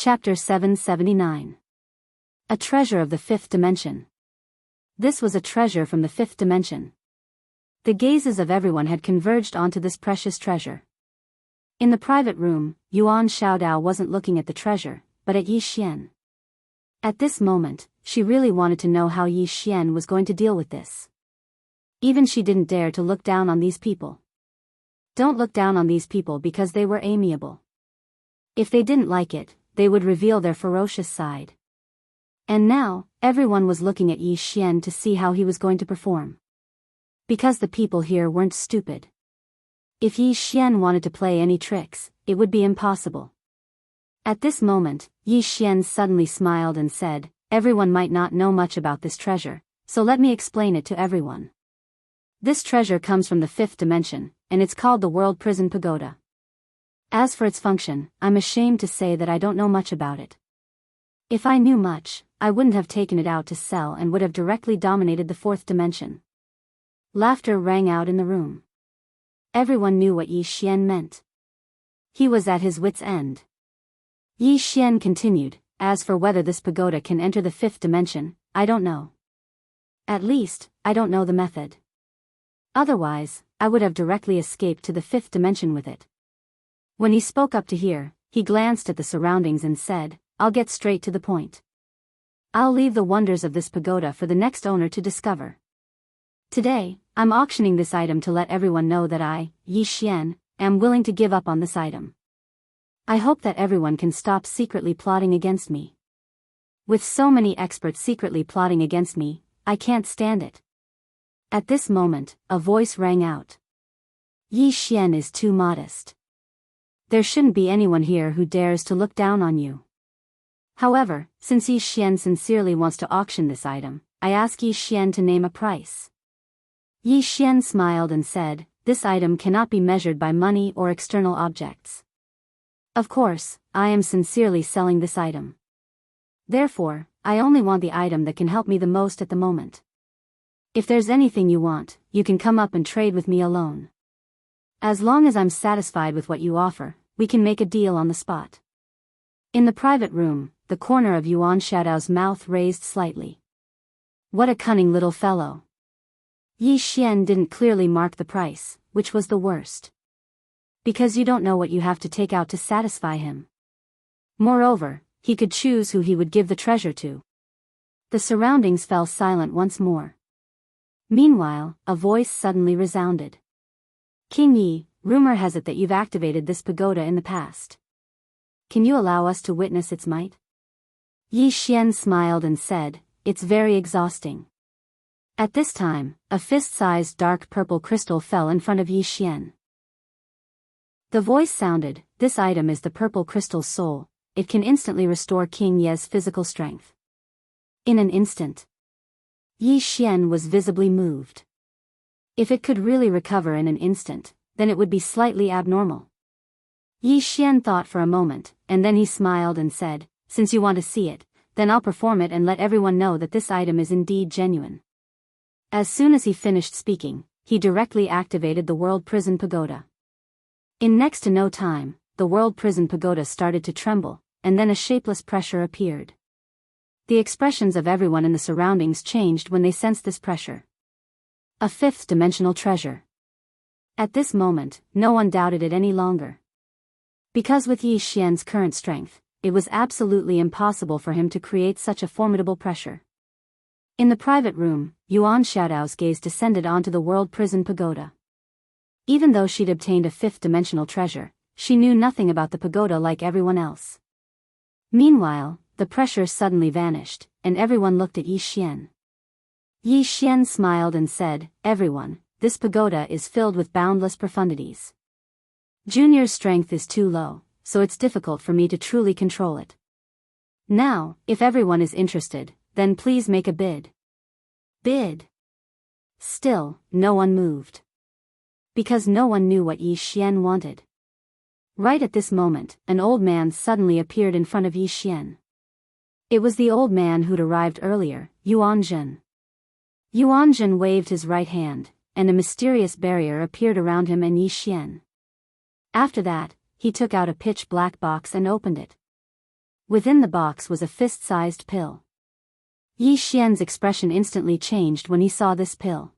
Chapter 779. A treasure of the fifth dimension. This was a treasure from the fifth dimension. The gazes of everyone had converged onto this precious treasure. In the private room, Yuan Xiaodao wasn't looking at the treasure, but at Yi Xian. At this moment, she really wanted to know how Yi Xian was going to deal with this. Even she didn't dare to look down on these people. Don't look down on these people because they were amiable. If they didn't like it, they would reveal their ferocious side. And now, everyone was looking at Yi Xian to see how he was going to perform. Because the people here weren't stupid. If Yi Xian wanted to play any tricks, it would be impossible. At this moment, Yi Xian suddenly smiled and said, "Everyone might not know much about this treasure, so let me explain it to everyone. This treasure comes from the fifth dimension, and it's called the World Prison Pagoda. As for its function, I'm ashamed to say that I don't know much about it. If I knew much, I wouldn't have taken it out to sell and would have directly dominated the fourth dimension." Laughter rang out in the room. Everyone knew what Yi Xian meant. He was at his wit's end. Yi Xian continued, "As for whether this pagoda can enter the fifth dimension, I don't know. At least, I don't know the method. Otherwise, I would have directly escaped to the fifth dimension with it." When he spoke up to here, he glanced at the surroundings and said, "I'll get straight to the point. I'll leave the wonders of this pagoda for the next owner to discover. Today, I'm auctioning this item to let everyone know that I, Yi Xian, am willing to give up on this item. I hope that everyone can stop secretly plotting against me. With so many experts secretly plotting against me, I can't stand it." At this moment, a voice rang out. "Yi Xian is too modest. There shouldn't be anyone here who dares to look down on you. However, since Yi Xian sincerely wants to auction this item, I ask Yi Xian to name a price." Yi Xian smiled and said, "This item cannot be measured by money or external objects. Of course, I am sincerely selling this item. Therefore, I only want the item that can help me the most at the moment. If there's anything you want, you can come up and trade with me alone. As long as I'm satisfied with what you offer, we can make a deal on the spot." In the private room, the corner of Yuan Xiaodao's mouth raised slightly. What a cunning little fellow. Yi Xian didn't clearly mark the price, which was the worst. Because you don't know what you have to take out to satisfy him. Moreover, he could choose who he would give the treasure to. The surroundings fell silent once more. Meanwhile, a voice suddenly resounded. "King Yi, rumor has it that you've activated this pagoda in the past. Can you allow us to witness its might?" Yi Xian smiled and said, "It's very exhausting." At this time, a fist-sized dark purple crystal fell in front of Yi Xian. The voice sounded, "This item is the purple crystal's soul. It can instantly restore King Ye's physical strength." In an instant, Yi Xian was visibly moved. If it could really recover in an instant, then it would be slightly abnormal. Yi Xian thought for a moment, and then he smiled and said, "Since you want to see it, then I'll perform it and let everyone know that this item is indeed genuine." As soon as he finished speaking, he directly activated the World Prison Pagoda. In next to no time, the World Prison Pagoda started to tremble, and then a shapeless pressure appeared. The expressions of everyone in the surroundings changed when they sensed this pressure. A fifth-dimensional treasure. At this moment, no one doubted it any longer. Because with Yi Xian's current strength, it was absolutely impossible for him to create such a formidable pressure. In the private room, Yuan Xiaodao's gaze descended onto the World Prison Pagoda. Even though she'd obtained a fifth-dimensional treasure, she knew nothing about the pagoda like everyone else. Meanwhile, the pressure suddenly vanished, and everyone looked at Yi Xian. Yi Xian smiled and said, "Everyone, this pagoda is filled with boundless profundities. Junior's strength is too low, so it's difficult for me to truly control it. Now, if everyone is interested, then please make a bid." Bid. Still, no one moved. Because no one knew what Yi Xian wanted. Right at this moment, an old man suddenly appeared in front of Yi Xian. It was the old man who'd arrived earlier, Yuan Zhen. Yuan Zhen waved his right hand, and a mysterious barrier appeared around him and Yi Xian. After that, he took out a pitch-black box and opened it. Within the box was a fist-sized pill. Yi Xian's expression instantly changed when he saw this pill.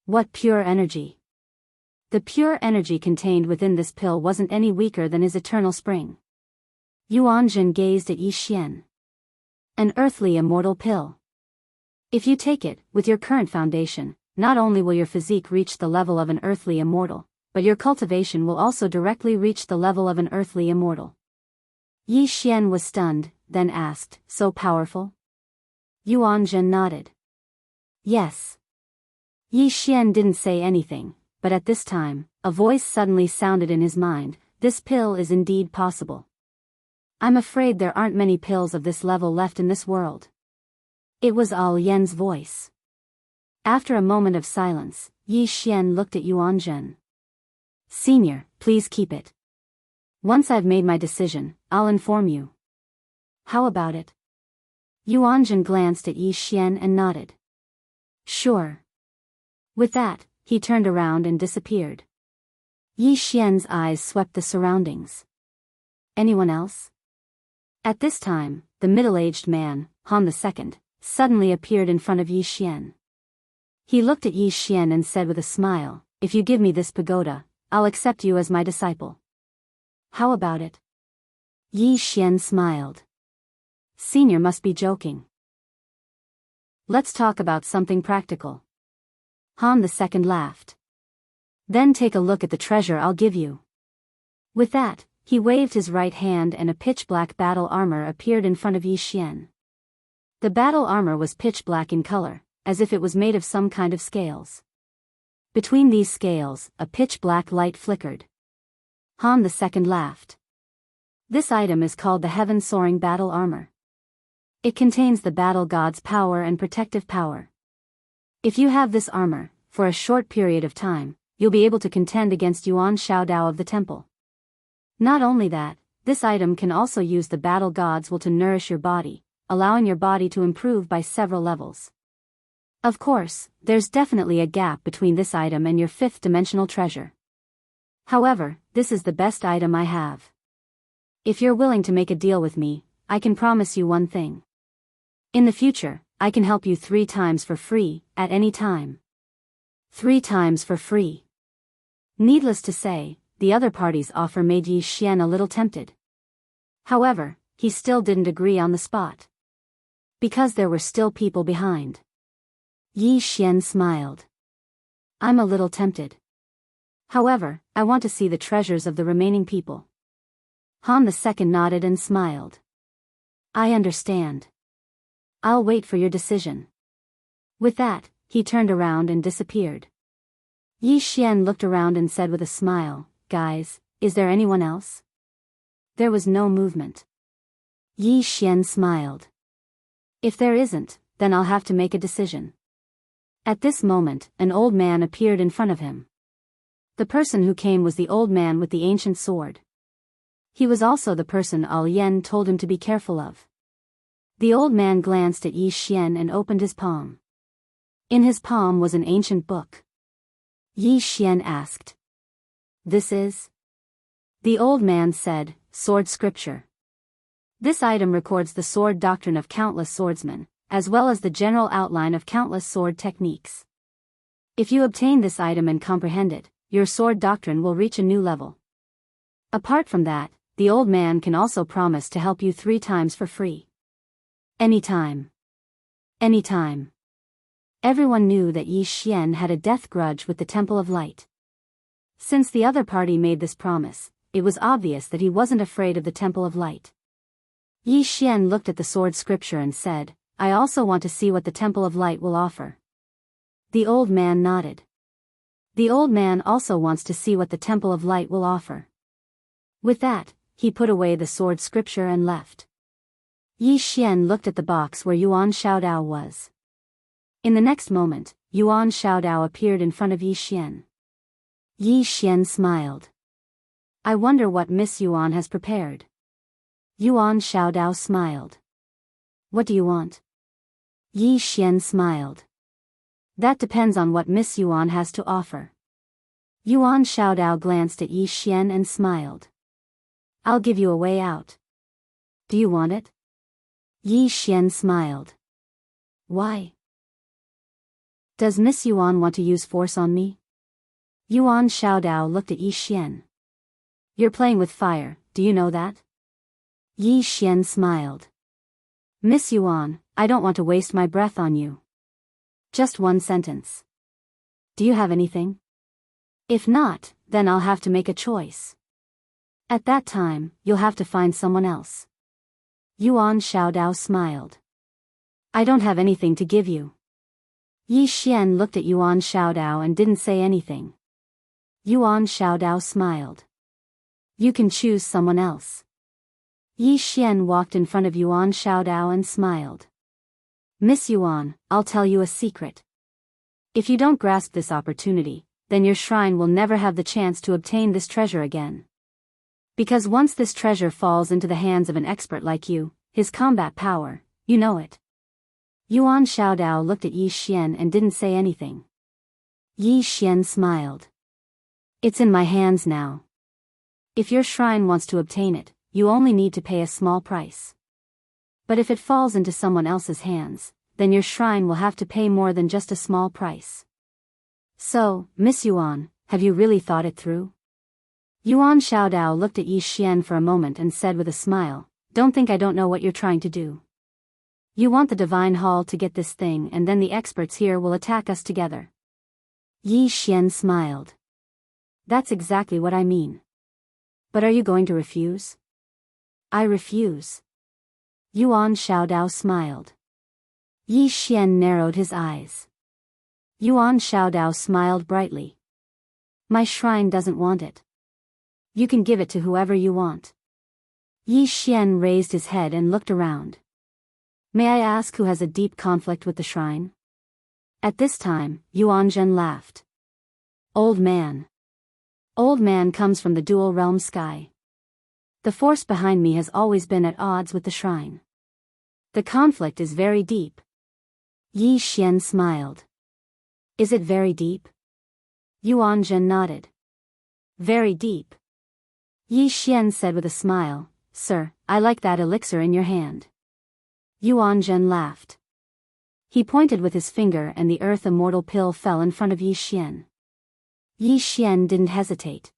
What pure energy! The pure energy contained within this pill wasn't any weaker than his eternal spring. Yuanjun gazed at Yi Xian. An earthly immortal pill. If you take it, with your current foundation, not only will your physique reach the level of an earthly immortal, but your cultivation will also directly reach the level of an earthly immortal. Yi Xian was stunned, then asked, so powerful? Yuanjun nodded. Yes. Yi Xian didn't say anything, but at this time, a voice suddenly sounded in his mind, this pill is indeed possible. I'm afraid there aren't many pills of this level left in this world. It was Al Yen's voice. After a moment of silence, Yi Xian looked at Yuanjun. Senior, please keep it. Once I've made my decision, I'll inform you. How about it? Yuanjun glanced at Yi Xian and nodded. Sure. With that, he turned around and disappeared. Yi Xian's eyes swept the surroundings. Anyone else? At this time, the middle-aged man, Han II, suddenly appeared in front of Yi Xian. He looked at Yi Xian and said with a smile, if you give me this pagoda, I'll accept you as my disciple. How about it? Yi Xian smiled. Senior must be joking. Let's talk about something practical. Han II laughed. Then take a look at the treasure I'll give you. With that, he waved his right hand and a pitch-black battle armor appeared in front of Yi Xian. The battle armor was pitch-black in color, as if it was made of some kind of scales. Between these scales, a pitch-black light flickered. Han II laughed. This item is called the Heaven-Soaring Battle Armor. It contains the battle god's power and protective power. If you have this armor, for a short period of time, you'll be able to contend against Yuan Shaodao of the temple. Not only that, this item can also use the battle god's will to nourish your body, allowing your body to improve by several levels. Of course, there's definitely a gap between this item and your fifth-dimensional treasure. However, this is the best item I have. If you're willing to make a deal with me, I can promise you one thing. In the future, I can help you 3 times for free, at any time. 3 times for free. Needless to say, the other party's offer made Yi Xian a little tempted. However, he still didn't agree on the spot. Because there were still people behind. Yi Xian smiled. I'm a little tempted. However, I want to see the treasures of the remaining people. Han II nodded and smiled. I understand. I'll wait for your decision. With that, he turned around and disappeared. Yi Xian looked around and said with a smile, guys, is there anyone else? There was no movement. Yi Xian smiled. If there isn't, then I'll have to make a decision. At this moment, an old man appeared in front of him. The person who came was the old man with the ancient sword. He was also the person Al Yen told him to be careful of. The old man glanced at Yi Xian and opened his palm. In his palm was an ancient book. Yi Xian asked. This is? The old man said, Sword Scripture. This item records the sword doctrine of countless swordsmen, as well as the general outline of countless sword techniques. If you obtain this item and comprehend it, your sword doctrine will reach a new level. Apart from that, the old man can also promise to help you 3 times for free. Anytime. Anytime. Everyone knew that Yi Xian had a death grudge with the Temple of Light. Since the other party made this promise, it was obvious that he wasn't afraid of the Temple of Light. Yi Xian looked at the sword scripture and said, I also want to see what the Temple of Light will offer. The old man nodded. The old man also wants to see what the Temple of Light will offer. With that, he put away the sword scripture and left. Yi Xian looked at the box where Yuan Shaodao was. In the next moment, Yuan Shaodao appeared in front of Yi Xian. Yi Xian smiled. I wonder what Miss Yuan has prepared. Yuan Shaodao smiled. What do you want? Yi Xian smiled. That depends on what Miss Yuan has to offer. Yuan Shaodao glanced at Yi Xian and smiled. I'll give you a way out. Do you want it? Yi Xian smiled. Why? Does Miss Yuan want to use force on me? Yuan Xiaodao looked at Yi Xian. You're playing with fire, do you know that? Yi Xian smiled. Miss Yuan, I don't want to waste my breath on you. Just one sentence. Do you have anything? If not, then I'll have to make a choice. At that time, you'll have to find someone else. Yuan Xiaodao smiled. I don't have anything to give you. Yi Xian looked at Yuan Xiaodao and didn't say anything. Yuan Xiaodao smiled. You can choose someone else. Yi Xian walked in front of Yuan Xiaodao and smiled. Miss Yuan, I'll tell you a secret. If you don't grasp this opportunity, then your shrine will never have the chance to obtain this treasure again. Because once this treasure falls into the hands of an expert like you, his combat power, you know it. Yuan Xiaodao looked at Yi Xian and didn't say anything. Yi Xian smiled. It's in my hands now. If your shrine wants to obtain it, you only need to pay a small price. But if it falls into someone else's hands, then your shrine will have to pay more than just a small price. So, Miss Yuan, have you really thought it through? Yuan Xiaodao looked at Yi Xian for a moment and said with a smile, Don't think I don't know what you're trying to do. You want the Divine Hall to get this thing and then the experts here will attack us together. Yi Xian smiled. That's exactly what I mean. But are you going to refuse? I refuse. Yuan Xiaodao smiled. Yi Xian narrowed his eyes. Yuan Xiaodao smiled brightly. My shrine doesn't want it. You can give it to whoever you want. Yi Xian raised his head and looked around. May I ask who has a deep conflict with the shrine? At this time, Yuan Zhen laughed. Old man. Old man comes from the dual realm sky. The force behind me has always been at odds with the shrine. The conflict is very deep. Yi Xian smiled. Is it very deep? Yuan Zhen nodded. Very deep. Yi Xian said with a smile, Sir, I like that elixir in your hand. Yuan Zhen laughed. He pointed with his finger and the earth immortal pill fell in front of Yi Xian. Yi Xian didn't hesitate.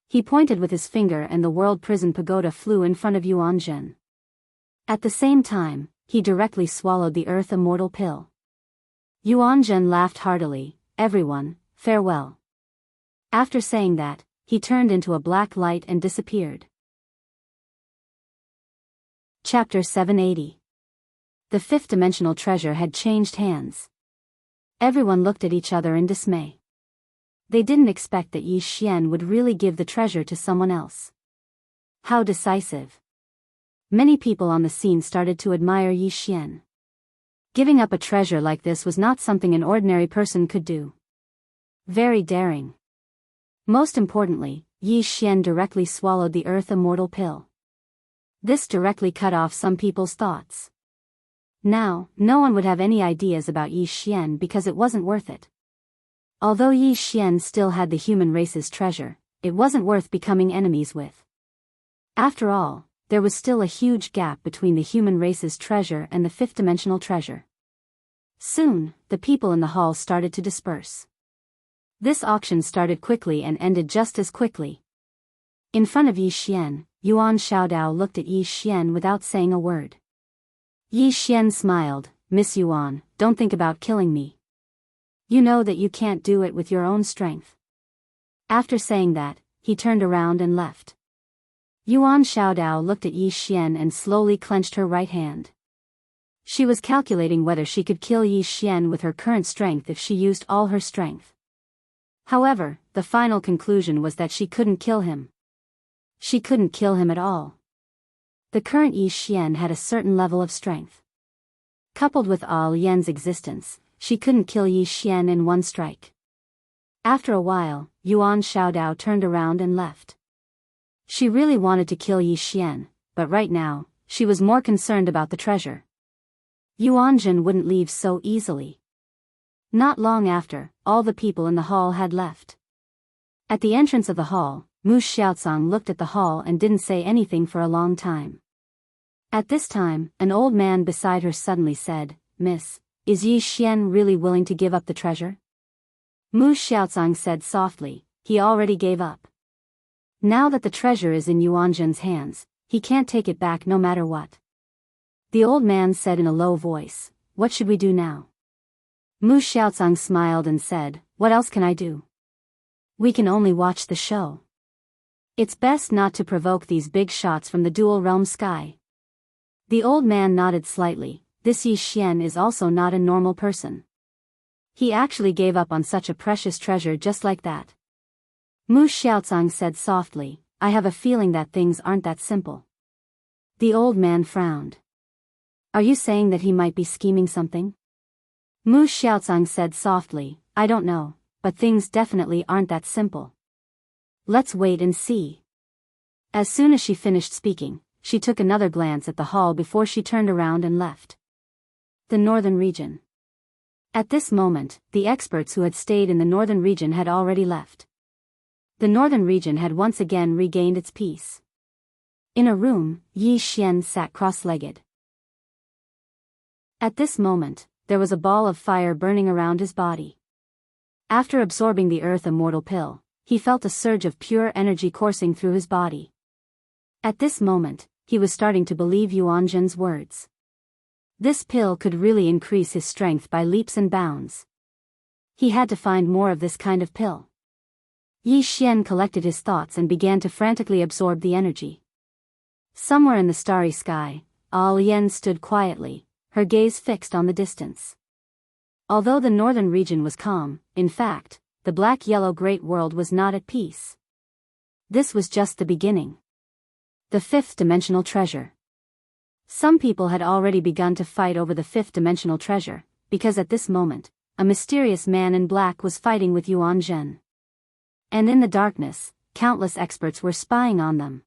He pointed with his finger and the world prison pagoda flew in front of Yuan Zhen. At the same time, he directly swallowed the earth immortal pill. Yuan Zhen laughed heartily, Everyone, farewell. After saying that, he turned into a black light and disappeared. Chapter 780. The fifth-dimensional treasure had changed hands. Everyone looked at each other in dismay. They didn't expect that Yi Xian would really give the treasure to someone else. How decisive. Many people on the scene started to admire Yi Xian. Giving up a treasure like this was not something an ordinary person could do. Very daring. Most importantly, Yi Xian directly swallowed the earth immortal pill. This directly cut off some people's thoughts. Now, no one would have any ideas about Yi Xian because it wasn't worth it. Although Yi Xian still had the human race's treasure, it wasn't worth becoming enemies with. After all, there was still a huge gap between the human race's treasure and the fifth-dimensional treasure. Soon, the people in the hall started to disperse. This auction started quickly and ended just as quickly. In front of Yi Xian, Yuan Xiaodao looked at Yi Xian without saying a word. Yi Xian smiled, Miss Yuan, don't think about killing me. You know that you can't do it with your own strength. After saying that, he turned around and left. Yuan Xiaodao looked at Yi Xian and slowly clenched her right hand. She was calculating whether she could kill Yi Xian with her current strength if she used all her strength. However, the final conclusion was that she couldn't kill him. She couldn't kill him at all. The current Yi Xian had a certain level of strength. Coupled with Al Yan's existence, she couldn't kill Yi Xian in one strike. After a while, Yuan Xiaodao turned around and left. She really wanted to kill Yi Xian, but right now, she was more concerned about the treasure. Yuan Zhen wouldn't leave so easily. Not long after, all the people in the hall had left. At the entrance of the hall, Mu Xiaocang looked at the hall and didn't say anything for a long time. At this time, an old man beside her suddenly said, "Miss, is Yi Xian really willing to give up the treasure?" Mu Xiaozang said softly, "He already gave up. Now that the treasure is in Yuanzhen's hands, he can't take it back no matter what." The old man said in a low voice, "What should we do now?" Mu Xiaozang smiled and said, "What else can I do? We can only watch the show. It's best not to provoke these big shots from the dual realm sky." The old man nodded slightly. This Yi Xian is also not a normal person. He actually gave up on such a precious treasure just like that. Mu Xiaozang said softly, "I have a feeling that things aren't that simple." The old man frowned. "Are you saying that he might be scheming something?" Mu Xiaozang said softly, "I don't know, but things definitely aren't that simple. Let's wait and see." As soon as she finished speaking, she took another glance at the hall before she turned around and left. The northern region. At this moment, the experts who had stayed in the northern region had already left. The northern region had once again regained its peace. In a room, Yi Xian sat cross-legged. At this moment, there was a ball of fire burning around his body. After absorbing the Earth Immortal pill, he felt a surge of pure energy coursing through his body. At this moment, he was starting to believe Yuanzhen's words. This pill could really increase his strength by leaps and bounds. He had to find more of this kind of pill. Yi Xian collected his thoughts and began to frantically absorb the energy. Somewhere in the starry sky, Yen stood quietly, her gaze fixed on the distance. Although the northern region was calm, in fact, the black-yellow great world was not at peace. This was just the beginning. The fifth-dimensional treasure. Some people had already begun to fight over the fifth-dimensional treasure, because at this moment, a mysterious man in black was fighting with Yuanzhen. And in the darkness, countless experts were spying on them.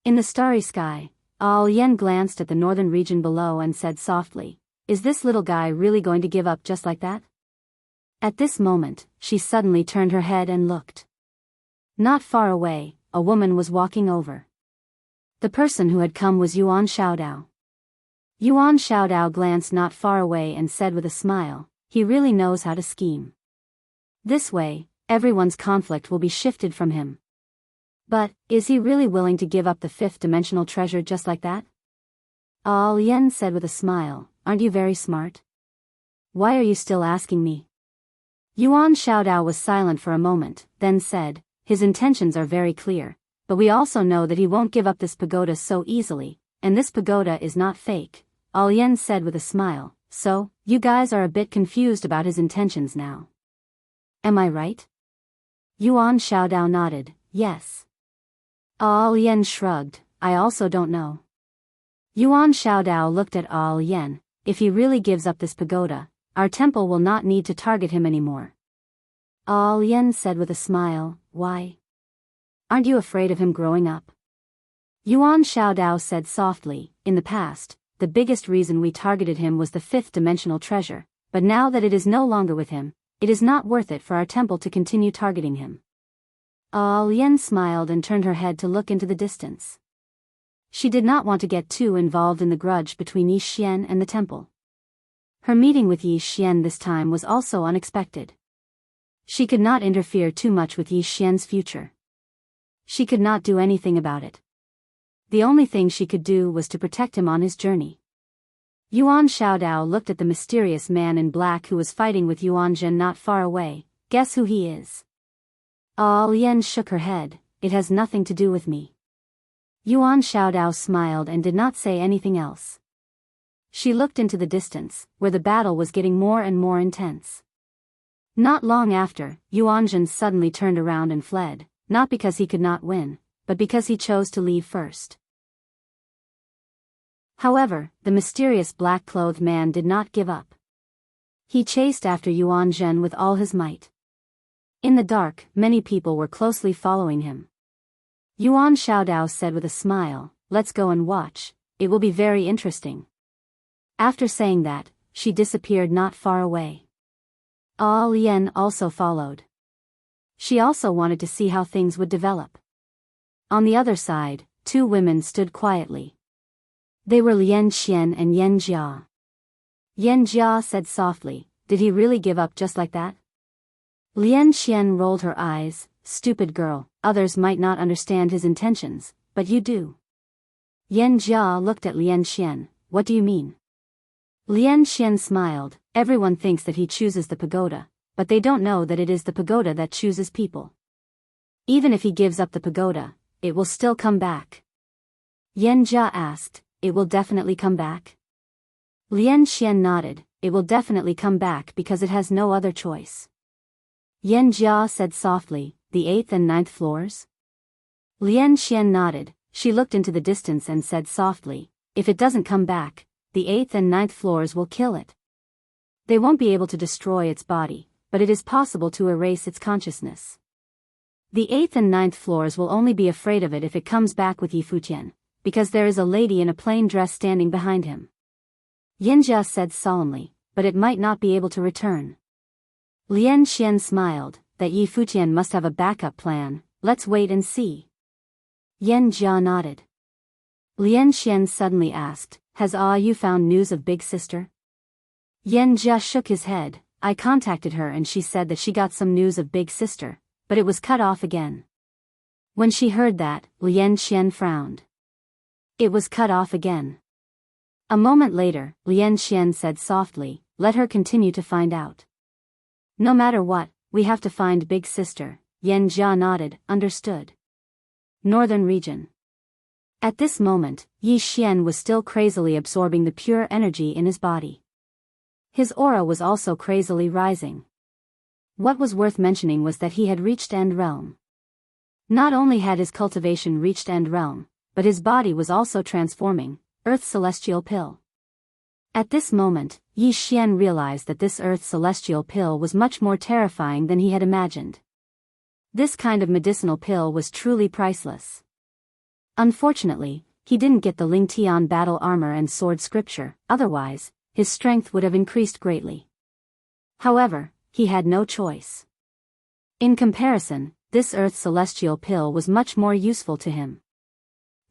In the starry sky, Yen glanced at the northern region below and said softly, "Is this little guy really going to give up just like that?" At this moment, she suddenly turned her head and looked. Not far away, a woman was walking over. The person who had come was Yuan Xiaodao. Yuan Xiaodao glanced not far away and said with a smile, "He really knows how to scheme. This way, everyone's conflict will be shifted from him. But, is he really willing to give up the fifth-dimensional treasure just like that?" Yen said with a smile, "Aren't you very smart? Why are you still asking me?" Yuan Xiaodao was silent for a moment, then said, "His intentions are very clear, but we also know that he won't give up this pagoda so easily, and this pagoda is not fake." Yen said with a smile, "So, you guys are a bit confused about his intentions now. Am I right?" Yuan Xiaodao nodded, "Yes." Yen shrugged, "I also don't know." Yuan Xiaodao looked at Yen, "If he really gives up this pagoda, our temple will not need to target him anymore." Yen said with a smile, "Why? Aren't you afraid of him growing up?" Yuan Xiaodao said softly, "In the past, the biggest reason we targeted him was the fifth-dimensional treasure, but now that it is no longer with him, it is not worth it for our temple to continue targeting him." Yen smiled and turned her head to look into the distance. She did not want to get too involved in the grudge between Yi Xian and the temple. Her meeting with Yi Xian this time was also unexpected. She could not interfere too much with Yi Xian's future. She could not do anything about it. The only thing she could do was to protect him on his journey. Yuan Xiaodao looked at the mysterious man in black who was fighting with Yuanzhen not far away. "Guess who he is?" Yen shook her head, "It has nothing to do with me." Yuan Xiaodao smiled and did not say anything else. She looked into the distance, where the battle was getting more and more intense. Not long after, Yuanzhen suddenly turned around and fled, not because he could not win, but because he chose to leave first. However, the mysterious black-clothed man did not give up. He chased after Yuanzhen with all his might. In the dark, many people were closely following him. Yuan Xiaodao said with a smile, "Let's go and watch, it will be very interesting." After saying that, she disappeared not far away. Yen also followed. She also wanted to see how things would develop. On the other side, two women stood quietly. They were Lian Qian and Yan Jia. Yan Jia said softly, "Did he really give up just like that?" Lian Qian rolled her eyes, "Stupid girl, others might not understand his intentions, but you do." Yan Jia looked at Lian Qian, "What do you mean?" Lian Qian smiled, "Everyone thinks that he chooses the pagoda, but they don't know that it is the pagoda that chooses people. Even if he gives up the pagoda, it will still come back." Yan Jia asked, "It will definitely come back?" Lian Qian nodded, "It will definitely come back because it has no other choice." Yan Jia said softly, "The 8th and 9th floors?" Lian Qian nodded. She looked into the distance and said softly, "If it doesn't come back, the 8th and 9th floors will kill it. They won't be able to destroy its body, but it is possible to erase its consciousness. The 8th and 9th floors will only be afraid of it if it comes back with Yi Futian, because there is a lady in a plain dress standing behind him." Yinjia said solemnly, "But it might not be able to return." Lian Qian smiled, "That Yi Futian must have a backup plan, let's wait and see." Yan Jia nodded. Lian Qian suddenly asked, "Has you found news of Big Sister?" Yan Jia shook his head. "I contacted her and she said that she got some news of Big Sister, but it was cut off again." When she heard that, Lian Qian frowned. It was cut off again. A moment later, Lian Qian said softly, "Let her continue to find out. No matter what, we have to find Big Sister." Yan Jia nodded, "Understood." Northern region. At this moment, Yi Xian was still crazily absorbing the pure energy in his body. His aura was also crazily rising. What was worth mentioning was that he had reached End Realm. Not only had his cultivation reached End Realm, but his body was also transforming, Earth's celestial pill. At this moment, Yi Xian realized that this Earth's celestial pill was much more terrifying than he had imagined. This kind of medicinal pill was truly priceless. Unfortunately, he didn't get the Ling Tian battle armor and sword scripture, otherwise, his strength would have increased greatly. However, he had no choice. In comparison, this Earth's celestial pill was much more useful to him.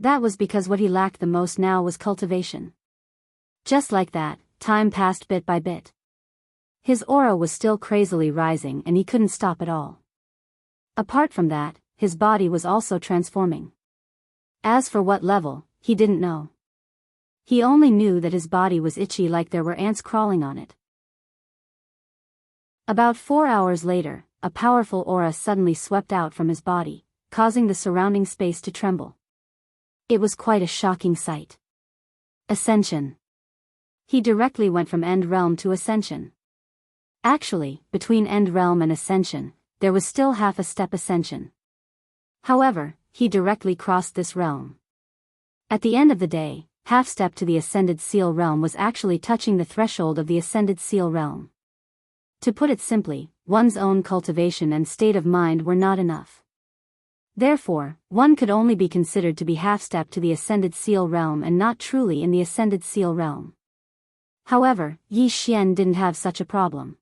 That was because what he lacked the most now was cultivation. Just like that, time passed bit by bit. His aura was still crazily rising and he couldn't stop at all. Apart from that, his body was also transforming. As for what level, he didn't know. He only knew that his body was itchy like there were ants crawling on it. About 4 hours later, a powerful aura suddenly swept out from his body, causing the surrounding space to tremble. It was quite a shocking sight. Ascension. He directly went from End Realm to Ascension. Actually, between End Realm and Ascension, there was still half a step ascension. However, he directly crossed this realm. At the end of the day, half step to the Ascended Seal realm was actually touching the threshold of the Ascended Seal realm. To put it simply, one's own cultivation and state of mind were not enough. Therefore, one could only be considered to be half step to the Ascended Seal realm and not truly in the Ascended Seal realm. However, Yi Xian didn't have such a problem.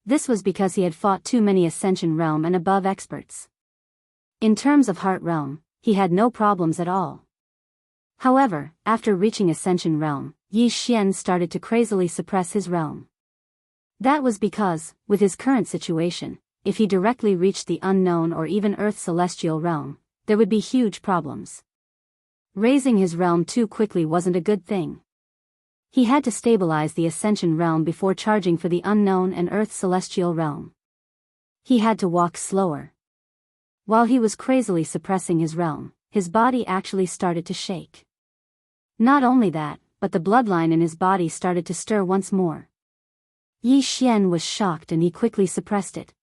This was because he had fought too many Ascension realm and above experts. In terms of Heart realm, he had no problems at all. However, after reaching Ascension realm, Yi Xian started to crazily suppress his realm. That was because, with his current situation, if he directly reached the unknown or even Earth's celestial realm, there would be huge problems. Raising his realm too quickly wasn't a good thing. He had to stabilize the Ascension realm before charging for the unknown and Earth's celestial realm. He had to walk slower. While he was crazily suppressing his realm, his body actually started to shake. Not only that, but the bloodline in his body started to stir once more. Yi Xian was shocked and he quickly suppressed it.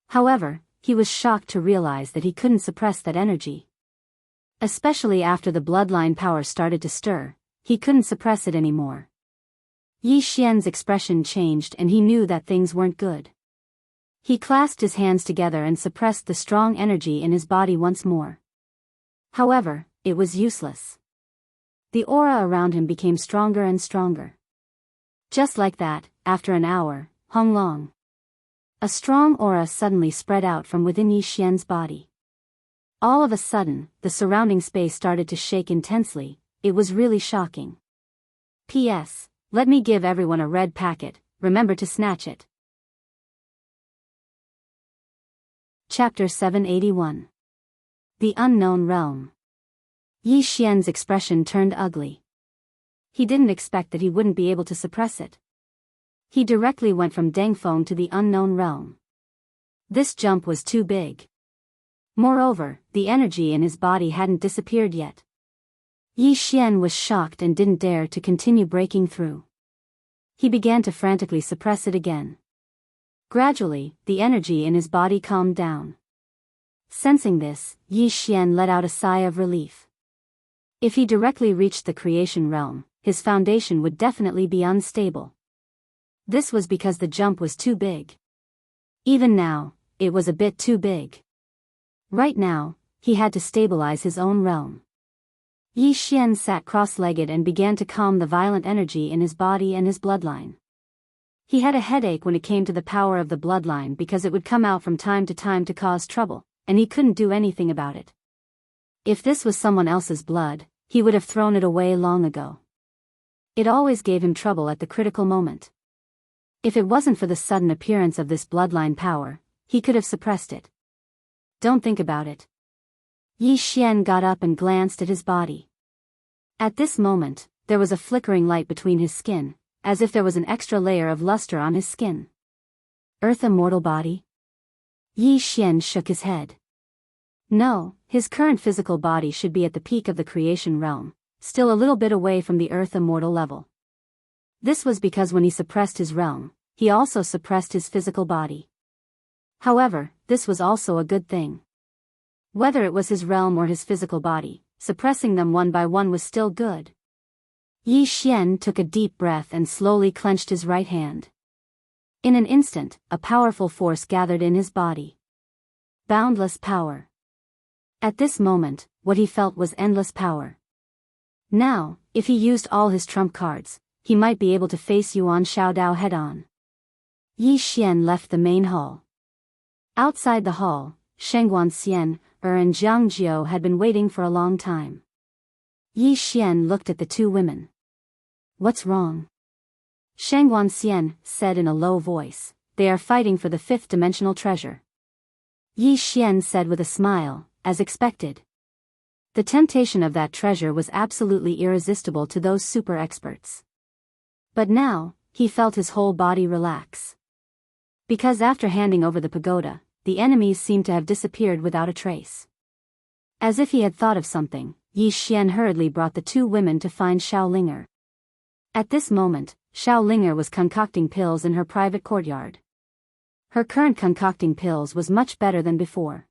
However, he was shocked to realize that he couldn't suppress that energy. Especially after the bloodline power started to stir, he couldn't suppress it anymore. Yi Xian's expression changed and he knew that things weren't good. He clasped his hands together and suppressed the strong energy in his body once more. However, it was useless. The aura around him became stronger and stronger. Just like that, after an hour, Honglong. A strong aura suddenly spread out from within Yi Xian's body. All of a sudden, the surrounding space started to shake intensely, it was really shocking. P.S. Let me give everyone a red packet, remember to snatch it. Chapter 781. The Unknown Realm. Yi Xian's expression turned ugly. He didn't expect that he wouldn't be able to suppress it. He directly went from Dengfeng to the unknown realm. This jump was too big. Moreover, the energy in his body hadn't disappeared yet. Yi Xian was shocked and didn't dare to continue breaking through. He began to frantically suppress it again. Gradually, the energy in his body calmed down. Sensing this, Yi Xian let out a sigh of relief. If he directly reached the creation realm, his foundation would definitely be unstable. This was because the jump was too big. Even now, it was a bit too big. Right now, he had to stabilize his own realm. Yi Xian sat cross-legged and began to calm the violent energy in his body and his bloodline. He had a headache when it came to the power of the bloodline because it would come out from time to cause trouble, and he couldn't do anything about it. If this was someone else's blood, he would have thrown it away long ago. It always gave him trouble at the critical moment. If it wasn't for the sudden appearance of this bloodline power, he could have suppressed it. Don't think about it. Yi Xian got up and glanced at his body. At this moment, there was a flickering light between his skin, as if there was an extra layer of luster on his skin. Earth Immortal body? Yi Xian shook his head. No, his current physical body should be at the peak of the creation realm, still a little bit away from the Earth Immortal level. This was because when he suppressed his realm, he also suppressed his physical body. However, this was also a good thing. Whether it was his realm or his physical body, suppressing them one by one was still good. Yi Xian took a deep breath and slowly clenched his right hand. In an instant, a powerful force gathered in his body. Boundless power. At this moment, what he felt was endless power. Now, if he used all his trump cards, he might be able to face Yuan Shaodao head-on. Yi Xian left the main hall. Outside the hall, Shengguan Xian, and Jianghu had been waiting for a long time. Yi Xian looked at the two women. What's wrong? Shengguan Xian said in a low voice, they are fighting for the fifth-dimensional treasure. Yi Xian said with a smile, as expected. The temptation of that treasure was absolutely irresistible to those super experts. But now, he felt his whole body relax. Because after handing over the pagoda, the enemies seemed to have disappeared without a trace. As if he had thought of something, Yi Xian hurriedly brought the two women to find Xiaolinger. At this moment, Xiaolinger was concocting pills in her private courtyard. Her current concocting pills was much better than before.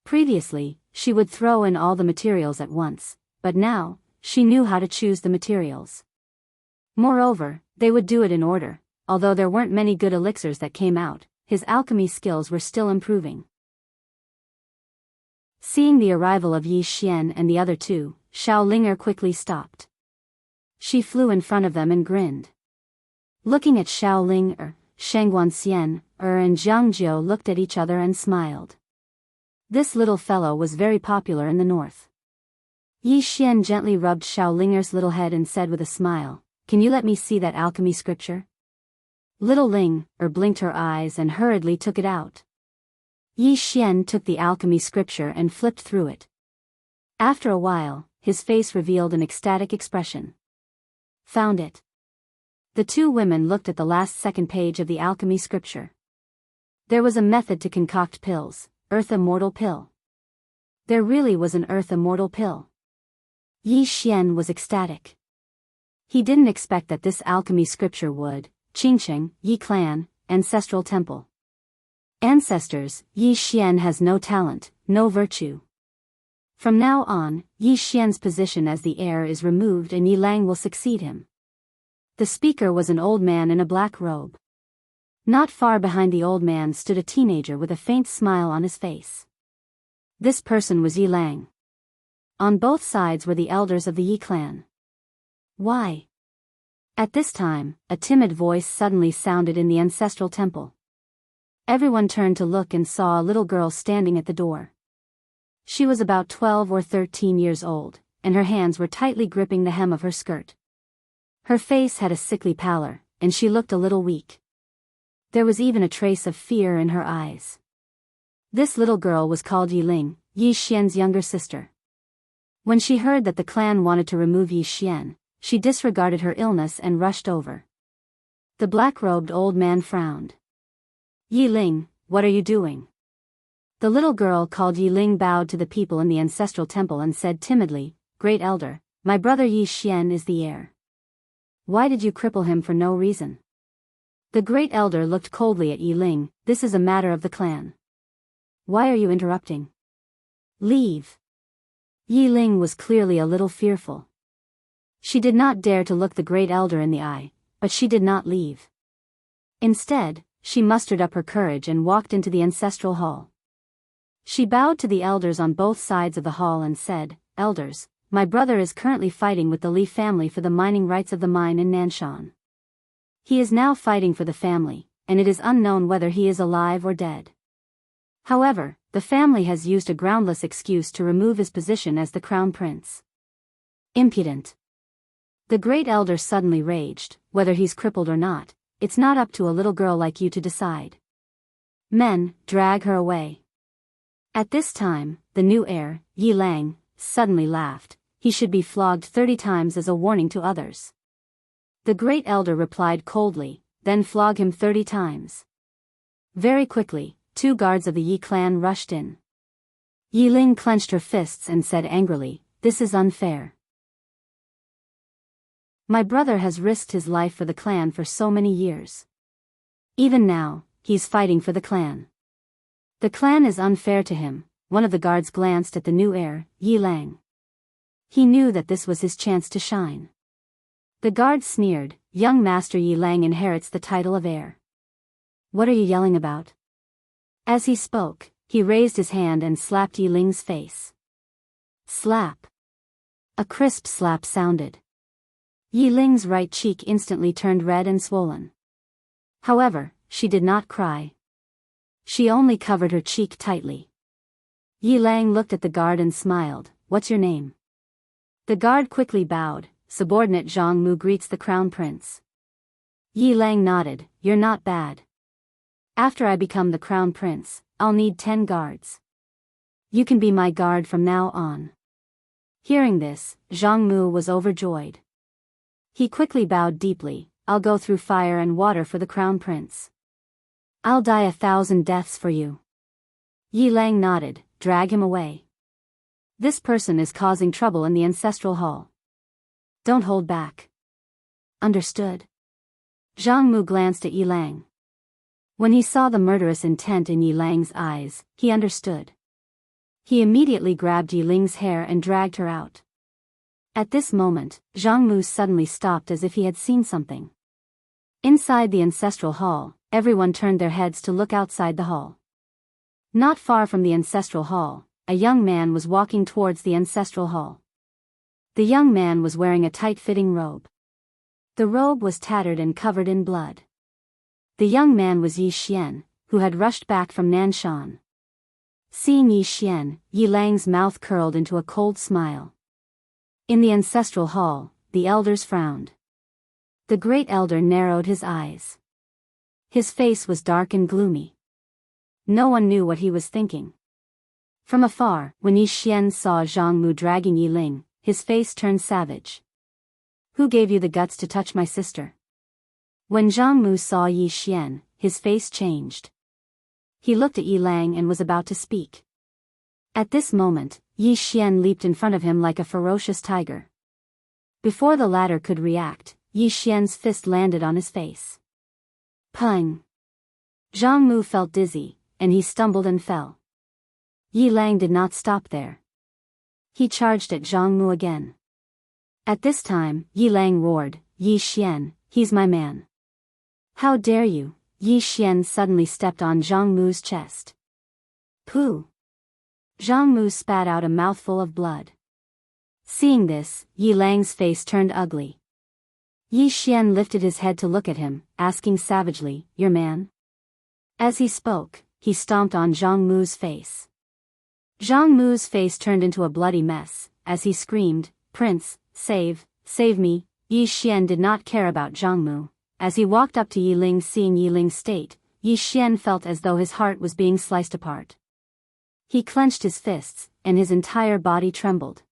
Previously, she would throw in all the materials at once, but now, she knew how to choose the materials. Moreover, they would do it in order. Although there weren't many good elixirs that came out, his alchemy skills were still improving. Seeing the arrival of Yi Xian and the other two, Xiaolinger quickly stopped. She flew in front of them and grinned. Looking at Xiaolinger, Shengguan Xian, and Jianghu looked at each other and smiled. This little fellow was very popular in the north. Yi Xian gently rubbed Xiaolinger's little head and said with a smile, "Can you let me see that alchemy scripture?" Little Ling blinked her eyes and hurriedly took it out. Yi Xian took the alchemy scripture and flipped through it. After a while, his face revealed an ecstatic expression. Found it. The two women looked at the last second page of the alchemy scripture. There was a method to concoct pills, Earth Immortal pill. There really was an Earth Immortal pill. Yi Xian was ecstatic. He didn't expect that this alchemy scripture would, Qingcheng, Yi Clan, Ancestral Temple. Ancestors, Yi Xian has no talent, no virtue. From now on, Yi Xian's position as the heir is removed and Yi Lang will succeed him. The speaker was an old man in a black robe. Not far behind the old man stood a teenager with a faint smile on his face. This person was Yi Lang. On both sides were the elders of the Yi clan. Why? At this time, a timid voice suddenly sounded in the ancestral temple. Everyone turned to look and saw a little girl standing at the door. She was about 12 or 13 years old, and her hands were tightly gripping the hem of her skirt. Her face had a sickly pallor, and she looked a little weak. There was even a trace of fear in her eyes. This little girl was called Yiling, Yi Xian's younger sister. When she heard that the clan wanted to remove Yi Xian, she disregarded her illness and rushed over. The black-robed old man frowned. Yiling, what are you doing? The little girl called Yiling bowed to the people in the ancestral temple and said timidly, Great Elder, my brother Yi Xian is the heir. Why did you cripple him for no reason? The Great Elder looked coldly at Yiling. This is a matter of the clan. Why are you interrupting? Leave. Yiling was clearly a little fearful. She did not dare to look the Great Elder in the eye, but she did not leave. Instead, she mustered up her courage and walked into the ancestral hall. She bowed to the elders on both sides of the hall and said, Elders, my brother is currently fighting with the Li family for the mining rights of the mine in Nanshan. He is now fighting for the family, and it is unknown whether he is alive or dead. However, the family has used a groundless excuse to remove his position as the crown prince. Impudent. The Great Elder suddenly raged, whether he's crippled or not, it's not up to a little girl like you to decide. Men, drag her away. At this time, the new heir, Yi Lang, suddenly laughed. He should be flogged 30 times as a warning to others. The Great Elder replied coldly, then flog him 30 times. Very quickly, 2 guards of the Yi clan rushed in. Yiling clenched her fists and said angrily, This is unfair. My brother has risked his life for the clan for so many years. Even now, he's fighting for the clan. The clan is unfair to him. One of the guards glanced at the new heir, Yi Lang. He knew that this was his chance to shine. The guard sneered, Young Master Yi Lang inherits the title of heir. What are you yelling about? As he spoke, he raised his hand and slapped Yi Ling's face. Slap. A crisp slap sounded. Yi Ling's right cheek instantly turned red and swollen. However, she did not cry. She only covered her cheek tightly. Yi Lang looked at the guard and smiled, What's your name? The guard quickly bowed. Subordinate Jianghu greets the crown prince. Yi Lang nodded, You're not bad. After I become the crown prince, I'll need 10 guards. You can be my guard from now on. Hearing this, Jianghu was overjoyed. He quickly bowed deeply, I'll go through fire and water for the crown prince. I'll die 1,000 deaths for you. Yi Lang nodded, Drag him away. This person is causing trouble in the ancestral hall. Don't hold back. Understood. Jianghu glanced at Yi Lang. When he saw the murderous intent in Yi Lang's eyes, he understood. He immediately grabbed Yi Ling's hair and dragged her out. At this moment, Jianghu suddenly stopped as if he had seen something. Inside the ancestral hall, everyone turned their heads to look outside the hall. Not far from the ancestral hall, a young man was walking towards the ancestral hall. The young man was wearing a tight-fitting robe. The robe was tattered and covered in blood. The young man was Yi Xian, who had rushed back from Nanshan. Seeing Yi Xian, Yi Lang's mouth curled into a cold smile. In the ancestral hall, the elders frowned. The Great Elder narrowed his eyes. His face was dark and gloomy. No one knew what he was thinking. From afar, when Yi Xian saw Jianghu dragging Yi Ling, his face turned savage. Who gave you the guts to touch my sister? When Jianghu saw Yi Xian, his face changed. He looked at Yi Lang and was about to speak. At this moment, Yi Xian leaped in front of him like a ferocious tiger. Before the latter could react, Yi Xian's fist landed on his face. Pung! Jianghu felt dizzy, and he stumbled and fell. Yi Lang did not stop there. He charged at Jianghu again. At this time, Yi Lang roared, Yi Xian, he's my man. How dare you? Yi Xian suddenly stepped on Jianghu's chest. Pooh! Jianghu spat out a mouthful of blood. Seeing this, Yi Lang's face turned ugly. Yi Xian lifted his head to look at him, asking savagely, Your man? As he spoke, he stomped on Jianghu's face. Jianghu's face turned into a bloody mess. As he screamed, "Prince, save me." Yi Xian did not care about Jianghu. As he walked up to Yi Ling, seeing Yi Ling's state, Yi Xian felt as though his heart was being sliced apart. He clenched his fists, and his entire body trembled.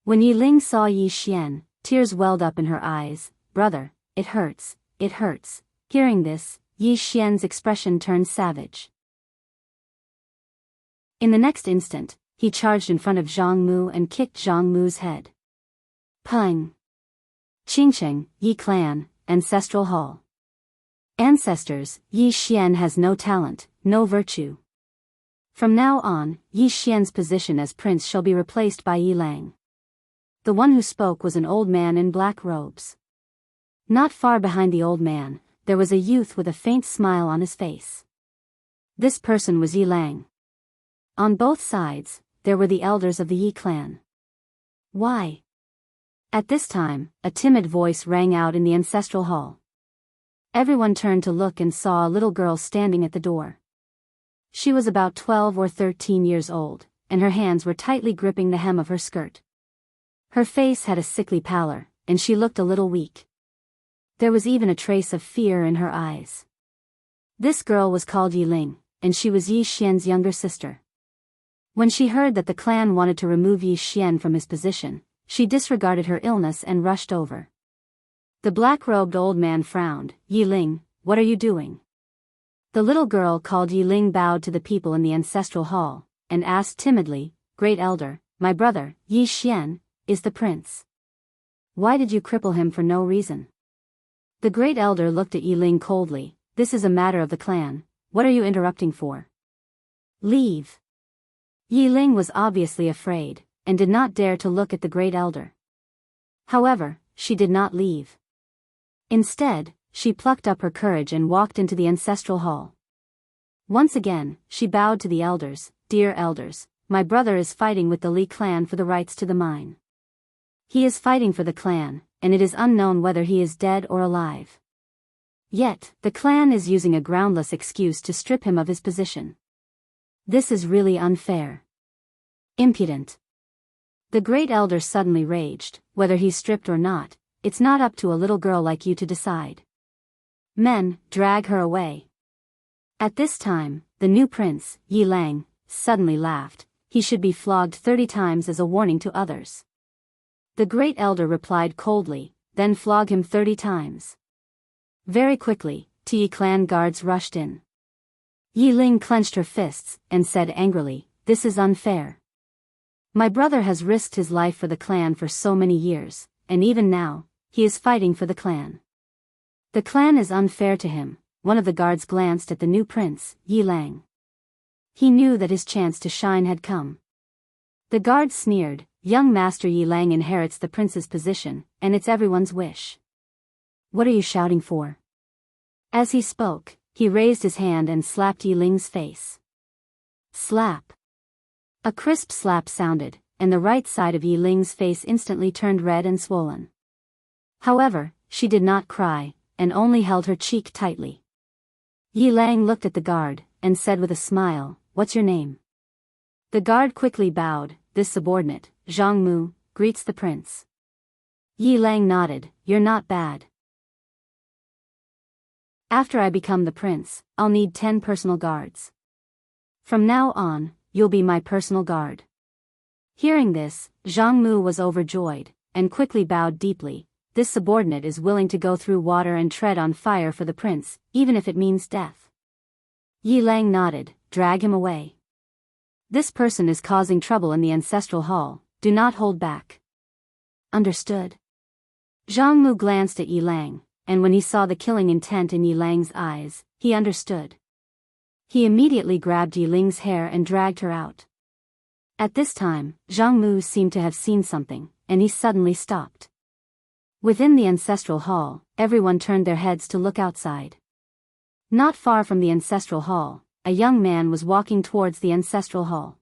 When Yi Ling saw Yi Xian, tears welled up in her eyes. "Brother, it hurts, it hurts." Hearing this, Yi Xian's expression turned savage. In the next instant, he charged in front of Jianghu and kicked Jianghu's head. Peng! Qingcheng, Yi Clan, Ancestral Hall. Ancestors, Yi Xian has no talent, no virtue. From now on, Yi Xian's position as prince shall be replaced by Yi Lang. The one who spoke was an old man in black robes. Not far behind the old man, there was a youth with a faint smile on his face. This person was Yi Lang. On both sides, there were the elders of the Yi clan. Why? At this time, a timid voice rang out in the ancestral hall. Everyone turned to look and saw a little girl standing at the door. She was about 12 or 13 years old, and her hands were tightly gripping the hem of her skirt. Her face had a sickly pallor, and she looked a little weak. There was even a trace of fear in her eyes. This girl was called Yi Ling, and she was Yi Xian's younger sister. When she heard that the clan wanted to remove Yi Xian from his position, she disregarded her illness and rushed over. The black-robed old man frowned. "Yi Ling, what are you doing?" The little girl called Yi Ling bowed to the people in the ancestral hall, and asked timidly, "Great elder, my brother, Yi Xian, is the prince. Why did you cripple him for no reason?" The great elder looked at Yi Ling coldly. "This is a matter of the clan. What are you interrupting for? Leave." Yi Ling was obviously afraid, and did not dare to look at the great elder. However, she did not leave. Instead, she plucked up her courage and walked into the ancestral hall. Once again, she bowed to the elders. "Dear elders, my brother is fighting with the Li clan for the rights to the mine. He is fighting for the clan, and it is unknown whether he is dead or alive. Yet, the clan is using a groundless excuse to strip him of his position. This is really unfair. Impudent." The great elder suddenly raged. "Whether he's stripped or not, it's not up to a little girl like you to decide. Men, drag her away." At this time, the new prince, Yi Lang, suddenly laughed. "He should be flogged 30 times as a warning to others." The great elder replied coldly, "Then flog him 30 times. Very quickly, Yi clan guards rushed in. Yi Ling clenched her fists, and said angrily, "This is unfair. My brother has risked his life for the clan for so many years, and even now, he is fighting for the clan. The clan is unfair to him." One of the guards glanced at the new prince, Yi Lang. He knew that his chance to shine had come. The guard sneered, "Young master Yi Lang inherits the prince's position, and it's everyone's wish. What are you shouting for?" As he spoke, he raised his hand and slapped Yi Ling's face. Slap. A crisp slap sounded, and the right side of Yi Ling's face instantly turned red and swollen. However, she did not cry, and only held her cheek tightly. Yi Lang looked at the guard, and said with a smile, "What's your name?" The guard quickly bowed. "This subordinate, Jianghu, greets the prince." Yi Lang nodded. "You're not bad. After I become the prince, I'll need 10 personal guards. From now on, you'll be my personal guard." Hearing this, Jianghu was overjoyed, and quickly bowed deeply. "This subordinate is willing to go through water and tread on fire for the prince, even if it means death." Yi Lang nodded. "Drag him away. This person is causing trouble in the ancestral hall. Do not hold back." "Understood." Jianghu glanced at Yi Lang, and when he saw the killing intent in Yi Lang's eyes, he understood. He immediately grabbed Yi Ling's hair and dragged her out. At this time, Jianghu seemed to have seen something, and he suddenly stopped. Within the ancestral hall, everyone turned their heads to look outside. Not far from the ancestral hall, a young man was walking towards the ancestral hall.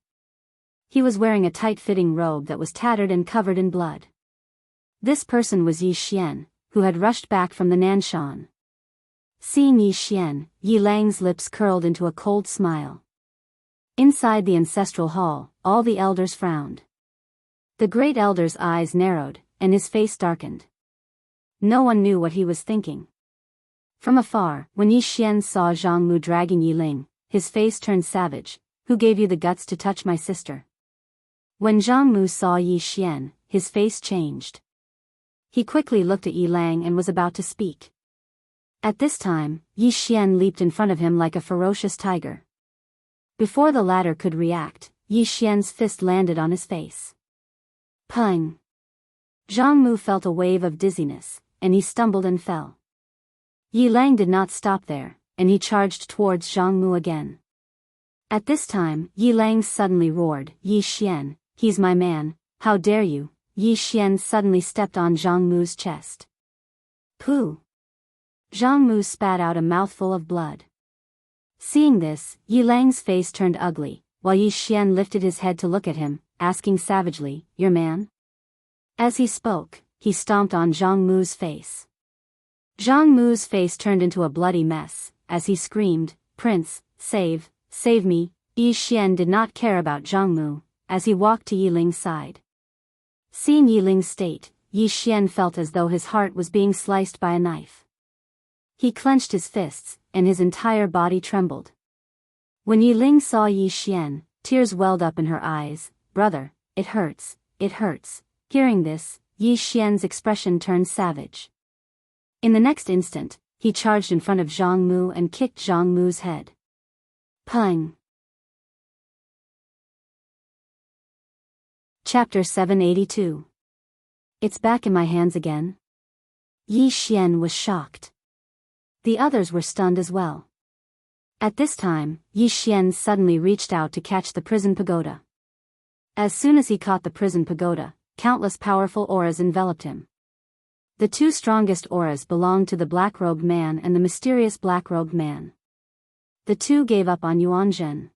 He was wearing a tight-fitting robe that was tattered and covered in blood. This person was Yi Xian, who had rushed back from the Nanshan. Seeing Yi Xian, Yi Lang's lips curled into a cold smile. Inside the ancestral hall, all the elders frowned. The great elder's eyes narrowed, and his face darkened. No one knew what he was thinking. From afar, when Yi Xian saw Jianghu dragging Yi Ling, his face turned savage. Who gave you the guts to touch my sister? When Jianghu saw Yi Xian, his face changed. He quickly looked at Yi Lang and was about to speak. At this time, Yi Xian leaped in front of him like a ferocious tiger. Before the latter could react, Yi Xian's fist landed on his face. Pung! Jianghu felt a wave of dizziness, and he stumbled and fell. Yi Lang did not stop there, and he charged towards Jianghu again. At this time, Yi Lang suddenly roared, Yi Xian, he's my man, how dare you? Yi Xian suddenly stepped on Jianghu's chest. Pooh! Jianghu spat out a mouthful of blood. Seeing this, Yi Lang's face turned ugly, while Yi Xian lifted his head to look at him, asking savagely, your man? As he spoke, he stomped on Jianghu's face. Jianghu's face turned into a bloody mess, as he screamed, Prince, save me. Yi Xian did not care about Jianghu, as he walked to Yi Ling's side. Seeing Yi Ling's state, Yi Xian felt as though his heart was being sliced by a knife. He clenched his fists, and his entire body trembled. When Yi Ling saw Yi Xian, tears welled up in her eyes. Brother, it hurts, it hurts. Hearing this, Yi Xian's expression turned savage. In the next instant, he charged in front of Jianghu and kicked Jianghu's head. Pung! Chapter 782. It's back in my hands again? Yi Xian was shocked. The others were stunned as well. At this time, Yi Xian suddenly reached out to catch the prison pagoda. As soon as he caught the prison pagoda, countless powerful auras enveloped him. The two strongest auras belonged to the black-robed man and the mysterious black-robed man. The two gave up on Yuan Zhen.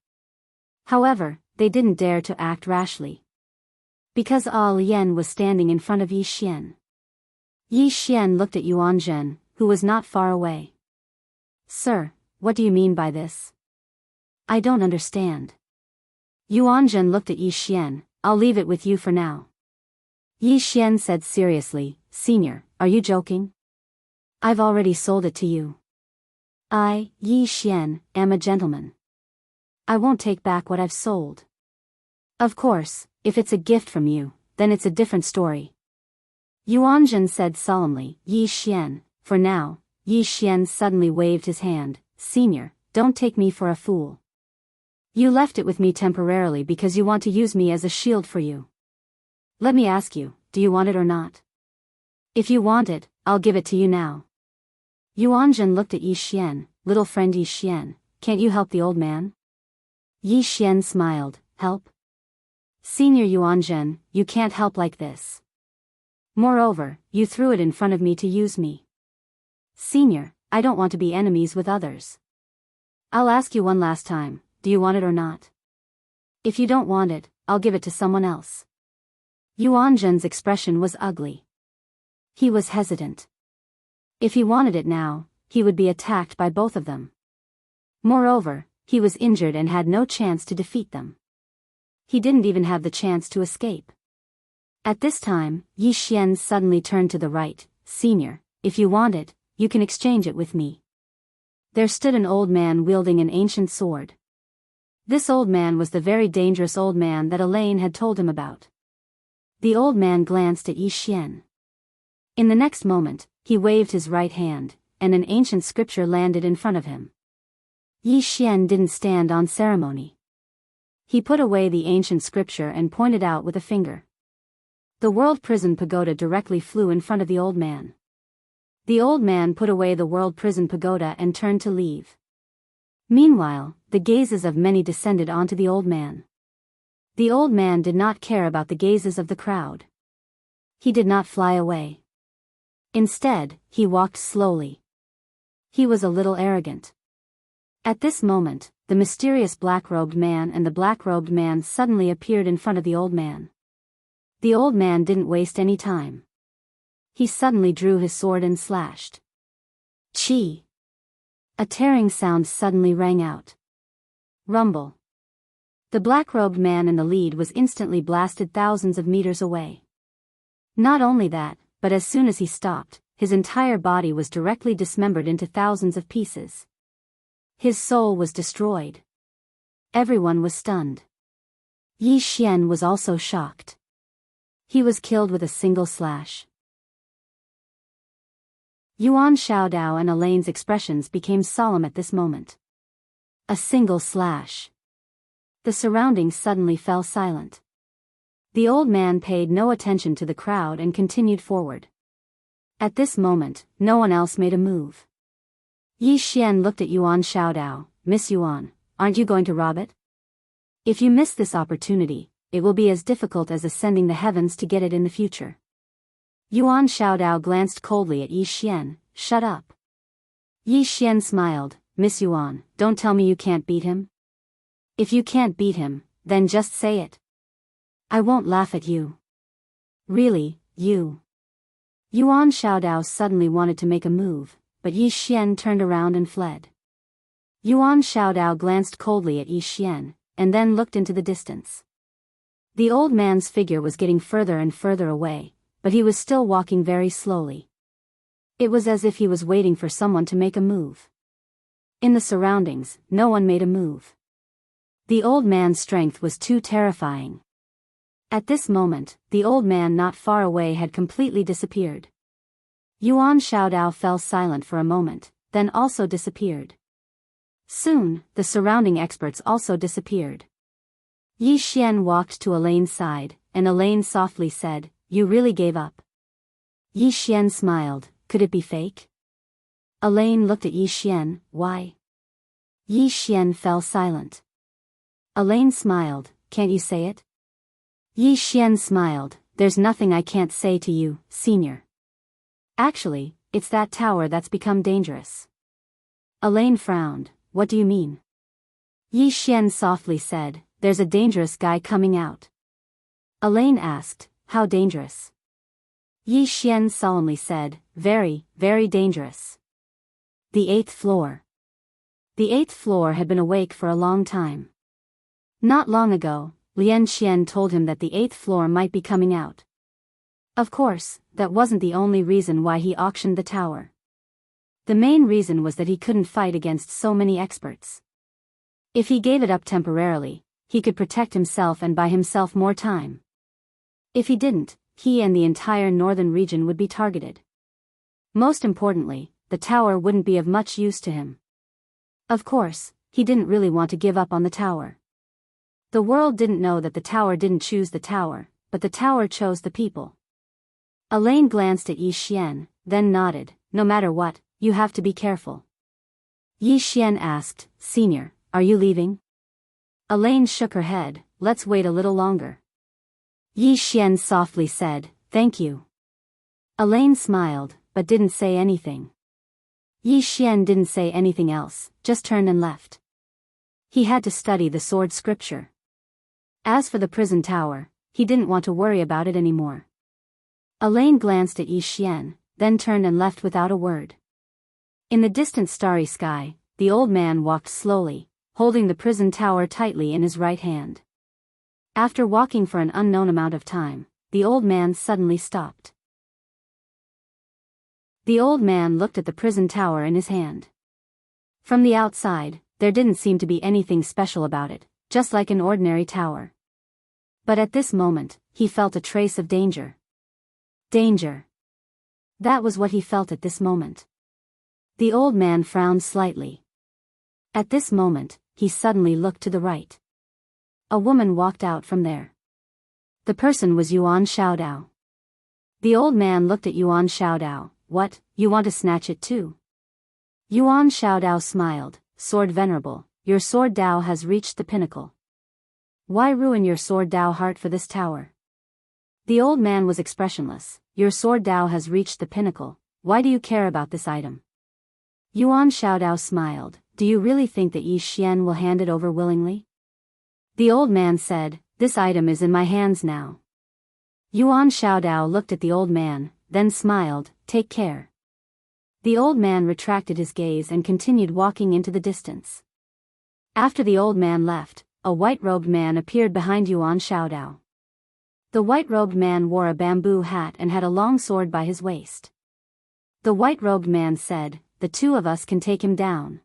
However, they didn't dare to act rashly. Because Al Yen was standing in front of Yi Xian. Yi Xian looked at Yuan Zhen, who was not far away. Sir, what do you mean by this? I don't understand. Yuan Zhen looked at Yi Xian. I'll leave it with you for now. Yi Xian said seriously, Senior, are you joking? I've already sold it to you. I, Yi Xian, am a gentleman. I won't take back what I've sold. Of course, if it's a gift from you, then it's a different story. Yuan Zhen said solemnly, Yi Xian, for now. Yi Xian suddenly waved his hand. Senior, don't take me for a fool. You left it with me temporarily because you want to use me as a shield for you. Let me ask you, do you want it or not? If you want it, I'll give it to you now. Yuan Zhen looked at Yi Xian. Little friend Yi Xian, can't you help the old man? Yi Xian smiled. Help? Senior Yuan Zhen, you can't help like this. Moreover, you threw it in front of me to use me. Senior, I don't want to be enemies with others. I'll ask you one last time, do you want it or not? If you don't want it, I'll give it to someone else. Yuan Zhen's expression was ugly. He was hesitant. If he wanted it now, he would be attacked by both of them. Moreover, he was injured and had no chance to defeat them. He didn't even have the chance to escape. At this time, Yi Xian suddenly turned to the right. Senior, if you want it, you can exchange it with me. There stood an old man wielding an ancient sword. This old man was the very dangerous old man that Elaine had told him about. The old man glanced at Yi Xian. In the next moment, he waved his right hand, and an ancient scripture landed in front of him. Yi Xian didn't stand on ceremony. He put away the ancient scripture and pointed out with a finger. The world prison pagoda directly flew in front of the old man. The old man put away the world prison pagoda and turned to leave. Meanwhile, the gazes of many descended onto the old man. The old man did not care about the gazes of the crowd. He did not fly away. Instead, he walked slowly. He was a little arrogant. At this moment, the mysterious black-robed man and the black-robed man suddenly appeared in front of the old man. The old man didn't waste any time. He suddenly drew his sword and slashed. Chi! A tearing sound suddenly rang out. Rumble. The black-robed man in the lead was instantly blasted thousands of meters away. Not only that, but as soon as he stopped, his entire body was directly dismembered into thousands of pieces. His soul was destroyed. Everyone was stunned. Yi Xian was also shocked. He was killed with a single slash. Yuan Xiaodao and Elaine's expressions became solemn at this moment. A single slash. The surroundings suddenly fell silent. The old man paid no attention to the crowd and continued forward. At this moment, no one else made a move. Yi Xian looked at Yuan Xiaodao. Miss Yuan, aren't you going to rob it? If you miss this opportunity, it will be as difficult as ascending the heavens to get it in the future. Yuan Xiaodao glanced coldly at Yi Xian. Shut up. Yi Xian smiled. Miss Yuan, don't tell me you can't beat him. If you can't beat him, then just say it. I won't laugh at you. Really, you. Yuan Xiaodao suddenly wanted to make a move, but Yi Xian turned around and fled. Yuan Xiaodao glanced coldly at Yi Xian, and then looked into the distance. The old man's figure was getting further and further away, but he was still walking very slowly. It was as if he was waiting for someone to make a move. In the surroundings, no one made a move. The old man's strength was too terrifying. At this moment, the old man not far away had completely disappeared. Yuan Xiaodao fell silent for a moment, then also disappeared. Soon, the surrounding experts also disappeared. Yi Xian walked to Elaine's side, and Elaine softly said, You really gave up? Yi Xian smiled. Could it be fake? Elaine looked at Yi Xian. Why? Yi Xian fell silent. Elaine smiled. Can't you say it? Yi Xian smiled. There's nothing I can't say to you, senior. Actually, it's that tower that's become dangerous. Elaine frowned. What do you mean? Yi Xian softly said, There's a dangerous guy coming out. Elaine asked, How dangerous? Yi Xian solemnly said, Very, very dangerous. The 8th floor. The 8th floor had been awake for a long time. Not long ago, Lian Xian told him that the 8th floor might be coming out. Of course, that wasn't the only reason why he auctioned the tower. The main reason was that he couldn't fight against so many experts. If he gave it up temporarily, he could protect himself and buy himself more time. If he didn't, he and the entire northern region would be targeted. Most importantly, the tower wouldn't be of much use to him. Of course, he didn't really want to give up on the tower. The world didn't know that the tower didn't choose the tower, but the tower chose the people. Elaine glanced at Yi Xian, then nodded. No matter what, you have to be careful. Yi Xian asked, Senior, are you leaving? Elaine shook her head. Let's wait a little longer. Yi Xian softly said, Thank you. Elaine smiled, but didn't say anything. Yi Xian didn't say anything else, just turned and left. He had to study the sword scripture. As for the prison tower, he didn't want to worry about it anymore. Elaine glanced at Yi Xian, then turned and left without a word. In the distant starry sky, the old man walked slowly, holding the prison tower tightly in his right hand. After walking for an unknown amount of time, the old man suddenly stopped. The old man looked at the prison tower in his hand. From the outside, there didn't seem to be anything special about it, just like an ordinary tower. But at this moment, he felt a trace of danger. Danger. That was what he felt at this moment. The old man frowned slightly. At this moment, he suddenly looked to the right. A woman walked out from there. The person was Yuan Xiaodao. The old man looked at Yuan Xiaodao. What, you want to snatch it too? Yuan Xiaodao smiled. Sword Venerable, your sword Dao has reached the pinnacle. Why ruin your sword Dao heart for this tower? The old man was expressionless. Your sword Dao has reached the pinnacle. Why do you care about this item? Yuan Xiaodao smiled. Do you really think that Yi Xian will hand it over willingly? The old man said, This item is in my hands now. Yuan Xiaodao looked at the old man, then smiled. Take care. The old man retracted his gaze and continued walking into the distance. After the old man left, a white-robed man appeared behind Yuan Shaodao. The white-robed man wore a bamboo hat and had a long sword by his waist. The white-robed man said, "The two of us can take him down."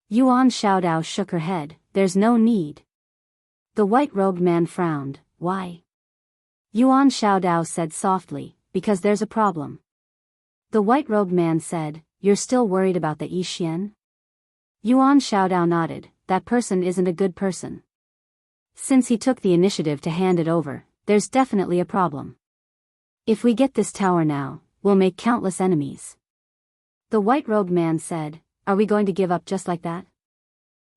Yuan Shaodao shook her head, "There's no need." The white-robed man frowned, "Why?" Yuan Shaodao said softly, "Because there's a problem." The white-robed man said, "You're still worried about the Yi Xian?" Yuan Shaodao nodded, "That person isn't a good person. Since he took the initiative to hand it over, there's definitely a problem. If we get this tower now, we'll make countless enemies." The white-robed man said, "Are we going to give up just like that?"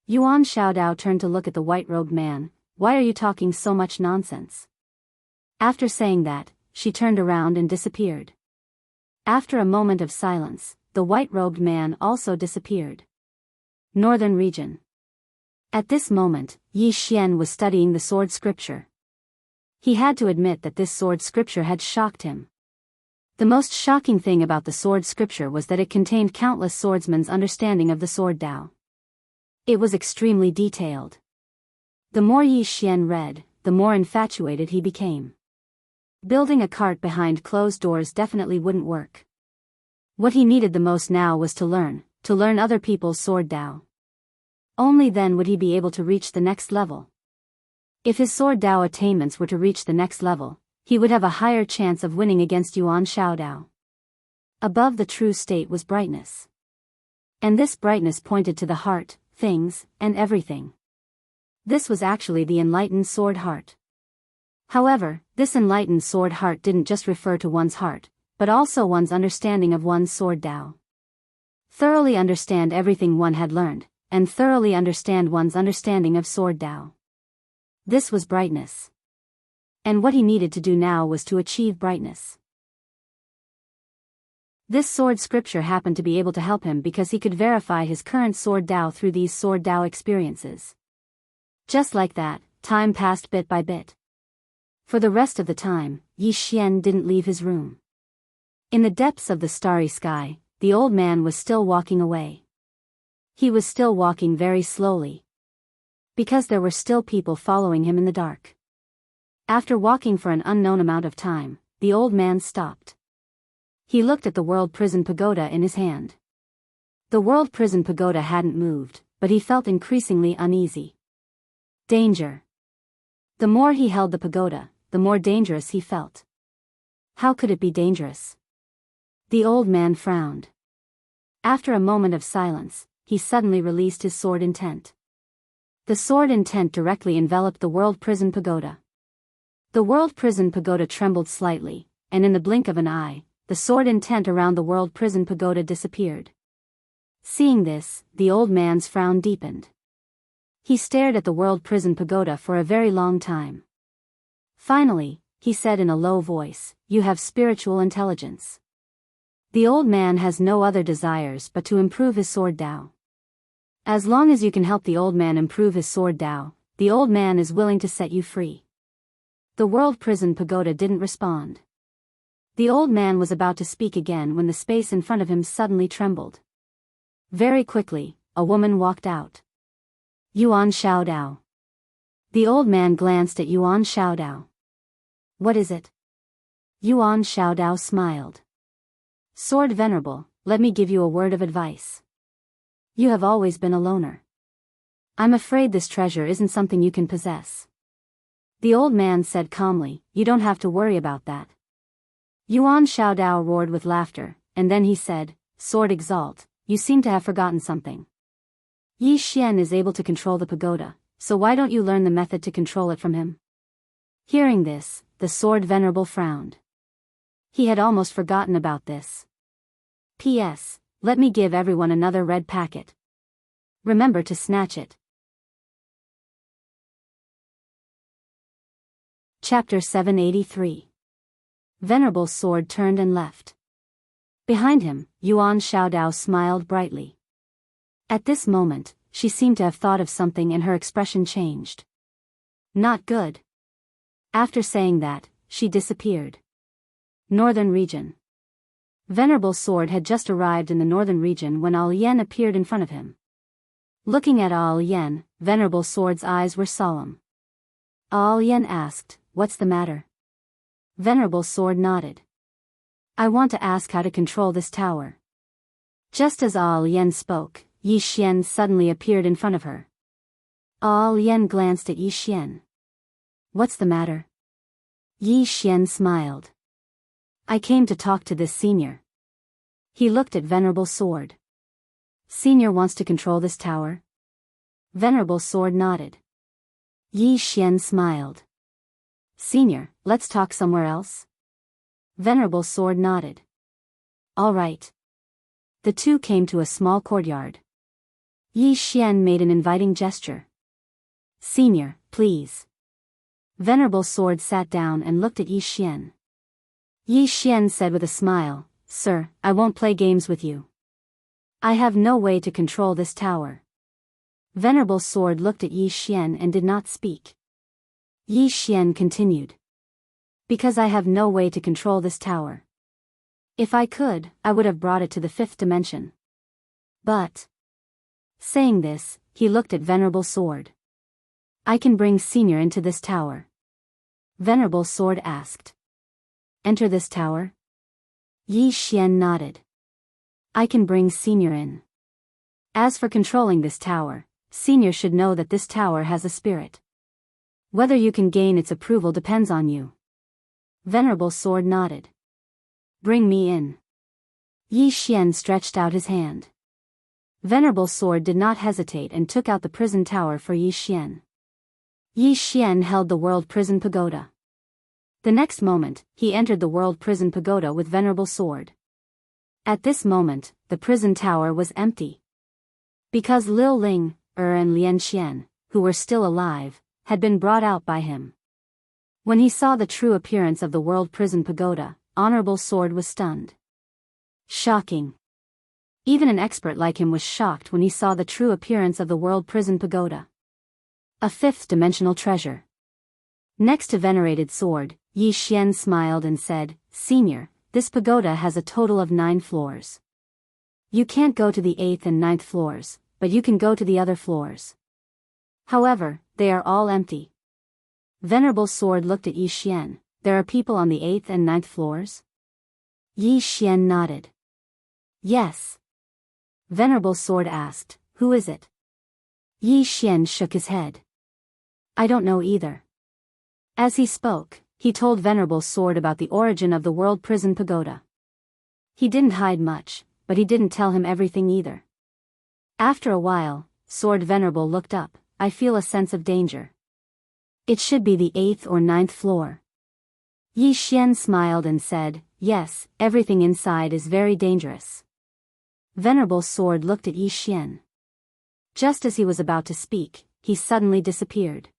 Yuan Shaodao turned to look at the white-robed man, "Why are you talking so much nonsense?" After saying that, she turned around and disappeared. After a moment of silence, the white-robed man also disappeared. Northern region. At this moment, Yi Xian was studying the sword scripture. He had to admit that this sword scripture had shocked him. The most shocking thing about the sword scripture was that it contained countless swordsmen's understanding of the sword Tao. It was extremely detailed. The more Yi Xian read, the more infatuated he became. Building a cart behind closed doors definitely wouldn't work. What he needed the most now was to learn other people's sword Tao. Only then would he be able to reach the next level. If his sword Tao attainments were to reach the next level, he would have a higher chance of winning against Yuan Shaodao. Above the true state was brightness. And this brightness pointed to the heart, things, and everything. This was actually the enlightened sword heart. However, this enlightened sword heart didn't just refer to one's heart, but also one's understanding of one's sword Tao. Thoroughly understand everything one had learned, and thoroughly understand one's understanding of sword Tao. This was brightness. And what he needed to do now was to achieve brightness. This sword scripture happened to be able to help him because he could verify his current sword Tao through these sword Tao experiences. Just like that, time passed bit by bit. For the rest of the time, Yi Xian didn't leave his room. In the depths of the starry sky, the old man was still walking away. He was still walking very slowly. Because there were still people following him in the dark. After walking for an unknown amount of time, the old man stopped. He looked at the World Prison Pagoda in his hand. The World Prison Pagoda hadn't moved, but he felt increasingly uneasy. Danger. The more he held the pagoda, the more dangerous he felt. How could it be dangerous? The old man frowned. After a moment of silence, he suddenly released his sword intent. The sword intent directly enveloped the World Prison Pagoda. The World Prison Pagoda trembled slightly, and in the blink of an eye, the sword intent around the World Prison Pagoda disappeared. Seeing this, the old man's frown deepened. He stared at the World Prison Pagoda for a very long time. Finally, he said in a low voice, "You have spiritual intelligence." The old man has no other desires but to improve his sword Tao. As long as you can help the old man improve his sword Tao, the old man is willing to set you free. The World Prison Pagoda didn't respond. The old man was about to speak again when the space in front of him suddenly trembled. Very quickly, a woman walked out. Yuan Shaodao. The old man glanced at Yuan Shaodao. "What is it?" Yuan Shaodao smiled. "Sword Venerable, let me give you a word of advice. You have always been a loner. I'm afraid this treasure isn't something you can possess." The old man said calmly, "You don't have to worry about that." Yuan Shaodao roared with laughter, and then he said, "Sword Exalt, you seem to have forgotten something. Yi Xian is able to control the pagoda, so why don't you learn the method to control it from him?" Hearing this, the Sword Venerable frowned. He had almost forgotten about this. P.S. Let me give everyone another red packet. Remember to snatch it. Chapter 783. Venerable's sword turned and left. Behind him, Yuan Shaodao smiled brightly. At this moment, she seemed to have thought of something and her expression changed. Not good. After saying that, she disappeared. Northern region. Venerable's sword had just arrived in the northern region when Al Yen appeared in front of him. Looking at Al Yen, Venerable Sword's eyes were solemn. Al Yen asked, "What's the matter?" Venerable Sword nodded. "I want to ask how to control this tower." Just as Al Yen spoke, Yi Xian suddenly appeared in front of her. Al Yen glanced at Yi Xian. "What's the matter?" Yi Xian smiled. "I came to talk to this senior." He looked at Venerable Sword. "Senior wants to control this tower?" Venerable Sword nodded. Yi Xian smiled. "Senior, let's talk somewhere else?" Venerable Sword nodded. "All right." The two came to a small courtyard. Yi Xian made an inviting gesture. "Senior, please." Venerable Sword sat down and looked at Yi Xian. Yi Xian said with a smile, "Sir, I won't play games with you. I have no way to control this tower." Venerable Sword looked at Yi Xian and did not speak. Yi Xian continued. "Because I have no way to control this tower. If I could, I would have brought it to the 5th dimension. But..." Saying this, he looked at Venerable Sword. "I can bring Senior into this tower." Venerable Sword asked. "Enter this tower?" Yi Xian nodded. "I can bring Senior in. As for controlling this tower, Senior should know that this tower has a spirit. Whether you can gain its approval depends on you." Venerable Sword nodded. "Bring me in." Yi Xian stretched out his hand. Venerable Sword did not hesitate and took out the prison tower for Yi Xian. Yi Xian held the World Prison Pagoda. The next moment, he entered the World Prison Pagoda with Venerable Sword. At this moment, the prison tower was empty. Because Liu Ling, and Lian Xian, who were still alive, had been brought out by him. When he saw the true appearance of the World Prison Pagoda, Honorable Sword was stunned. Shocking. Even an expert like him was shocked when he saw the true appearance of the World Prison Pagoda. A 5th-dimensional treasure. Next to venerated sword, Yi Xian smiled and said, "Senior, this pagoda has a total of 9 floors. You can't go to the 8th and 9th floors, but you can go to the other floors. However, they are all empty." Venerable Sword looked at Yi Xian. "There are people on the 8th and 9th floors?" Yi Xian nodded. "Yes." Venerable Sword asked, "Who is it?" Yi Xian shook his head. "I don't know either." As he spoke, he told Venerable Sword about the origin of the World Prison Pagoda. He didn't hide much, but he didn't tell him everything either. After a while, Sword Venerable looked up. "I feel a sense of danger. It should be the 8th or 9th floor." Yi Xian smiled and said, "Yes, everything inside is very dangerous." Venerable Sword looked at Yi Xian. Just as he was about to speak, he suddenly disappeared.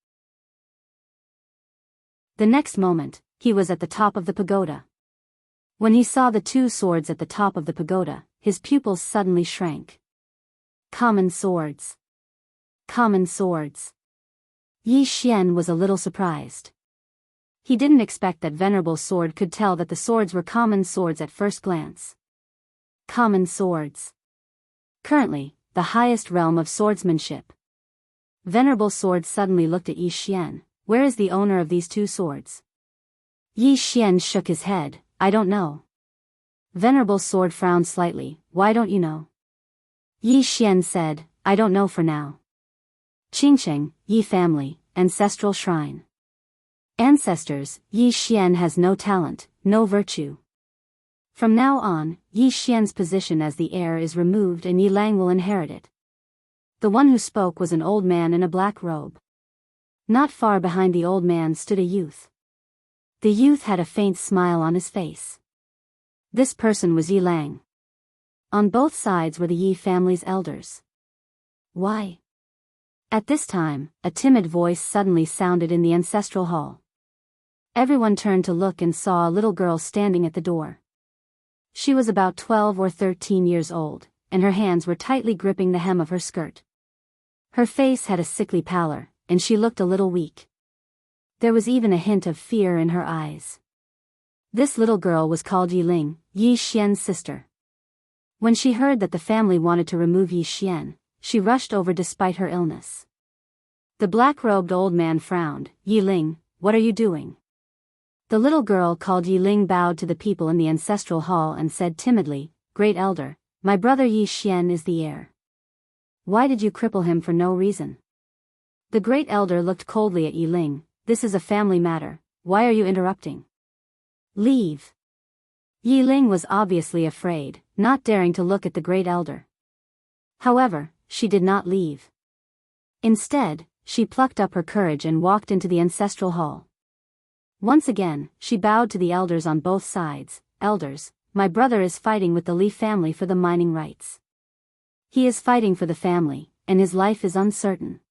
The next moment, he was at the top of the pagoda. When he saw the 2 swords at the top of the pagoda, his pupils suddenly shrank. Common swords. Common swords. Yi Xian was a little surprised. He didn't expect that Venerable Sword could tell that the swords were common swords at first glance. Common swords. Currently, the highest realm of swordsmanship. Venerable Sword suddenly looked at Yi Xian. "Where is the owner of these 2 swords?" Yi Xian shook his head. "I don't know." Venerable Sword frowned slightly. "Why don't you know?" Yi Xian said, "I don't know for now." Qingcheng, Yi family, ancestral shrine. Ancestors, Yi Xian has no talent, no virtue. From now on, Yi Xian's position as the heir is removed and Yi Lang will inherit it. The one who spoke was an old man in a black robe. Not far behind the old man stood a youth. The youth had a faint smile on his face. This person was Yi Lang. On both sides were the Yi family's elders. "Why?" At this time, a timid voice suddenly sounded in the ancestral hall. Everyone turned to look and saw a little girl standing at the door. She was about 12 or 13 years old, and her hands were tightly gripping the hem of her skirt. Her face had a sickly pallor, and she looked a little weak. There was even a hint of fear in her eyes. This little girl was called Yi Ling, Yi Xian's sister. When she heard that the family wanted to remove Yi Xian, she rushed over despite her illness. The black-robed old man frowned. "Yi Ling, what are you doing?" The little girl called Yi Ling bowed to the people in the ancestral hall and said timidly, "Great Elder, my brother Yi Xian is the heir. Why did you cripple him for no reason?" The Great Elder looked coldly at Yi Ling. "This is a family matter, why are you interrupting? Leave." Yi Ling was obviously afraid, not daring to look at the Great Elder. However, she did not leave. Instead, she plucked up her courage and walked into the ancestral hall. Once again, she bowed to the elders on both sides. "Elders, my brother is fighting with the Li family for the mining rights. He is fighting for the family, and his life is uncertain.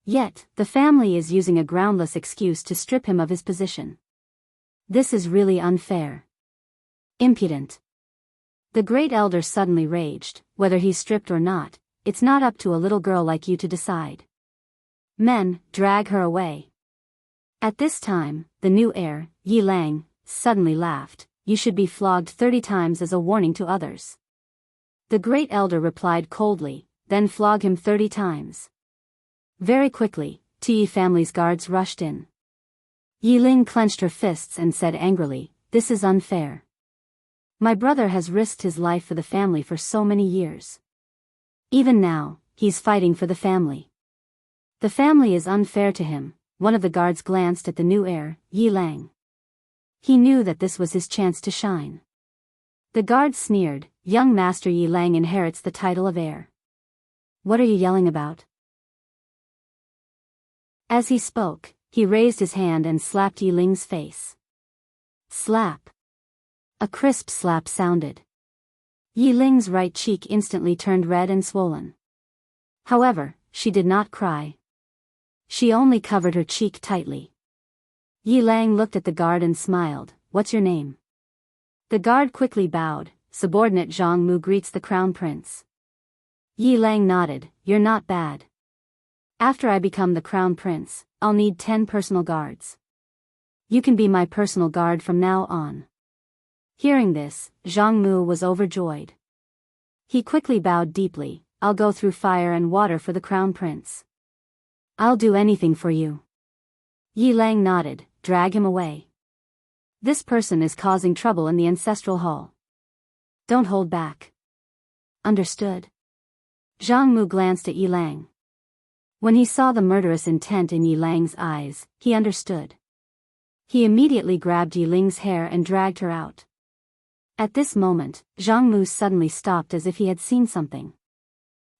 Yet, the family is using a groundless excuse to strip him of his position. This is really unfair. Impudent." The Great Elder suddenly raged. "Whether he's stripped or not, it's not up to a little girl like you to decide. Men, drag her away." At this time, the new heir, Yi Lang, suddenly laughed. "You should be flogged 30 times as a warning to others." The Great Elder replied coldly, "Then flog him 30 times. Very quickly, Yi family's guards rushed in. Yi Ling clenched her fists and said angrily, "This is unfair. My brother has risked his life for the family for so many years. Even now, he's fighting for the family. The family is unfair to him." One of the guards glanced at the new heir, Yi Lang. He knew that this was his chance to shine. The guard sneered, "Young Master Yi Lang inherits the title of heir. What are you yelling about?" As he spoke, he raised his hand and slapped Yi Ling's face. Slap. A crisp slap sounded. Yi Ling's right cheek instantly turned red and swollen. However, she did not cry. She only covered her cheek tightly. Yi Lang looked at the guard and smiled. "What's your name?" The guard quickly bowed. "Subordinate Jianghu greets the Crown Prince." Yi Lang nodded. "You're not bad. After I become the Crown Prince, I'll need 10 personal guards. You can be my personal guard from now on." Hearing this, Jianghu was overjoyed. He quickly bowed deeply. "I'll go through fire and water for the Crown Prince. I'll do anything for you." Yi Lang nodded. "Drag him away. This person is causing trouble in the ancestral hall. Don't hold back." "Understood." Jianghu glanced at Yi Lang. When he saw the murderous intent in Yi Lang's eyes, he understood. He immediately grabbed Yi Ling's hair and dragged her out. At this moment, Jianghu suddenly stopped as if he had seen something.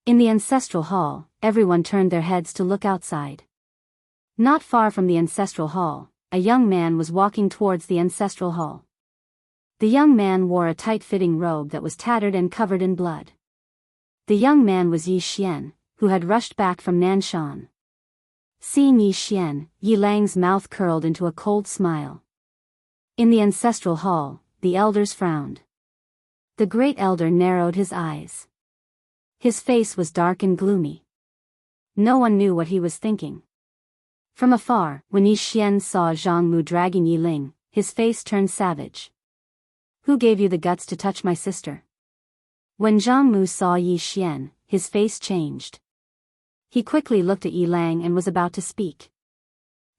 In the ancestral hall, everyone turned their heads to look outside. Not far from the ancestral hall, a young man was walking towards the ancestral hall. The young man wore a tight-fitting robe that was tattered and covered in blood. The young man was Yi Xian, who had rushed back from Nanshan. Seeing Yi Xian, Yi Lang's mouth curled into a cold smile. In the ancestral hall, the elders frowned. The Great Elder narrowed his eyes. His face was dark and gloomy. No one knew what he was thinking. From afar, when Yi Xian saw Jianghu dragging Yi Ling, his face turned savage. "Who gave you the guts to touch my sister?" When Jianghu saw Yi Xian, his face changed. He quickly looked at Yi Lang and was about to speak.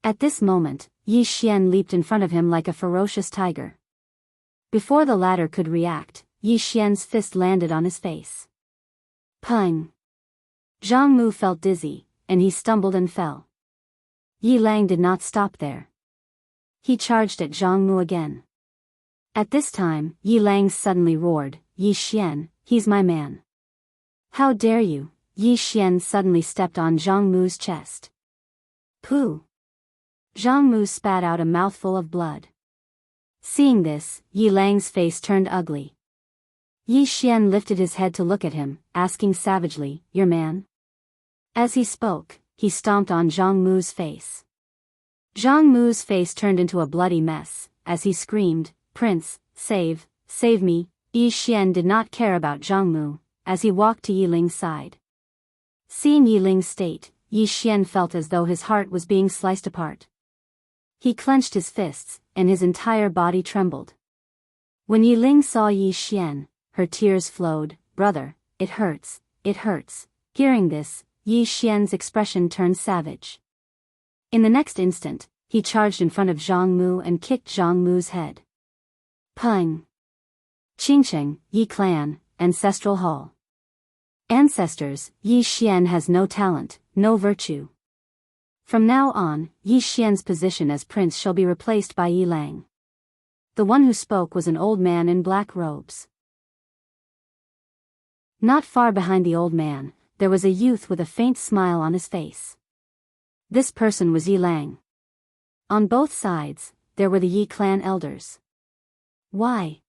At this moment, Yi Xian leaped in front of him like a ferocious tiger. Before the latter could react, Yi Xian's fist landed on his face. Pang! Jianghu felt dizzy, and he stumbled and fell. Yi Lang did not stop there. He charged at Jianghu again. At this time, Yi Lang suddenly roared, "Yi Xian, he's my man. How dare you?" Yi Xian suddenly stepped on Jianghu's chest. Pooh! Jianghu spat out a mouthful of blood. Seeing this, Yi Lang's face turned ugly. Yi Xian lifted his head to look at him, asking savagely, "Your man?" As he spoke, he stomped on Jianghu's face. Jianghu's face turned into a bloody mess, as he screamed, "Prince, save me." Yi Xian did not care about Jianghu, as he walked to Yi Ling's side. Seeing Yi Ling's state, Yi Xian felt as though his heart was being sliced apart. He clenched his fists, and his entire body trembled. When Yi Ling saw Yi Xian, her tears flowed. "Brother, it hurts, Hearing this, Yi Xian's expression turned savage. In the next instant, he charged in front of Jianghu and kicked Jianghu's head. Peng. Qingsheng, Yi Clan, Ancestral Hall. Ancestors, Yi Xian has no talent, no virtue. From now on, Yi Xian's position as prince shall be replaced by Yi Lang. The one who spoke was an old man in black robes. Not far behind the old man, there was a youth with a faint smile on his face. This person was Yi Lang. On both sides, there were the Yi clan elders. Why?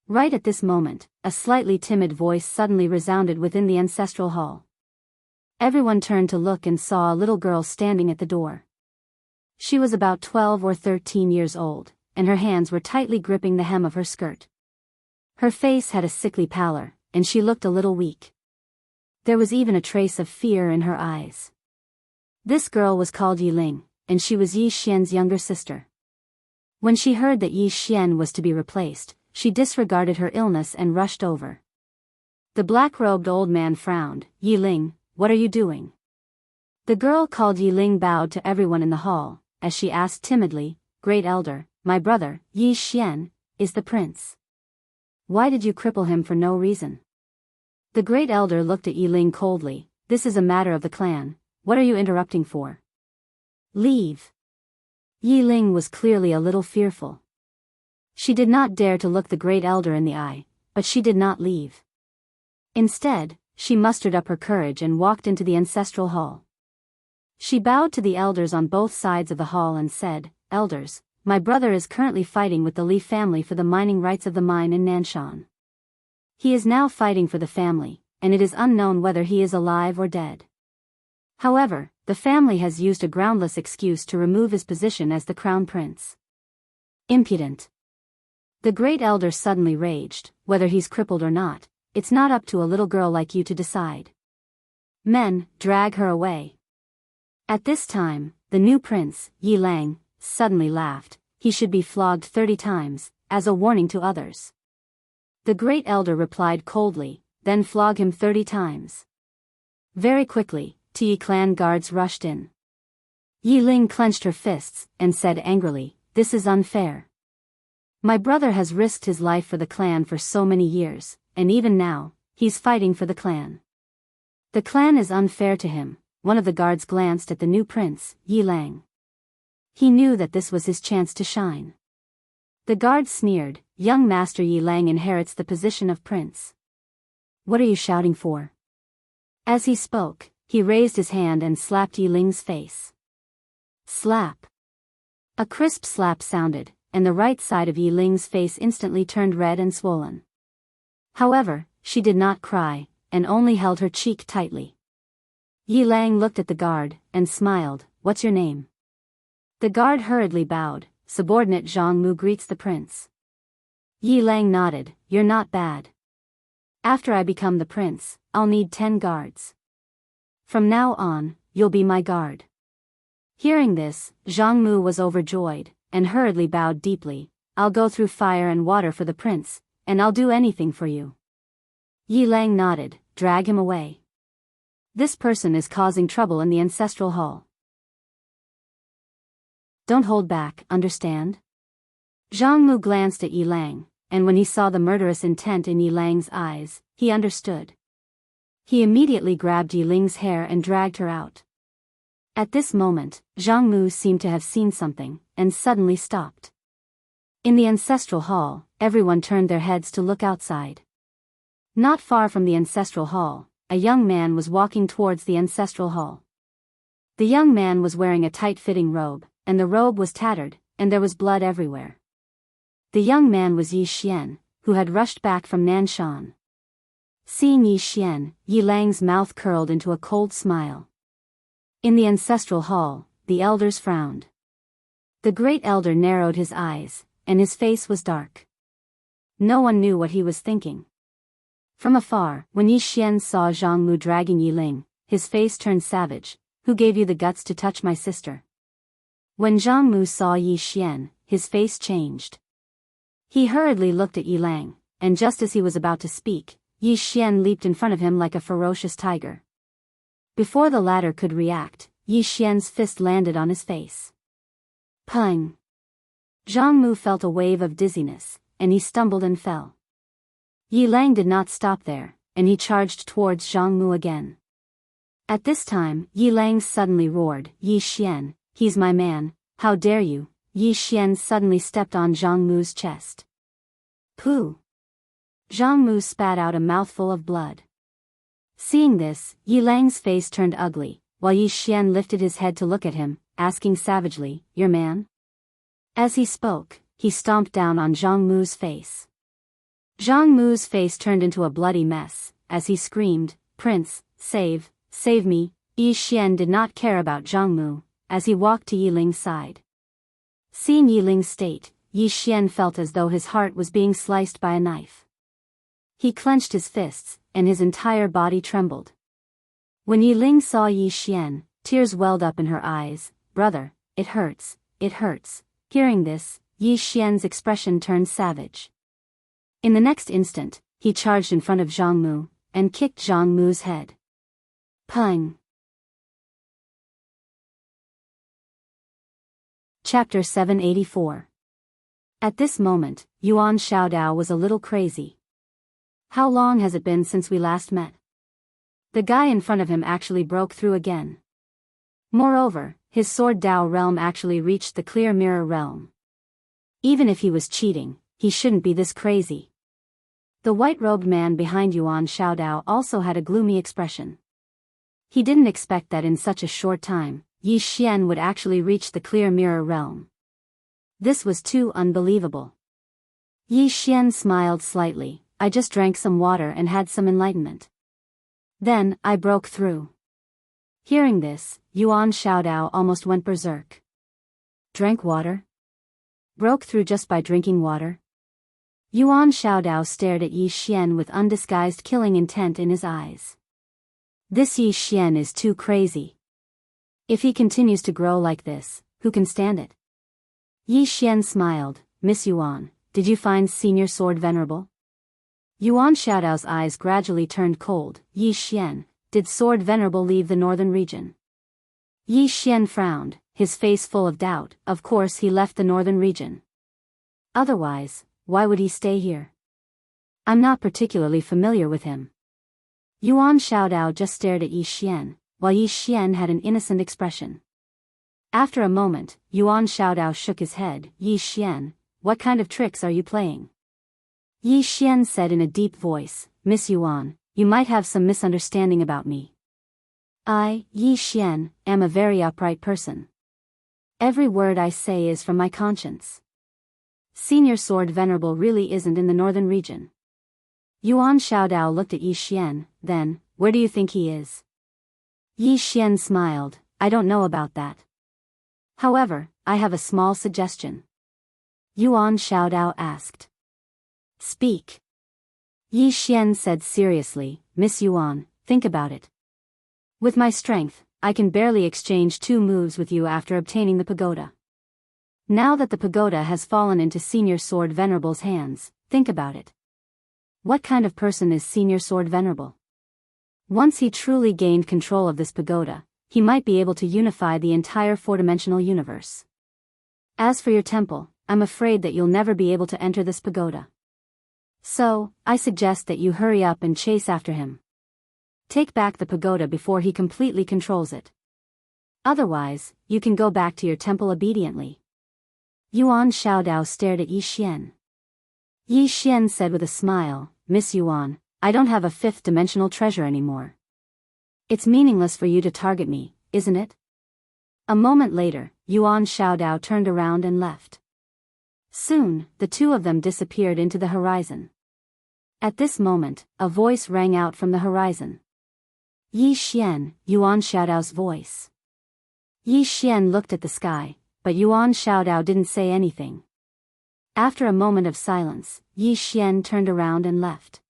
Right at this moment, a slightly timid voice suddenly resounded within the ancestral hall. Everyone turned to look and saw a little girl standing at the door. She was about 12 or 13 years old, and her hands were tightly gripping the hem of her skirt. Her face had a sickly pallor, and she looked a little weak. There was even a trace of fear in her eyes. This girl was called Yi Ling, and she was Yi Xian's younger sister. When she heard that Yi Xian was to be replaced, she disregarded her illness and rushed over. The black-robed old man frowned. Yi Ling, what are you doing? The girl called Yi Ling bowed to everyone in the hall, as she asked timidly, Great Elder, my brother, Yi Xian, is the prince. Why did you cripple him for no reason? The Great Elder looked at Yi Ling coldly. This is a matter of the clan. What are you interrupting for? Leave. Yi Ling was clearly a little fearful. She did not dare to look the Great Elder in the eye, but she did not leave. Instead, she mustered up her courage and walked into the ancestral hall. She bowed to the elders on both sides of the hall and said, Elders, my brother is currently fighting with the Li family for the mining rights of the mine in Nanshan. He is now fighting for the family, and it is unknown whether he is alive or dead. However, the family has used a groundless excuse to remove his position as the crown prince. Impudent. The Great Elder suddenly raged. Whether he's crippled or not, it's not up to a little girl like you to decide. Men, drag her away. At this time, the new prince, Yi Lang, suddenly laughed. He should be flogged 30 times, as a warning to others. The Great Elder replied coldly, then flog him 30 times. Very quickly, Yi clan guards rushed in. Yi Ling clenched her fists, and said angrily, This is unfair. My brother has risked his life for the clan for so many years, and even now, he's fighting for the clan. The clan is unfair to him. One of the guards glanced at the new prince, Yi Lang. He knew that this was his chance to shine. The guard sneered, Young Master Yi Lang inherits the position of prince. What are you shouting for? As he spoke, he raised his hand and slapped Yi Ling's face. Slap. A crisp slap sounded, and the right side of Yi Ling's face instantly turned red and swollen. However, she did not cry, and only held her cheek tightly. Yi Lang looked at the guard, and smiled, What's your name? The guard hurriedly bowed. Subordinate Jianghu greets the prince. Yi Lang nodded, You're not bad. After I become the prince, I'll need 10 guards. From now on, you'll be my guard. Hearing this, Jianghu was overjoyed, and hurriedly bowed deeply. I'll go through fire and water for the prince, and I'll do anything for you. Yi Lang nodded, Drag him away. This person is causing trouble in the ancestral hall. Don't hold back, understand? Jianghu glanced at Yi Lang, and when he saw the murderous intent in Yi Lang's eyes, he understood. He immediately grabbed Yi Ling's hair and dragged her out. At this moment, Jianghu seemed to have seen something, and suddenly stopped. In the ancestral hall, everyone turned their heads to look outside. Not far from the ancestral hall, a young man was walking towards the ancestral hall. The young man was wearing a tight-fitting robe, and the robe was tattered, and there was blood everywhere. The young man was Yi Xian, who had rushed back from Nanshan. Seeing Yi Xian, Yi Lang's mouth curled into a cold smile. In the ancestral hall, the elders frowned. The Great Elder narrowed his eyes, and his face was dark. No one knew what he was thinking. From afar, when Yi Xian saw Jianghu dragging Yi Ling, his face turned savage. Who gave you the guts to touch my sister? When Jianghu saw Yi Xian, his face changed. He hurriedly looked at Yi Lang, and just as he was about to speak, Yi Xian leaped in front of him like a ferocious tiger. Before the latter could react, Yi Xian's fist landed on his face. Pung! Jianghu felt a wave of dizziness, and he stumbled and fell. Yi Lang did not stop there, and he charged towards Jianghu again. At this time, Yi Lang suddenly roared, "Yi Xian, he's my man, how dare you!" Yi Xian suddenly stepped on Jianghu's chest. Pooh! Jianghu spat out a mouthful of blood. Seeing this, Yi Lang's face turned ugly, while Yi Xian lifted his head to look at him, asking savagely, "Your man?" As he spoke, he stomped down on Jianghu's face. Jianghu's face turned into a bloody mess, as he screamed, "Prince, save me!" Yi Xian did not care about Jianghu, as he walked to Yi Ling's side. Seeing Yi Ling's state, Yi Xian felt as though his heart was being sliced by a knife. He clenched his fists, and his entire body trembled. When Yi Ling saw Yi Xian, tears welled up in her eyes. "Brother, it hurts, it hurts." Hearing this, Yi Xian's expression turned savage. In the next instant, he charged in front of Jianghu, and kicked Jianghu's head. Pung! Chapter 784. At this moment, Yuan Xiaodao was a little crazy. How long has it been since we last met? The guy in front of him actually broke through again. Moreover, his sword Dao realm actually reached the clear mirror realm. Even if he was cheating, he shouldn't be this crazy. The white-robed man behind Yuan Xiaodao also had a gloomy expression. He didn't expect that in such a short time, Yi Xian would actually reach the clear mirror realm. This was too unbelievable. Yi Xian smiled slightly. "I just drank some water and had some enlightenment. Then, I broke through." Hearing this, Yuan Xiaodao almost went berserk. Drank water? Broke through just by drinking water? Yuan Xiaodao stared at Yi Xian with undisguised killing intent in his eyes. This Yi Xian is too crazy. If he continues to grow like this, who can stand it? Yi Xian smiled. "Miss Yuan, did you find Senior Sword venerable?" Yuan Xiaodao's eyes gradually turned cold. "Yi Xian, did Sword Venerable leave the northern region?" Yi Xian frowned, his face full of doubt. "Of course he left the northern region. Otherwise, why would he stay here? I'm not particularly familiar with him." Yuan Xiaodao just stared at Yi Xian, while Yi Xian had an innocent expression. After a moment, Yuan Xiaodao shook his head. "Yi Xian, what kind of tricks are you playing?" Yi Xian said in a deep voice, "Miss Yuan, you might have some misunderstanding about me. I, Yi Xian, am a very upright person. Every word I say is from my conscience. Senior Sword Venerable really isn't in the northern region." Yuan Xiaodao looked at Yi Xian. "Then, where do you think he is?" Yi Xian smiled. "I don't know about that. However, I have a small suggestion." Yuan Xiaodao asked. "Speak." Yi Xian said seriously. "Miss Yuan, think about it. With my strength, I can barely exchange 2 moves with you after obtaining the pagoda. Now that the pagoda has fallen into Senior Sword Venerable's hands, think about it. What kind of person is Senior Sword Venerable? Once he truly gained control of this pagoda, he might be able to unify the entire 4-dimensional universe. As for your temple, I'm afraid that you'll never be able to enter this pagoda. So, I suggest that you hurry up and chase after him. Take back the pagoda before he completely controls it. Otherwise, you can go back to your temple obediently." Yuan Xiaodao stared at Yi Xian. Yi Xian said with a smile, "Miss Yuan, I don't have a 5th-dimensional treasure anymore. It's meaningless for you to target me, isn't it?" A moment later, Yuan Xiaodao turned around and left. Soon, the two of them disappeared into the horizon. At this moment, a voice rang out from the horizon. "Yi Xian," Yuan Xiaodao's voice. Yi Xian looked at the sky, but Yuan Xiaodao didn't say anything. After a moment of silence, Yi Xian turned around and left.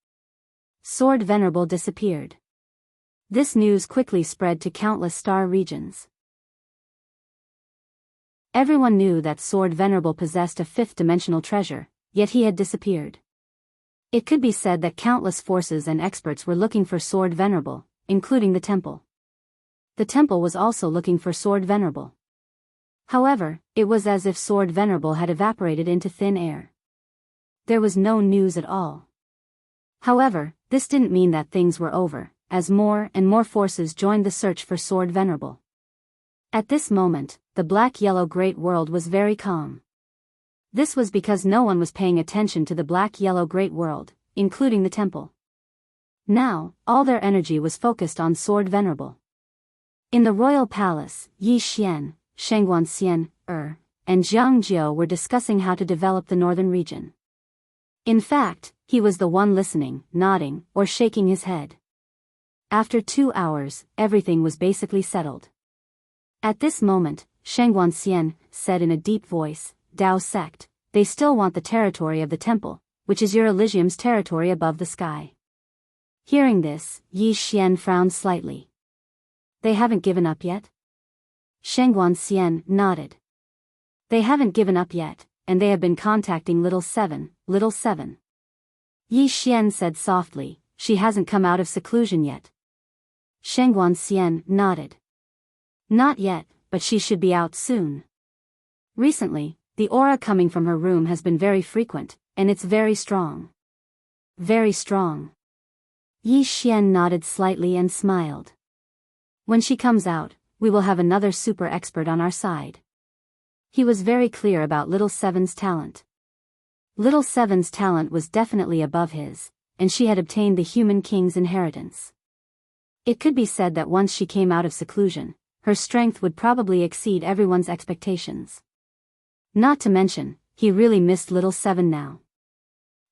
Sword Venerable disappeared. This news quickly spread to countless star regions. Everyone knew that Sword Venerable possessed a 5th-dimensional treasure, yet he had disappeared. It could be said that countless forces and experts were looking for Sword Venerable, including the temple. The temple was also looking for Sword Venerable. However, it was as if Sword Venerable had evaporated into thin air. There was no news at all. However, this didn't mean that things were over, as more and more forces joined the search for Sword Venerable. At this moment, the black-yellow Great World was very calm. This was because no one was paying attention to the black-yellow Great World, including the temple. Now, all their energy was focused on Sword Venerable. In the royal palace, Yi Xian, Shengguanxian, and Jianghu were discussing how to develop the northern region. In fact, he was the one listening, nodding, or shaking his head. After 2 hours, everything was basically settled. At this moment, Shengguanxian said in a deep voice, Dao sect, they still want the territory of the temple, which is your Elysium's territory above the sky. Hearing this, Yi Xian frowned slightly. They haven't given up yet? Shengguanxian nodded. They haven't given up yet, and they have been contacting Little Seven. Yi Xian said softly, she hasn't come out of seclusion yet. Shengguanxian nodded. Not yet, but she should be out soon. Recently, the aura coming from her room has been very frequent, and it's very strong. Very strong. Yi Xian nodded slightly and smiled. When she comes out, we will have another super expert on our side. He was very clear about Little Seven's talent. Little Seven's talent was definitely above his, and she had obtained the human king's inheritance. It could be said that once she came out of seclusion, her strength would probably exceed everyone's expectations. Not to mention, he really missed Little Seven now.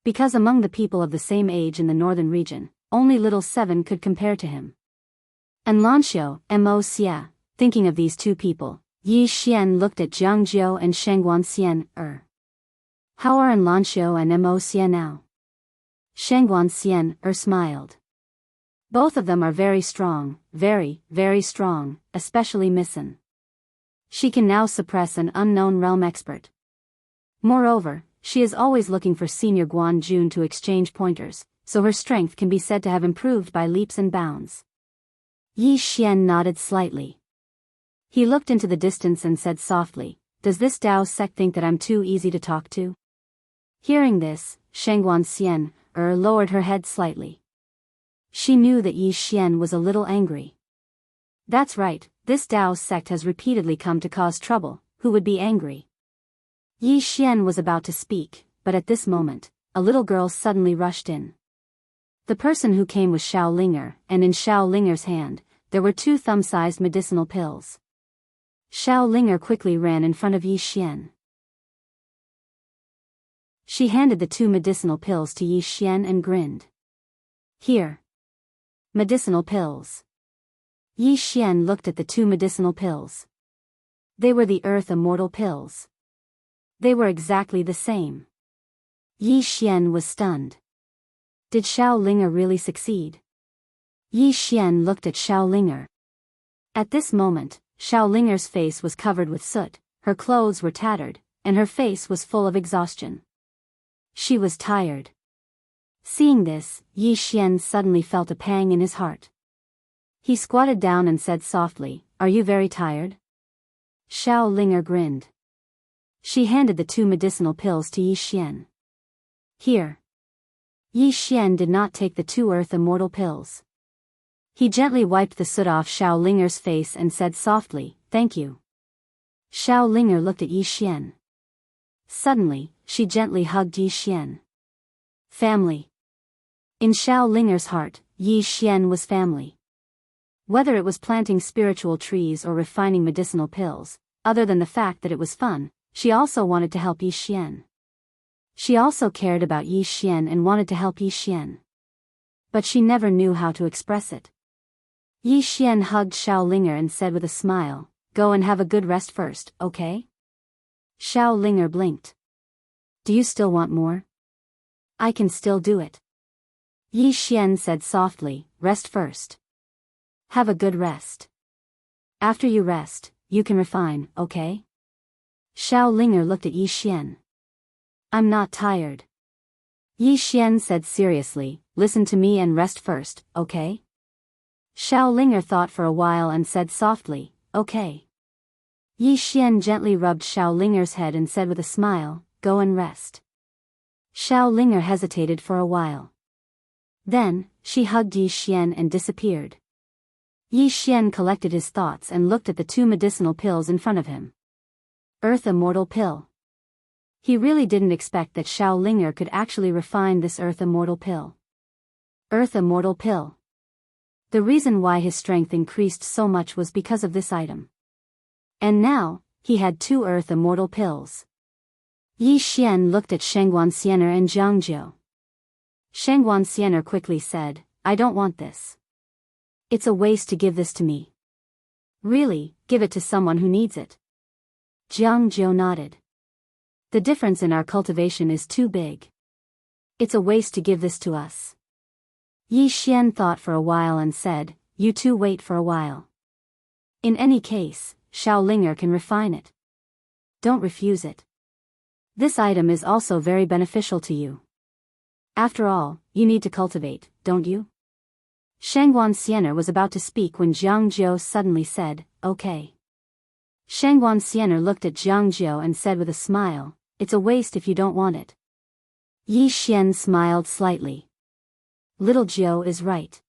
Because among the people of the same age in the northern region, only Little Seven could compare to him. And Lanxiu, Mo. Thinking of these two people, Yi Xian looked at Jianghu and Shengguanxian. How are Lanxiu and Mo. now? Shengguanxian smiled. Both of them are very strong, very, very strong, especially Misson. She can now suppress an unknown realm expert. Moreover, she is always looking for Senior Guan Jun to exchange pointers, so her strength can be said to have improved by leaps and bounds. Yi Xian nodded slightly. He looked into the distance and said softly, does this Dao sect think that I'm too easy to talk to? Hearing this, Shengguanxian lowered her head slightly. She knew that Yi Xian was a little angry. That's right, this Dao sect has repeatedly come to cause trouble, who would be angry? Yi Xian was about to speak, but at this moment, a little girl suddenly rushed in. The person who came was Xiao Linger, and in Xiao Linger's hand, there were 2 thumb-sized medicinal pills. Xiao Linger quickly ran in front of Yi Xian. She handed the 2 medicinal pills to Yi Xian and grinned. Here. Medicinal pills. Yi Xian looked at the 2 medicinal pills. They were the Earth Immortal pills. They were exactly the same. Yi Xian was stunned. Did Xiao Linger really succeed? Yi Xian looked at Xiao Linger. At this moment, Xiao Linger's face was covered with soot, her clothes were tattered, and her face was full of exhaustion. She was tired. Seeing this, Yi Xian suddenly felt a pang in his heart. He squatted down and said softly, are you very tired? Xiao Linger grinned. She handed the 2 medicinal pills to Yi Xian. Here. Yi Xian did not take the 2 Earth Immortal pills. He gently wiped the soot off Xiao Linger's face and said softly, thank you. Xiao Linger looked at Yi Xian. Suddenly, she gently hugged Yi Xian. Family. In Xiao Linger's heart, Yi Xian was family. Whether it was planting spiritual trees or refining medicinal pills, other than the fact that it was fun, she also wanted to help Yi Xian. She also cared about Yi Xian and wanted to help Yi Xian. But she never knew how to express it. Yi Xian hugged Xiao Linger and said with a smile, go and have a good rest first, okay? Xiao Linger blinked. Do you still want more? I can still do it. Yi Xian said softly, rest first. Have a good rest. After you rest, you can refine, okay? Xiao Linger looked at Yi Xian. I'm not tired. Yi Xian said seriously, listen to me and rest first, okay? Xiao Linger thought for a while and said softly, okay. Yi Xian gently rubbed Xiao Linger's head and said with a smile, go and rest. Xiao Linger hesitated for a while. Then, she hugged Yi Xian and disappeared. Yi Xian collected his thoughts and looked at the 2 medicinal pills in front of him. Earth Immortal Pill. He really didn't expect that Xiao Linger could actually refine this Earth Immortal Pill. Earth Immortal Pill. The reason why his strength increased so much was because of this item. And now, he had 2 Earth Immortal Pills. Yi Xian looked at Shengguan Xiener and Jianghu. Shengguan Xiener quickly said, I don't want this. It's a waste to give this to me. Really, give it to someone who needs it. Jianghu nodded. The difference in our cultivation is too big. It's a waste to give this to us. Yi Xian thought for a while and said, you two wait for a while. In any case, Xiao Linger can refine it. Don't refuse it. This item is also very beneficial to you. After all, you need to cultivate, don't you? Shengguan Xiener was about to speak when Jianghu suddenly said, okay. Shengguan Xiener looked at Jianghu and said with a smile, it's a waste if you don't want it. Yi Xian smiled slightly. Little Jiu is right.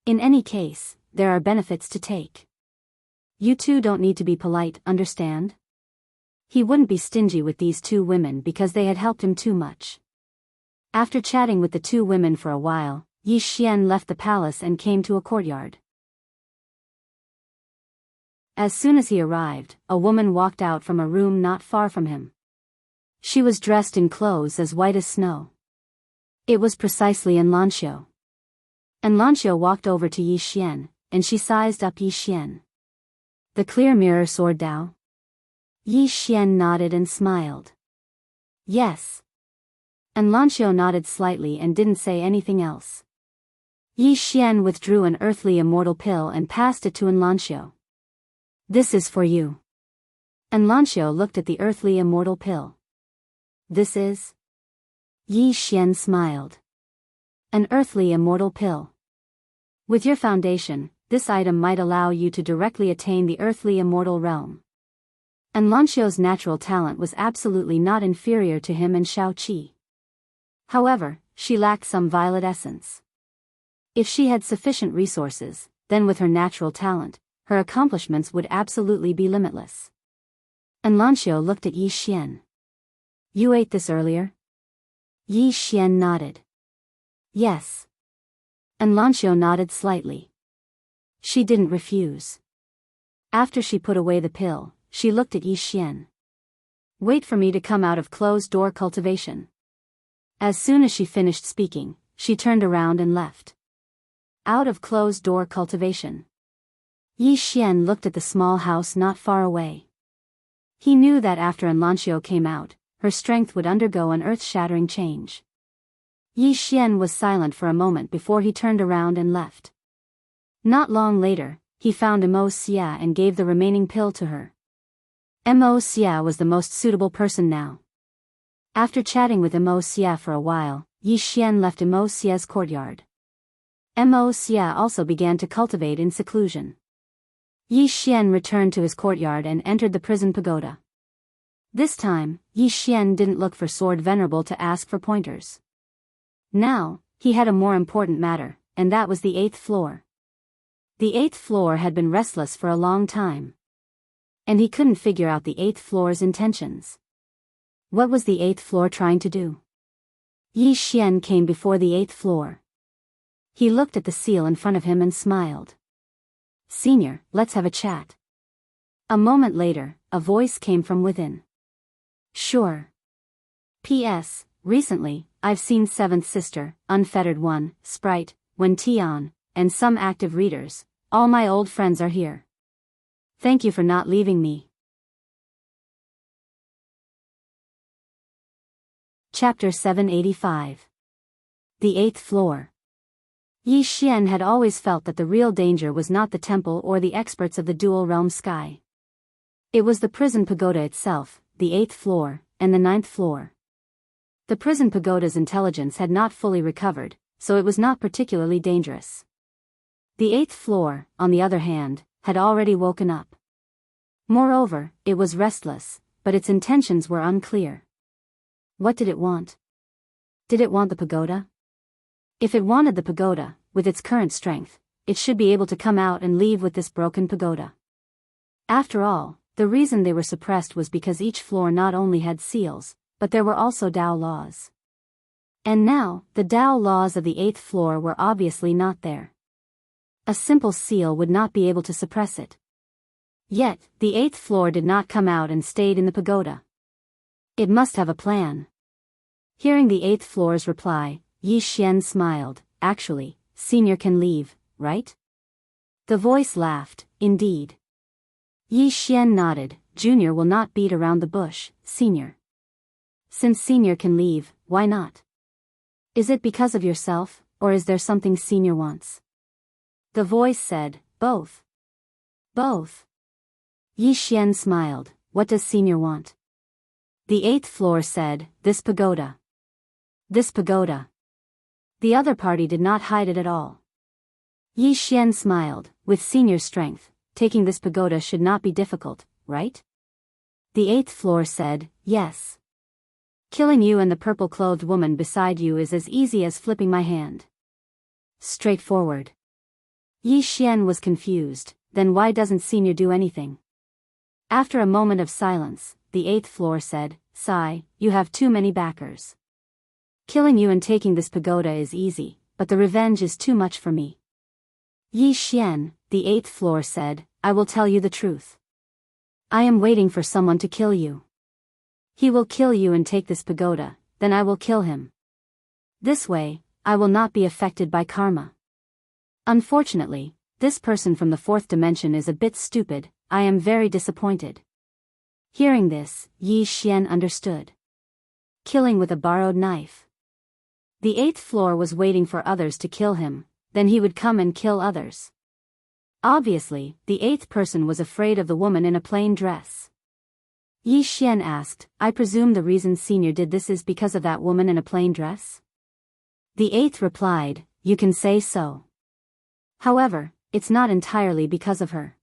In any case, there are benefits to take. You two don't need to be polite, understand? He wouldn't be stingy with these 2 women because they had helped him too much. After chatting with the 2 women for a while, Yi Xian left the palace and came to a courtyard. As soon as he arrived, a woman walked out from a room not far from him. She was dressed in clothes as white as snow. It was precisely Enlanxiu. Enlanxiu walked over to Yi Xian, and she sized up Yi Xian. The clear mirror sword Dao? Yi Xian nodded and smiled. Yes. Enlanxiu nodded slightly and didn't say anything else. Yi Xian withdrew an earthly immortal pill and passed it to Enlanxiu. This is for you. Enlanxiu looked at the earthly immortal pill. This is? Yi Xian smiled. An earthly immortal pill. With your foundation, this item might allow you to directly attain the earthly immortal realm. Enlanxiu's natural talent was absolutely not inferior to him and Shao Qi. However, she lacked some violet essence. If she had sufficient resources, then with her natural talent, her accomplishments would absolutely be limitless. Enlanxiu looked at Yi Xian. You ate this earlier? Yi Xian nodded. Yes. Enlanxiu nodded slightly. She didn't refuse. After she put away the pill, she looked at Yi Xian. Wait for me to come out of closed-door cultivation. As soon as she finished speaking, she turned around and left. Out of closed-door cultivation. Yi Xian looked at the small house not far away. He knew that after Enlanxiu came out, her strength would undergo an earth-shattering change. Yi Xian was silent for a moment before he turned around and left. Not long later, he found Mo Xia and gave the remaining pill to her. Mo Xia was the most suitable person now. After chatting with Mo Xia for a while, Yi Xian left Mo Xia's courtyard. Mo Xia also began to cultivate in seclusion. Yi Xian returned to his courtyard and entered the prison pagoda. This time, Yi Xian didn't look for Sword Venerable to ask for pointers. Now, he had a more important matter, and that was the 8th floor. The 8th floor had been restless for a long time. And he couldn't figure out the 8th floor's intentions. What was the 8th floor trying to do? Yi Xian came before the 8th floor. He looked at the seal in front of him and smiled. Senior, let's have a chat. A moment later, a voice came from within. Sure. P.S. Recently, I've seen 7th Sister, Unfettered One, Sprite, Wen Tian, and some active readers. All my old friends are here. Thank you for not leaving me. Chapter 785. The 8th floor. Yi Xian had always felt that the real danger was not the temple or the experts of the dual realm sky. It was the prison pagoda itself, the 8th floor, and the 9th floor. The prison pagoda's intelligence had not fully recovered, so it was not particularly dangerous. The 8th floor, on the other hand, had already woken up. Moreover, it was restless, but its intentions were unclear. What did it want? Did it want the pagoda? If it wanted the pagoda, with its current strength, it should be able to come out and leave with this broken pagoda. After all, the reason they were suppressed was because each floor not only had seals, but there were also Tao laws. And now, the Tao laws of the 8th floor were obviously not there. A simple seal would not be able to suppress it. Yet, the 8th floor did not come out and stayed in the pagoda. It must have a plan. Hearing the 8th floor's reply, Yi Xian smiled. Actually, Senior can leave, right? The voice laughed, indeed. Yi Xian nodded. Junior will not beat around the bush, Senior. Since Senior can leave, why not? Is it because of yourself, or is there something Senior wants? The voice said, both. Both. Yi Xian smiled. What does Senior want? The 8th floor said, this pagoda. This pagoda. The other party did not hide it at all. Yi Xian smiled. With Senior's strength, taking this pagoda should not be difficult, right? The 8th floor said, yes. Killing you and the purple-clothed woman beside you is as easy as flipping my hand. Straightforward. Yi Xian was confused. Then why doesn't Senior do anything? After a moment of silence, the 8th floor said, Sigh, you have too many backers. Killing you and taking this pagoda is easy, but the revenge is too much for me. Yi Xian, the 8th floor said, I will tell you the truth. I am waiting for someone to kill you. He will kill you and take this pagoda, then I will kill him. This way, I will not be affected by karma. Unfortunately, this person from the 4th dimension is a bit stupid. I am very disappointed. Hearing this, Yi Xian understood. Killing with a borrowed knife. The 8th floor was waiting for others to kill him, then he would come and kill others. Obviously, the 8th person was afraid of the woman in a plain dress. Yi Xian asked, I presume the reason Senior did this is because of that woman in a plain dress? The 8th replied, you can say so. However, it's not entirely because of her.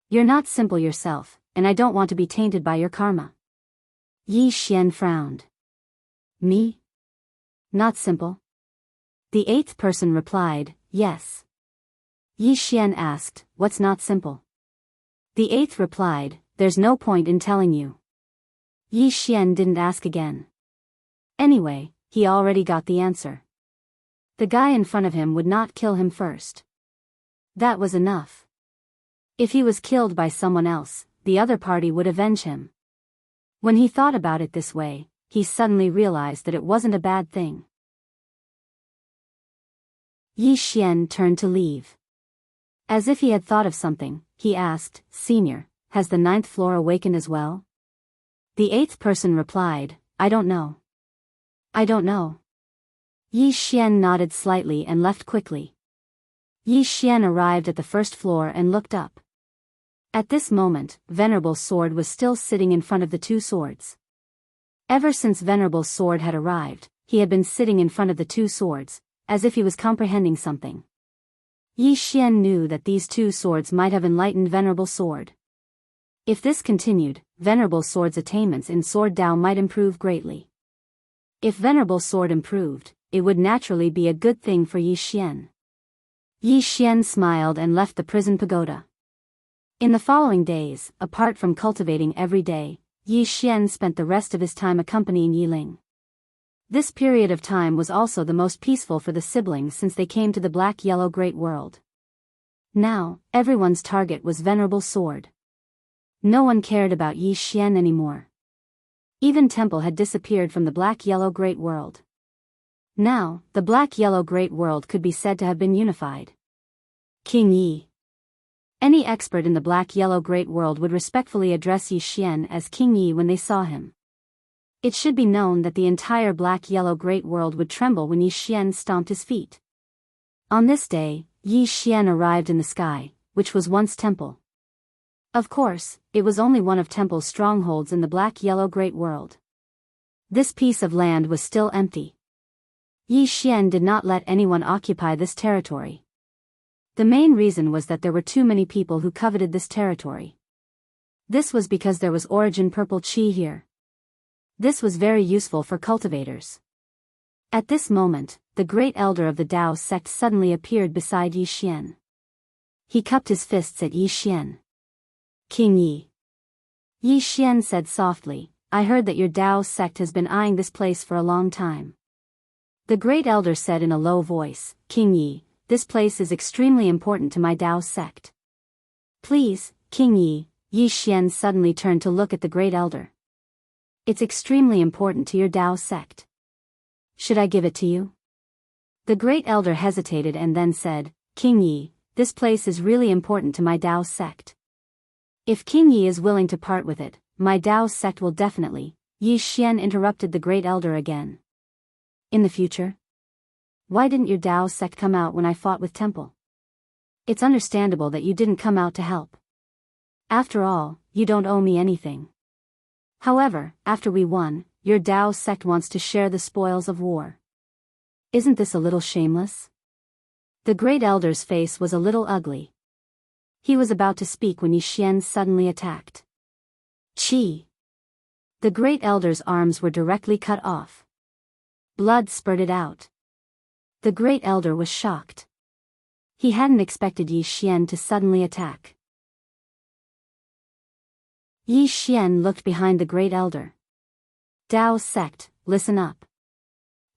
You're not simple yourself, and I don't want to be tainted by your karma. Yi Xian frowned. Me? Not simple? The 8th person replied, yes. Yi Xian asked, what's not simple? The 8th replied, there's no point in telling you. Yi Xian didn't ask again. Anyway, he already got the answer. The guy in front of him would not kill him first. That was enough. If he was killed by someone else, the other party would avenge him. When he thought about it this way, he suddenly realized that it wasn't a bad thing. Yi Xian turned to leave. As if he had thought of something, he asked, Senior, has the 9th floor awakened as well? The 8th person replied, I don't know. I don't know. Yi Xian nodded slightly and left quickly. Yi Xian arrived at the 1st floor and looked up. At this moment, Venerable's sword was still sitting in front of the 2 swords. Ever since Venerable's sword had arrived, he had been sitting in front of the 2 swords, as if he was comprehending something. Yi Xian knew that these 2 swords might have enlightened Venerable's sword. If this continued, Venerable's sword's attainments in Sword Tao might improve greatly. If Venerable's sword improved, it would naturally be a good thing for Yi Xian. Yi Xian smiled and left the prison pagoda. In the following days, apart from cultivating every day, Yi Xian spent the rest of his time accompanying Yi Ling. This period of time was also the most peaceful for the siblings since they came to the black-yellow great world. Now, everyone's target was Venerable's sword. No one cared about Yi Xian anymore. Even Temple had disappeared from the black-yellow great world. Now, the black-yellow great world could be said to have been unified. King Yi. Any expert in the black-yellow great world would respectfully address Yi Xian as King Yi when they saw him. It should be known that the entire black-yellow great world would tremble when Yi Xian stomped his feet. On this day, Yi Xian arrived in the sky, which was once Temple. Of course, it was only one of Temple's strongholds in the black-yellow great world. This piece of land was still empty. Yi Xian did not let anyone occupy this territory. The main reason was that there were too many people who coveted this territory. This was because there was origin purple qi here. This was very useful for cultivators. At this moment, the great elder of the Tao sect suddenly appeared beside Yi Xian. He cupped his fists at Yi Xian. King Yi. Yi Xian said softly, I heard that your Tao sect has been eyeing this place for a long time. The great elder said in a low voice, King Yi, this place is extremely important to my Tao sect. Please, King Yi. Yi Xian suddenly turned to look at the great elder. It's extremely important to your Tao sect. Should I give it to you? The great elder hesitated and then said, King Yi, this place is really important to my Tao sect. If King Yi is willing to part with it, my Tao sect will definitely. Yi Xian interrupted the great elder again. In the future? Why didn't your Tao sect come out when I fought with Temple? It's understandable that you didn't come out to help. After all, you don't owe me anything. However, after we won, your Tao sect wants to share the spoils of war. Isn't this a little shameless? The great elder's face was a little ugly. He was about to speak when Yi Xian suddenly attacked. Qi! The great elder's arms were directly cut off. Blood spurted out. The great elder was shocked. He hadn't expected Yi Xian to suddenly attack. Yi Xian looked behind the great elder. Tao sect, listen up.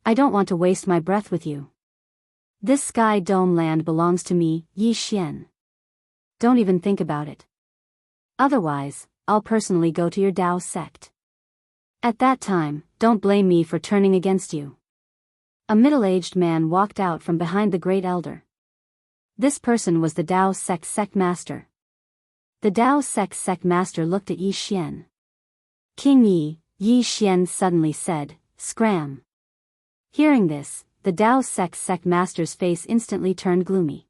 I don't want to waste my breath with you. This sky dome land belongs to me, Yi Xian. Don't even think about it. Otherwise, I'll personally go to your Tao sect. At that time, don't blame me for turning against you. A middle-aged man walked out from behind the great elder. This person was the Tao sect master. The Tao sect master looked at Yi Xian. King Yi, Yi Xian suddenly said, Scram. Hearing this, the Tao sect master's face instantly turned gloomy.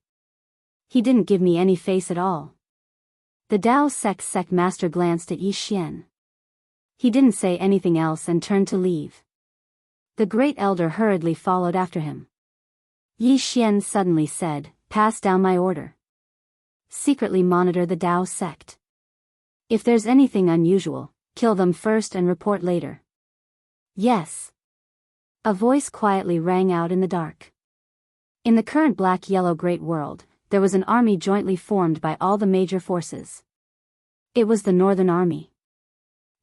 He didn't give me any face at all. The Tao sect master glanced at Yi Xian. He didn't say anything else and turned to leave. The great elder hurriedly followed after him. Yi Xian suddenly said, Pass down my order. Secretly monitor the Tao sect. If there's anything unusual, kill them first and report later. Yes. A voice quietly rang out in the dark. In the current black-yellow great world, there was an army jointly formed by all the major forces. It was the Northern Army.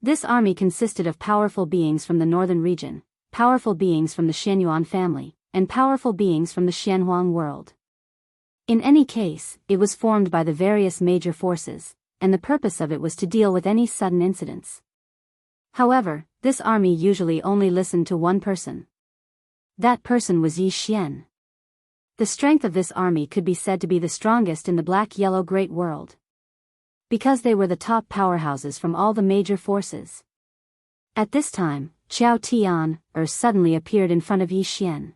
This army consisted of powerful beings from the northern region, powerful beings from the Xianyuan family, and powerful beings from the Xianhuang world. In any case, it was formed by the various major forces, and the purpose of it was to deal with any sudden incidents. However, this army usually only listened to one person. That person was Yi Xian. The strength of this army could be said to be the strongest in the black-yellow great world. Because they were the top powerhouses from all the major forces. At this time, Qiao Tian, suddenly appeared in front of Yi Xian.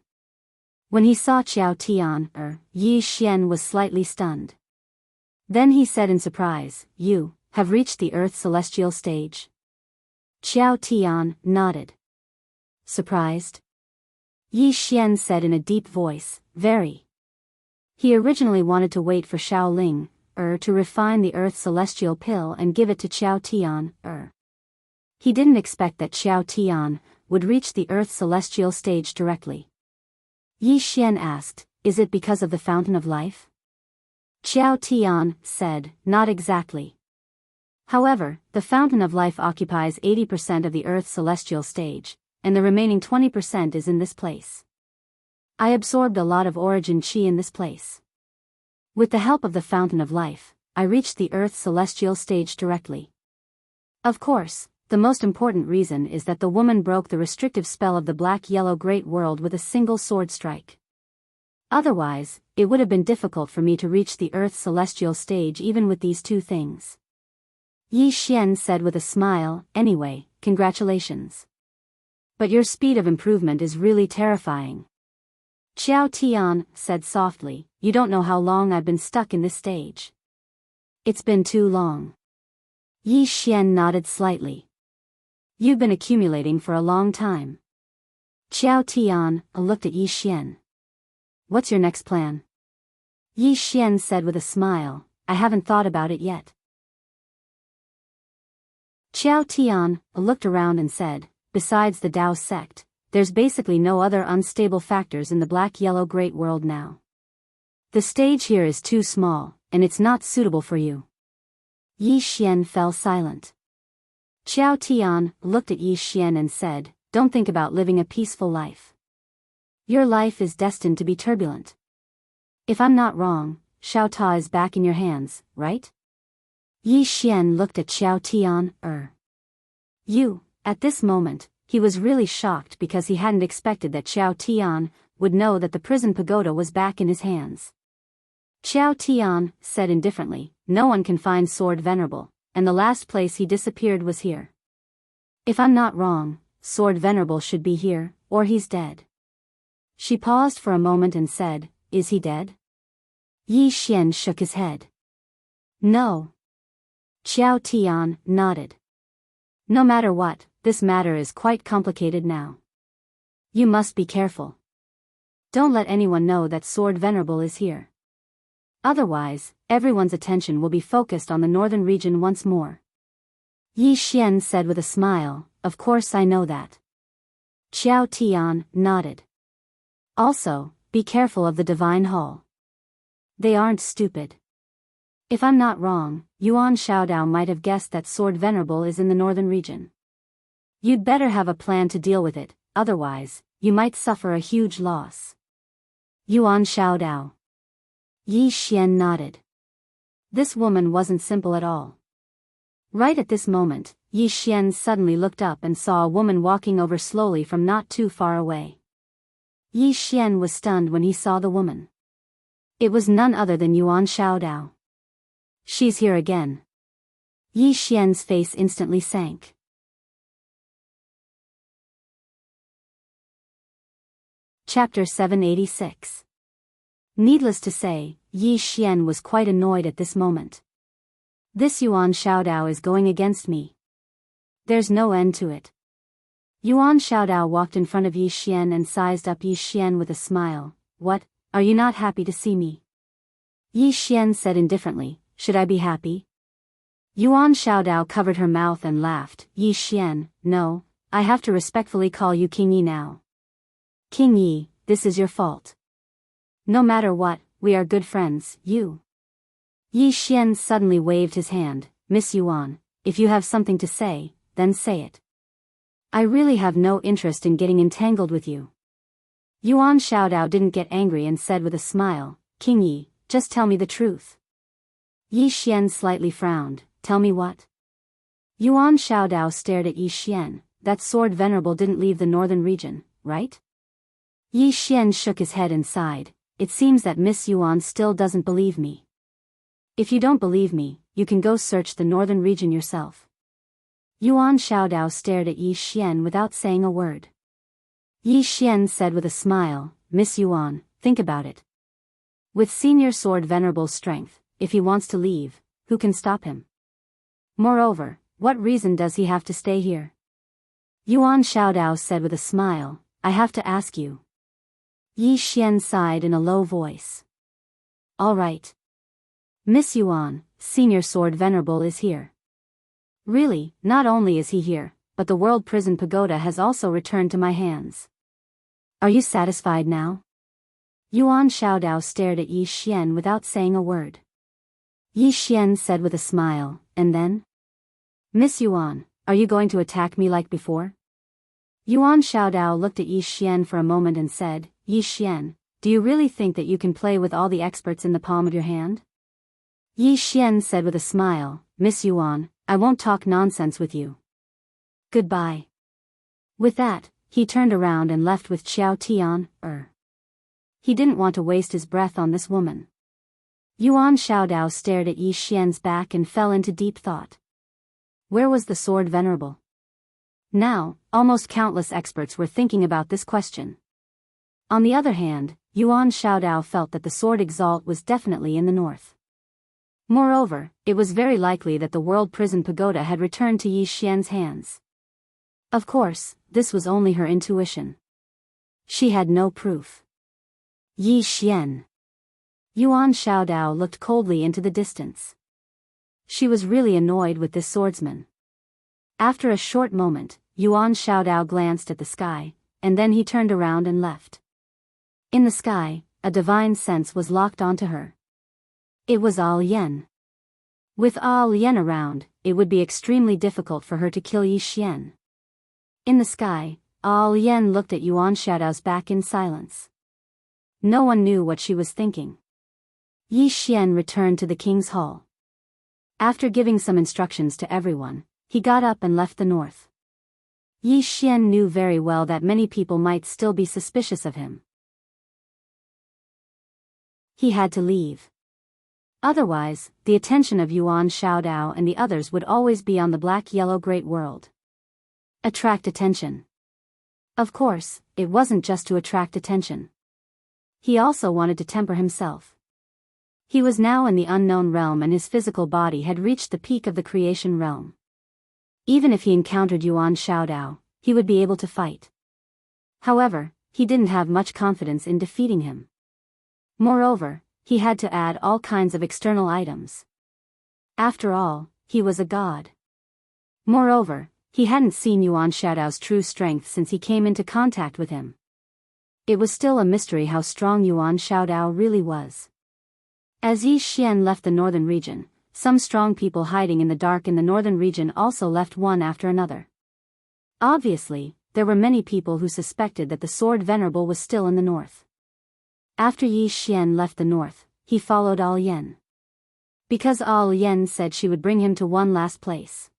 When he saw Qiao Tian, Yi Xian was slightly stunned. Then he said in surprise, You have reached the Earth celestial stage. Qiao Tian nodded. Surprised? Yi Xian said in a deep voice, Very. He originally wanted to wait for Shaoling, to refine the Earth celestial pill and give it to Qiao Tian, He didn't expect that Qiao Tian would reach the Earth celestial stage directly. Yi Xian asked, Is it because of the Fountain of Life? Qiao Tian said, Not exactly. However, the Fountain of Life occupies 80% of the Earth's celestial stage, and the remaining 20% is in this place. I absorbed a lot of origin qi in this place. With the help of the Fountain of Life, I reached the Earth's celestial stage directly. Of course, the most important reason is that the woman broke the restrictive spell of the black-yellow great world with a single sword strike. Otherwise, it would have been difficult for me to reach the Earth's celestial stage even with these two things. Yi Xian said with a smile, Anyway, congratulations. But your speed of improvement is really terrifying. Qiao Tian said softly, You don't know how long I've been stuck in this stage. It's been too long. Yi Xian nodded slightly. You've been accumulating for a long time. Qiao Tian looked at Yi Xian. What's your next plan? Yi Xian said with a smile, I haven't thought about it yet. Qiao Tian looked around and said, besides the Dao sect, there's basically no other unstable factors in the black-yellow great world now. The stage here is too small, and it's not suitable for you. Yi Xian fell silent. Qiao Tian looked at Yi Xian and said, don't think about living a peaceful life. Your life is destined to be turbulent. If I'm not wrong, Xiao Ta is back in your hands, right? Yi Xian looked at Qiao Tian. You, at this moment, he was really shocked because he hadn't expected that Qiao Tian would know that the prison pagoda was back in his hands. Qiao Tian said indifferently, no one can find Sword Venerable, and the last place he disappeared was here. If I'm not wrong, Sword Venerable should be here, or he's dead. She paused for a moment and said, is he dead? Yi Xian shook his head. No. Qiao Tian nodded. No matter what, this matter is quite complicated now. You must be careful. Don't let anyone know that Sword Venerable is here. Otherwise, everyone's attention will be focused on the northern region once more. Yi Xian said with a smile, of course I know that. Qiao Tian nodded. Also, be careful of the Divine Hall. They aren't stupid. If I'm not wrong, Yuan Xiaodao might have guessed that Sword Venerable is in the northern region. You'd better have a plan to deal with it, otherwise, you might suffer a huge loss. Yuan Xiaodao. Yi Xian nodded. This woman wasn't simple at all. Right at this moment, Yi Xian suddenly looked up and saw a woman walking over slowly from not too far away. Yi Xian was stunned when he saw the woman. It was none other than Yuan Xiaodao. She's here again. Yi Xian's face instantly sank. Chapter 786. Needless to say, Yi Xian was quite annoyed at this moment. This Yuan Xiaodao is going against me. There's no end to it. Yuan Xiaodao walked in front of Yi Xian and sized up Yi Xian with a smile. What, are you not happy to see me? Yi Xian said indifferently, should I be happy? Yuan Xiaodao covered her mouth and laughed. Yi Xian, no, I have to respectfully call you King Yi now. King Yi, this is your fault. No matter what, we are good friends, you. Yi Xian suddenly waved his hand. Miss Yuan, if you have something to say, then say it. I really have no interest in getting entangled with you. Yuan Xiaodao didn't get angry and said with a smile, King Yi, just tell me the truth. Yi Xian slightly frowned. Tell me what? Yuan Xiaodao stared at Yi Xian. That Sword Venerable didn't leave the northern region, right? Yi Xian shook his head and sighed. It seems that Miss Yuan still doesn't believe me. If you don't believe me, you can go search the northern region yourself. Yuan Xiaodao stared at Yi Xian without saying a word. Yi Xian said with a smile, Miss Yuan, think about it. With Senior Sword Venerable's strength, if he wants to leave, who can stop him? Moreover, what reason does he have to stay here? Yuan Xiaodao said with a smile, I have to ask you. Yi Xian sighed in a low voice. All right. Miss Yuan, Senior Sword Venerable is here. Really, not only is he here, but the World Prison Pagoda has also returned to my hands. Are you satisfied now? Yuan Xiaodao stared at Yi Xian without saying a word. Yi Xian said with a smile, and then? Miss Yuan, are you going to attack me like before? Yuan Xiaodao looked at Yi Xian for a moment and said, Yi Xian, do you really think that you can play with all the experts in the palm of your hand? Yi Xian said with a smile, Miss Yuan, I won't talk nonsense with you. Goodbye. With that, he turned around and left with Qiao Tian. He didn't want to waste his breath on this woman. Yuan Xiaodao stared at Yi Xian's back and fell into deep thought. Where was the Sword Venerable? Now, almost countless experts were thinking about this question. On the other hand, Yuan Xiaodao felt that the Sword Exalt was definitely in the north. Moreover, it was very likely that the World Prison Pagoda had returned to Yi Xian's hands. Of course, this was only her intuition. She had no proof. Yi Xian. Yuan Xiaodao looked coldly into the distance. She was really annoyed with this swordsman. After a short moment, Yuan Xiaodao glanced at the sky, and then he turned around and left. In the sky, a divine sense was locked onto her. It was All Yen. With All Yen around, it would be extremely difficult for her to kill Yi Xian. In the sky, All Yen looked at Yuan Xiaodao's back in silence. No one knew what she was thinking. Yi Xian returned to the king's hall. After giving some instructions to everyone, he got up and left the north. Yi Xian knew very well that many people might still be suspicious of him. He had to leave. Otherwise, the attention of Yuan Xiaodao and the others would always be on the black-yellow great world. Attract attention. Of course, it wasn't just to attract attention. He also wanted to temper himself. He was now in the unknown realm and his physical body had reached the peak of the creation realm. Even if he encountered Yuan Xiaodao, he would be able to fight. However, he didn't have much confidence in defeating him. Moreover, he had to add all kinds of external items. After all, he was a god. Moreover, he hadn't seen Yuan Xiaodao's true strength since he came into contact with him. It was still a mystery how strong Yuan Xiaodao really was. As Yi Xian left the northern region, some strong people hiding in the dark in the northern region also left one after another. Obviously, there were many people who suspected that the Sword Venerable was still in the north. After Yi Xian left the north, he followed All Yen. Because All Yen said she would bring him to one last place.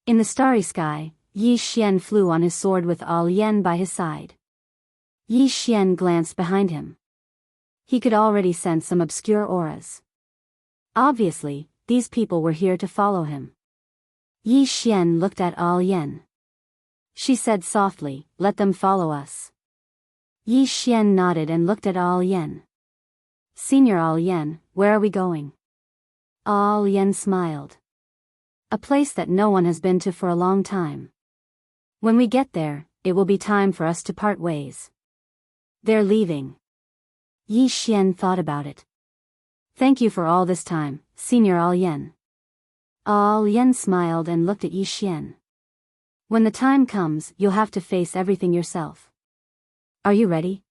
In the starry sky, Yi Xian flew on his sword with All Yen by his side. Yi Xian glanced behind him. He could already sense some obscure auras. Obviously, these people were here to follow him. Yi Xian looked at All Yen. She said softly, "Let them follow us." Yi Xian nodded and looked at All Yen. "Senior All Yen, where are we going?" All Yen smiled. "A place that no one has been to for a long time. When we get there, it will be time for us to part ways." "They're leaving." Yi Xian thought about it. "Thank you for all this time, Senior All Yen." All Yen smiled and looked at Yi Xian. "When the time comes, you'll have to face everything yourself. Are you ready?"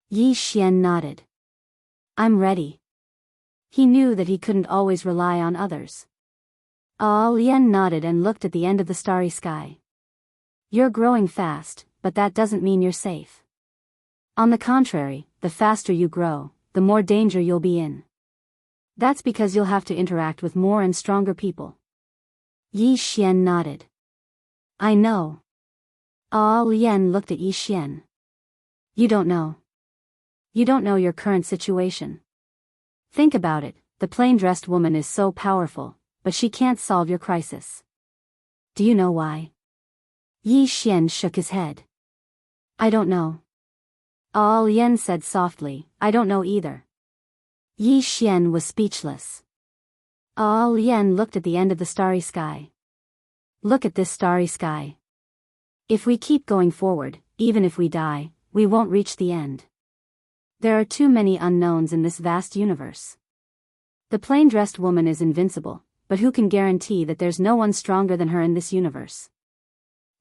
Yi Xian nodded. "I'm ready." He knew that he couldn't always rely on others. All Yen nodded and looked at the end of the starry sky. "You're growing fast, but that doesn't mean you're safe. On the contrary, the faster you grow, the more danger you'll be in. That's because you'll have to interact with more and stronger people." Yi Xian nodded. "I know." All Yen looked at Yi Xian. "You don't know. You don't know your current situation. Think about it, the plain-dressed woman is so powerful, but she can't solve your crisis. Do you know why?" Yi Xian shook his head. "I don't know." All Yen said softly, "I don't know either." Yi Xian was speechless. All Yen looked at the end of the starry sky. "Look at this starry sky. If we keep going forward, even if we die, we won't reach the end. There are too many unknowns in this vast universe. The plain-dressed woman is invincible, but who can guarantee that there's no one stronger than her in this universe?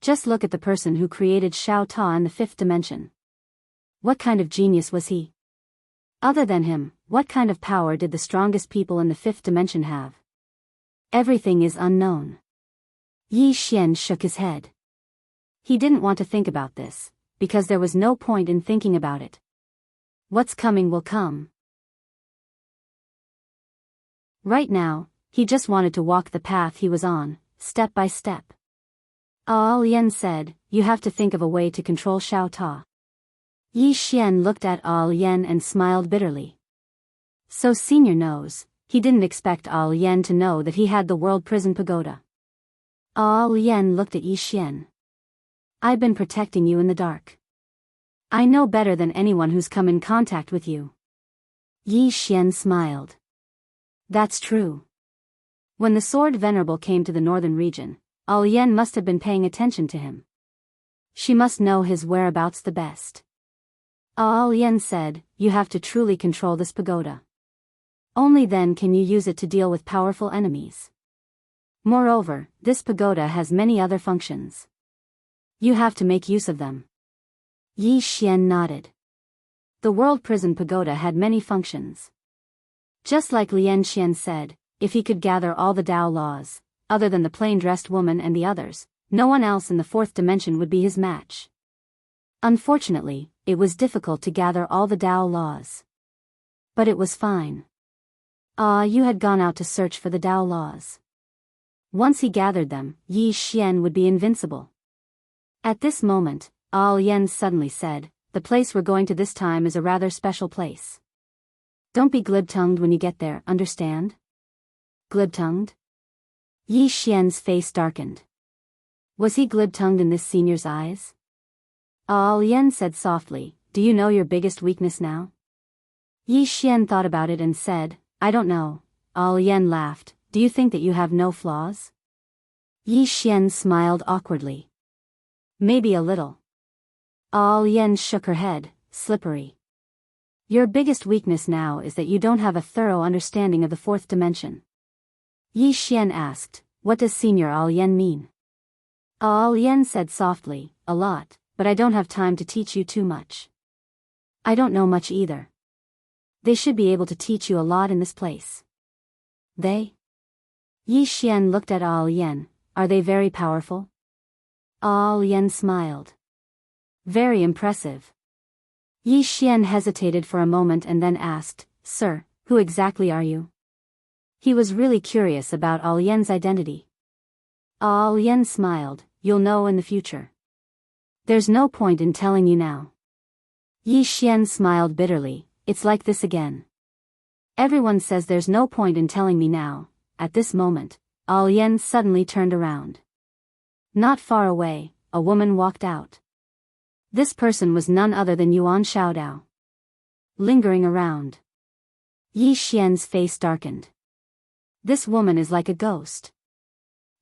Just look at the person who created Xiao Ta in the fifth dimension. What kind of genius was he? Other than him, what kind of power did the strongest people in the fifth dimension have? Everything is unknown." Yi Xian shook his head. He didn't want to think about this, because there was no point in thinking about it. What's coming will come. Right now, he just wanted to walk the path he was on, step by step. All Yen said, "You have to think of a way to control Xiao Ta." Yi Xian looked at All Yen and smiled bitterly. So Senior knows, he didn't expect All Yen to know that he had the World Prison Pagoda. All Yen looked at Yi Xian. "I've been protecting you in the dark. I know better than anyone who's come in contact with you." Yi Xian smiled. "That's true." When the Sword Venerable came to the northern region, All Yen must have been paying attention to him. She must know his whereabouts the best. Lian said, you have to truly control this pagoda. Only then can you use it to deal with powerful enemies. Moreover, this pagoda has many other functions. You have to make use of them. Yi Xian nodded. The World Prison Pagoda had many functions. Just like Lian Xian said, if he could gather all the Tao laws, other than the plain-dressed woman and the others, no one else in the fourth dimension would be his match. Unfortunately, it was difficult to gather all the Tao laws. But it was fine. You had gone out to search for the Tao laws. Once he gathered them, Yi Xian would be invincible. At this moment, Lian suddenly said, the place we're going to this time is a rather special place. Don't be glib-tongued when you get there, understand? Glib-tongued? Yi Xian's face darkened. Was he glib-tongued in this senior's eyes? Lian said softly, do you know your biggest weakness now? Yi Xian thought about it and said, I don't know. Lian laughed, do you think that you have no flaws? Yi Xian smiled awkwardly. Maybe a little. Lian shook her head, slippery. Your biggest weakness now is that you don't have a thorough understanding of the fourth dimension. Yi Xian asked, what does Senior Lian mean? Lian said softly, a lot, but I don't have time to teach you too much. I don't know much either. They should be able to teach you a lot in this place. They? Yi Xian looked at Lian, are they very powerful? Lian smiled. Very impressive. Yi Xian hesitated for a moment and then asked, Sir, who exactly are you? He was really curious about Lian's identity. Lian smiled, you'll know in the future. There's no point in telling you now. Yi Xian smiled bitterly, it's like this again. Everyone says there's no point in telling me now. At this moment, Lian suddenly turned around. Not far away, a woman walked out. This person was none other than Yuan Xiaodao. Lingering around. Yi Xian's face darkened. This woman is like a ghost.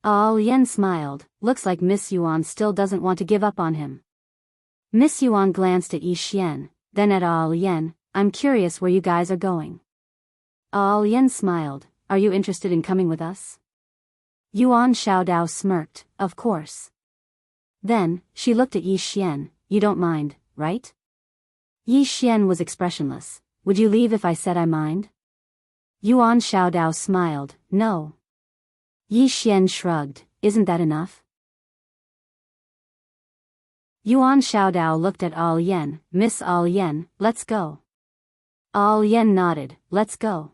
Lian smiled, looks like Miss Yuan still doesn't want to give up on him. Miss Yuan glanced at Yi Xian, then at Lian, I'm curious where you guys are going. Lian smiled, are you interested in coming with us? Yuan Xiaodao smirked, of course. Then, she looked at Yi Xian, you don't mind, right? Yi Xian was expressionless, would you leave if I said I mind? Yuan Xiaodao smiled, no. Yi Xian shrugged, isn't that enough? Yuan Xiaodao looked at Lian, Miss Lian, let's go. Lian nodded, let's go.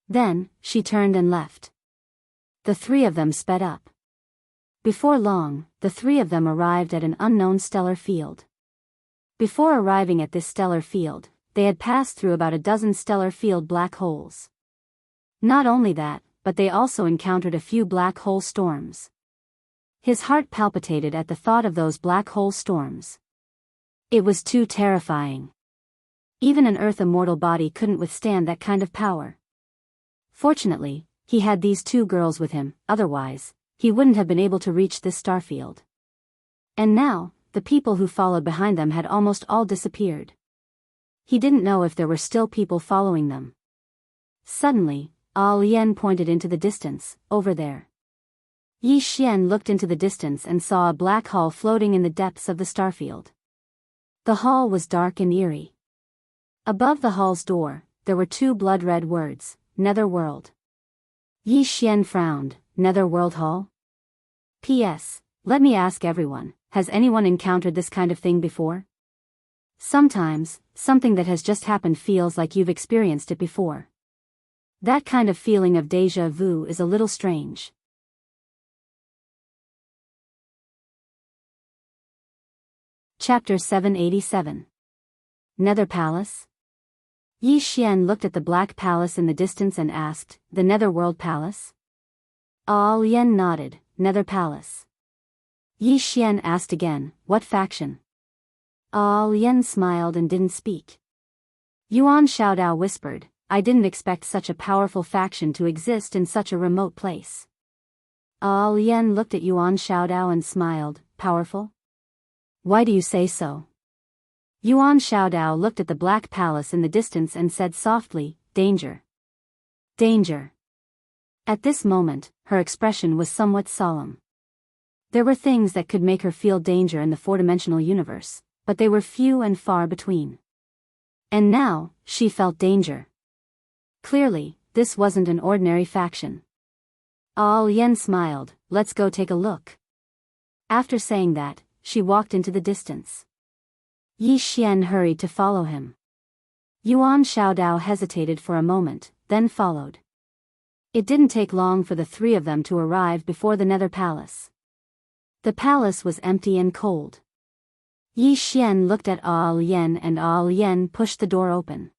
Then, she turned and left. The three of them sped up. Before long, the three of them arrived at an unknown stellar field. Before arriving at this stellar field, they had passed through about a dozen stellar field black holes. Not only that, but they also encountered a few black hole storms. His heart palpitated at the thought of those black hole storms. It was too terrifying. Even an Earth immortal body couldn't withstand that kind of power. Fortunately, he had these two girls with him, otherwise, he wouldn't have been able to reach this starfield. And now, the people who followed behind them had almost all disappeared. He didn't know if there were still people following them. Suddenly, Lian pointed into the distance, over there. Yi Xian looked into the distance and saw a black hall floating in the depths of the starfield. The hall was dark and eerie. Above the hall's door, there were two blood-red words, Netherworld. Yi Xian frowned, Netherworld Hall? P.S. Let me ask everyone, has anyone encountered this kind of thing before? Sometimes, something that has just happened feels like you've experienced it before. That kind of feeling of déjà vu is a little strange. Chapter 787. Nether Palace? Yi Xian looked at the black palace in the distance and asked, the Netherworld Palace? Lian nodded, Nether Palace. Yi Xian asked again, what faction? Lian smiled and didn't speak. Yuan Xiaodao whispered, I didn't expect such a powerful faction to exist in such a remote place. Lian looked at Yuan Xiaodao and smiled, powerful? Why do you say so? Yuan Xiaodao looked at the black palace in the distance and said softly, "Danger. Danger." At this moment, her expression was somewhat solemn. There were things that could make her feel danger in the four-dimensional universe, but they were few and far between. And now, she felt danger. Clearly, this wasn't an ordinary faction. Yen smiled, "Let's go take a look." After saying that, she walked into the distance. Yi Xian hurried to follow him. Yuan Xiaodao hesitated for a moment, then followed. It didn't take long for the three of them to arrive before the Nether Palace. The palace was empty and cold. Yi Xian looked at Yen and Yen pushed the door open.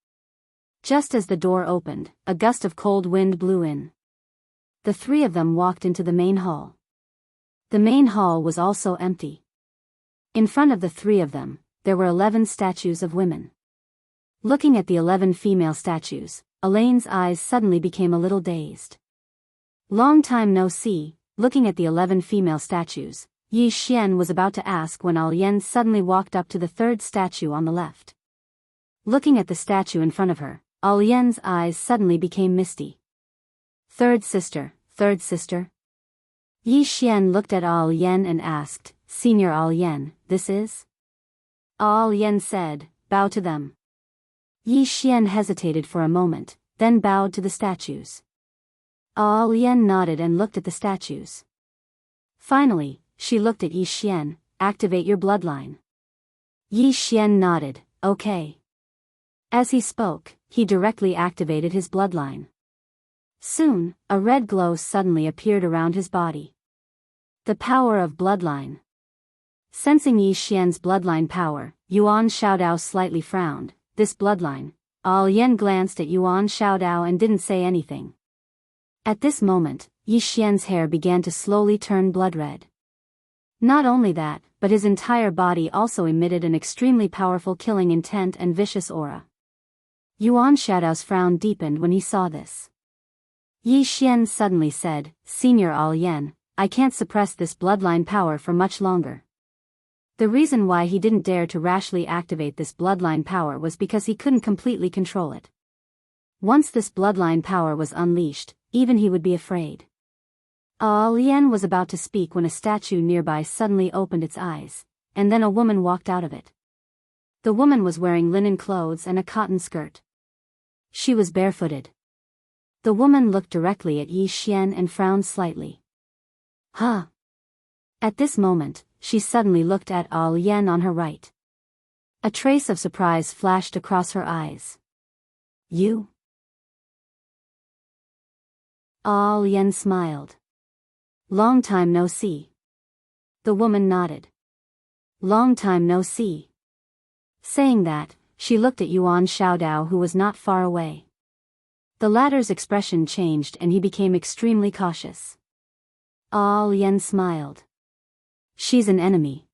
Just as the door opened, a gust of cold wind blew in. The three of them walked into the main hall. The main hall was also empty. In front of the three of them, there were 11 statues of women. Looking at the 11 female statues, Elaine's eyes suddenly became a little dazed. Long time no see. Looking at the 11 female statues, Yi Xian was about to ask when Yen suddenly walked up to the third statue on the left. Looking at the statue in front of her, Yen's eyes suddenly became misty. Third sister, third sister? Yi Xian looked at Yen and asked, "Senior Yen, this is?" Yen said, "Bow to them." Yi Xian hesitated for a moment, then bowed to the statues. Yen nodded and looked at the statues. Finally, she looked at Yi Xian, "Activate your bloodline." Yi Xian nodded, "Okay." As he spoke, he directly activated his bloodline. Soon, a red glow suddenly appeared around his body. The power of bloodline. Sensing Yi Xian's bloodline power, Yuan Xiaodao slightly frowned. This bloodline. Yen glanced at Yuan Xiaodao and didn't say anything. At this moment, Yi Xian's hair began to slowly turn blood red. Not only that, but his entire body also emitted an extremely powerful killing intent and vicious aura. Yuan Xiaodao's frown deepened when he saw this. Yi Xian suddenly said, "Senior Yen, I can't suppress this bloodline power for much longer." The reason why he didn't dare to rashly activate this bloodline power was because he couldn't completely control it. Once this bloodline power was unleashed, even he would be afraid. Yen was about to speak when a statue nearby suddenly opened its eyes, and then a woman walked out of it. The woman was wearing linen clothes and a cotton skirt. She was barefooted. The woman looked directly at Yi Xian and frowned slightly. "Huh?" At this moment, she suddenly looked at Yen on her right. A trace of surprise flashed across her eyes. "You?" Yen smiled. "Long time no see." The woman nodded. "Long time no see." Saying that, she looked at Yuan Xiaodao, who was not far away. The latter's expression changed and he became extremely cautious. Yen smiled. "She's an enemy."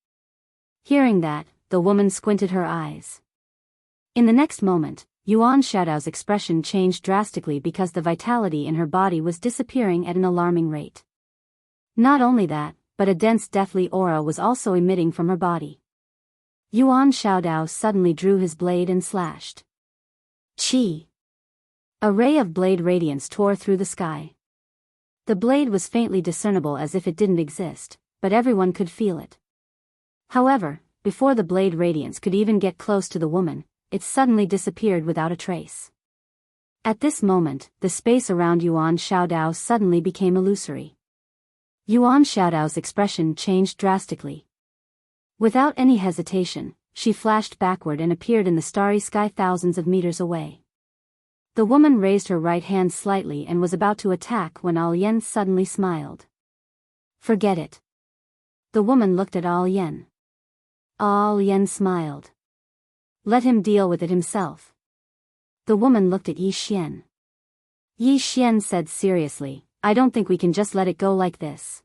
Hearing that, the woman squinted her eyes. In the next moment, Yuan Xiaodao's expression changed drastically because the vitality in her body was disappearing at an alarming rate. Not only that, but a dense deathly aura was also emitting from her body. Yuan Xiaodao suddenly drew his blade and slashed. Chi! A ray of blade radiance tore through the sky. The blade was faintly discernible as if it didn't exist, but everyone could feel it. However, before the blade radiance could even get close to the woman, it suddenly disappeared without a trace. At this moment, the space around Yuan Xiaodao suddenly became illusory. Yuan Xiaodao's expression changed drastically. Without any hesitation, she flashed backward and appeared in the starry sky thousands of meters away. The woman raised her right hand slightly and was about to attack when Yen suddenly smiled. "Forget it." The woman looked at Yen. Yen smiled. "Let him deal with it himself." The woman looked at Yi Xian. Yi Xian said seriously, "I don't think we can just let it go like this.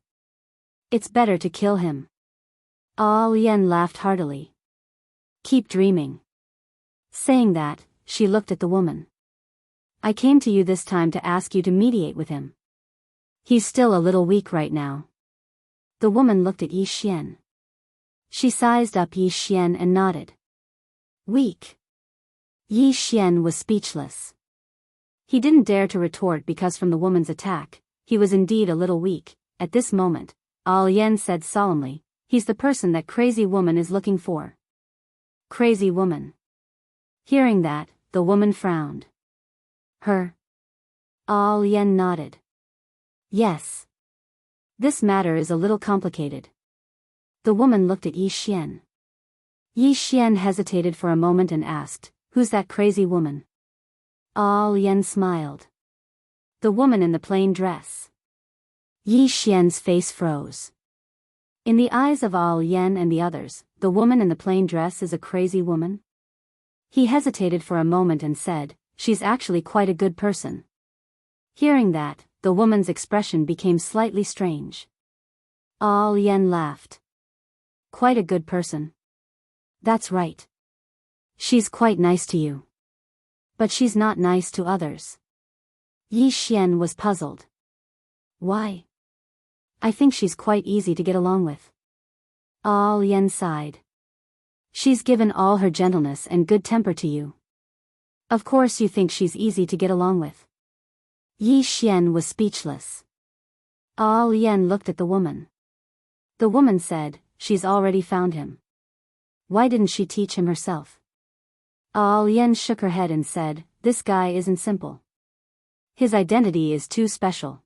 It's better to kill him." Yen laughed heartily. "Keep dreaming." Saying that, she looked at the woman. "I came to you this time to ask you to mediate with him. He's still a little weak right now." The woman looked at Yi Xian. She sized up Yi Xian and nodded. Weak. Yi Xian was speechless. He didn't dare to retort because from the woman's attack, he was indeed a little weak. At this moment, Yen said solemnly, "He's the person that crazy woman is looking for." Crazy woman. Hearing that, the woman frowned. Her? Yen nodded. Yes. This matter is a little complicated. The woman looked at Yi Xian. Yi Xian hesitated for a moment and asked, "Who's that crazy woman?" Yen smiled. "The woman in the plain dress." Yi Xian's face froze. In the eyes of Yen and the others, the woman in the plain dress is a crazy woman? He hesitated for a moment and said, "She's actually quite a good person." Hearing that, the woman's expression became slightly strange. Yen laughed. "Quite a good person?" "That's right. She's quite nice to you. But she's not nice to others." Yi Xian was puzzled. "Why?" "I think she's quite easy to get along with." Yen sighed. "She's given all her gentleness and good temper to you. Of course you think she's easy to get along with." Yi Xian was speechless. Yen looked at the woman. The woman said, "She's already found him. Why didn't she teach him herself?" Yen shook her head and said, "This guy isn't simple. His identity is too special.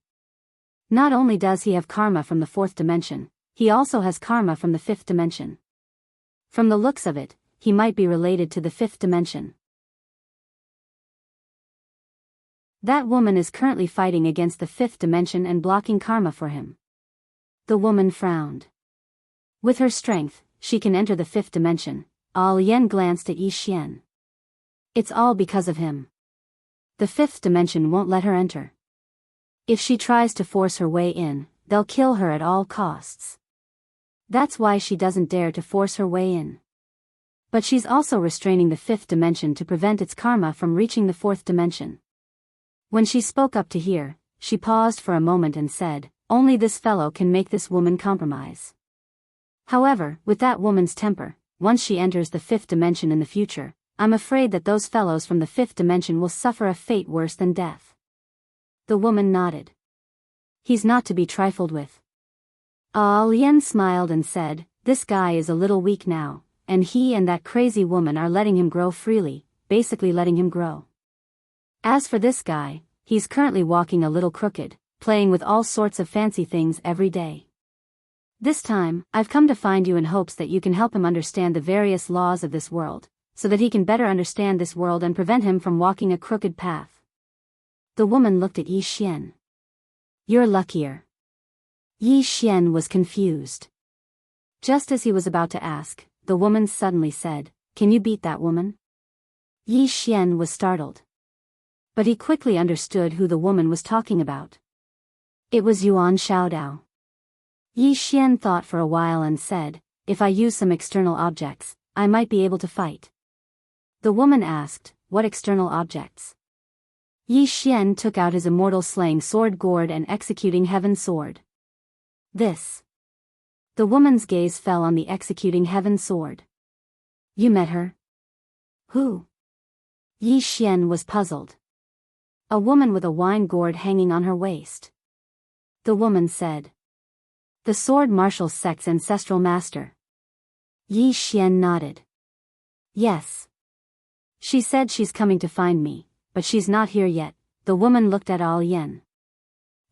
Not only does he have karma from the fourth dimension, he also has karma from the fifth dimension. From the looks of it, he might be related to the fifth dimension. That woman is currently fighting against the fifth dimension and blocking karma for him." The woman frowned. With her strength, she can enter the fifth dimension. Yen glanced at Yi Xian. "It's all because of him. The fifth dimension won't let her enter. If she tries to force her way in, they'll kill her at all costs. That's why she doesn't dare to force her way in. But she's also restraining the fifth dimension to prevent its karma from reaching the fourth dimension." When she spoke up to hear, she paused for a moment and said, "Only this fellow can make this woman compromise. However, with that woman's temper, once she enters the fifth dimension in the future, I'm afraid that those fellows from the fifth dimension will suffer a fate worse than death." The woman nodded. "He's not to be trifled with." Yen smiled and said, "This guy is a little weak now, and he and that crazy woman are letting him grow freely, basically letting him grow. As for this guy, he's currently walking a little crooked, playing with all sorts of fancy things every day. This time, I've come to find you in hopes that you can help him understand the various laws of this world, so that he can better understand this world and prevent him from walking a crooked path." The woman looked at Yi Xian. "You're luckier." Yi Xian was confused. Just as he was about to ask, the woman suddenly said, "Can you beat that woman?" Yi Xian was startled. But he quickly understood who the woman was talking about. It was Yuan Xiaodao. Yi Xian thought for a while and said, "If I use some external objects, I might be able to fight." The woman asked, "What external objects?" Yi Xian took out his immortal slaying sword gourd and executing heaven sword. "This." The woman's gaze fell on the executing heaven sword. "You met her?" "Who?" Yi Xian was puzzled. "A woman with a wine gourd hanging on her waist." The woman said. "The sword martial sect's ancestral master." Yi Xian nodded. "Yes. She said she's coming to find me, but she's not here yet." The woman looked at Yen.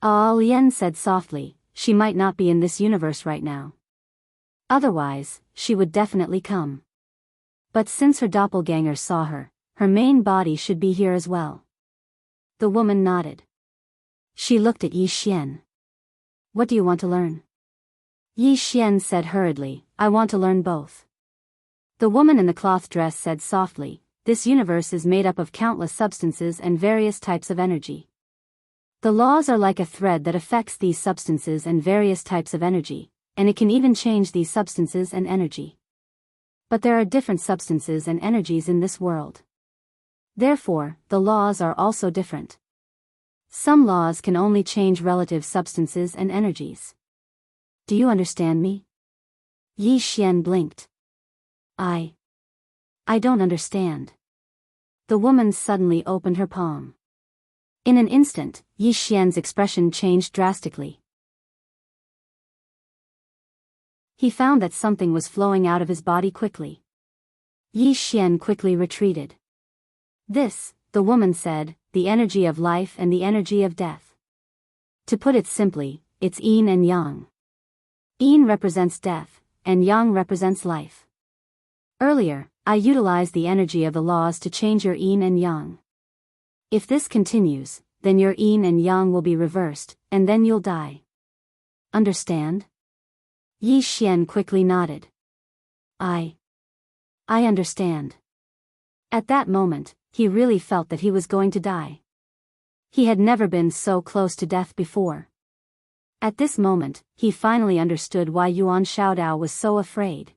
Yen said softly, "She might not be in this universe right now. Otherwise, she would definitely come. But since her doppelganger saw her, her main body should be here as well." The woman nodded. She looked at Yi Xian. "What do you want to learn?" Yi Xian said hurriedly, "I want to learn both." The woman in the cloth dress said softly, "This universe is made up of countless substances and various types of energy. The laws are like a thread that affects these substances and various types of energy, and it can even change these substances and energy. But there are different substances and energies in this world. Therefore, the laws are also different. Some laws can only change relative substances and energies. Do you understand me?" Yi Xian blinked. I don't understand. The woman suddenly opened her palm. In an instant, Yi Xian's expression changed drastically. He found that something was flowing out of his body quickly. Yi Xian quickly retreated. This, the woman said, the energy of life and the energy of death. To put it simply, it's yin and yang. Yin represents death, and yang represents life. Earlier, I utilized the energy of the laws to change your yin and yang. If this continues, then your yin and yang will be reversed, and then you'll die. Understand? Yi Xian quickly nodded. I understand. At that moment, he really felt that he was going to die. He had never been so close to death before. At this moment, he finally understood why Yuan Shaodao was so afraid.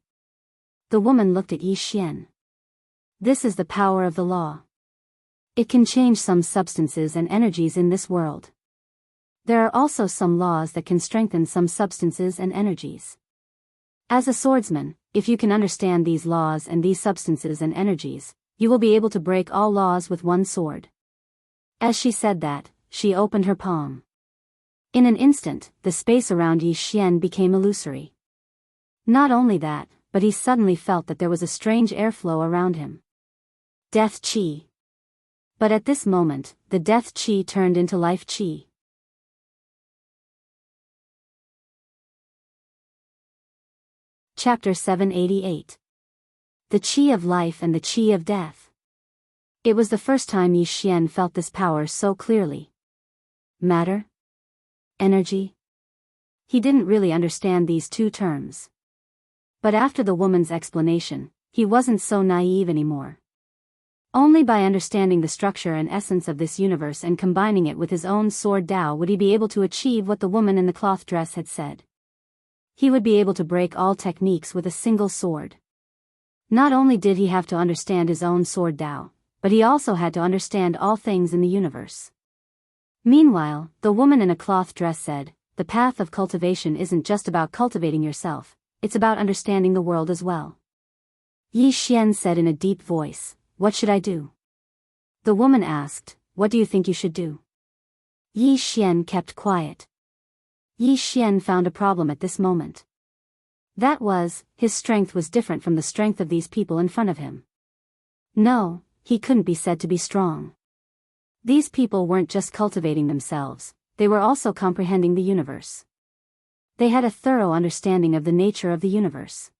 The woman looked at Yi Xian. This is the power of the law. It can change some substances and energies in this world. There are also some laws that can strengthen some substances and energies. As a swordsman, if you can understand these laws and these substances and energies, you will be able to break all laws with one sword. As she said that, she opened her palm. In an instant, the space around Yi Xian became illusory. Not only that, but he suddenly felt that there was a strange airflow around him. Death Qi. But at this moment, the death Qi turned into life Qi. Chapter 788. The Qi of Life and the Qi of Death. It was the first time Yi Xian felt this power so clearly. Matter? Energy? He didn't really understand these two terms. But after the woman's explanation, he wasn't so naive anymore. Only by understanding the structure and essence of this universe and combining it with his own sword Dao would he be able to achieve what the woman in the cloth dress had said. He would be able to break all techniques with a single sword. Not only did he have to understand his own sword Dao, but he also had to understand all things in the universe. Meanwhile, the woman in a cloth dress said, "The path of cultivation isn't just about cultivating yourself, it's about understanding the world as well." Yi Xian said in a deep voice, "What should I do?" The woman asked, "What do you think you should do?" Yi Xian kept quiet. Yi Xian found a problem at this moment. That was, his strength was different from the strength of these people in front of him. No, he couldn't be said to be strong. These people weren't just cultivating themselves, they were also comprehending the universe. They had a thorough understanding of the nature of the universe.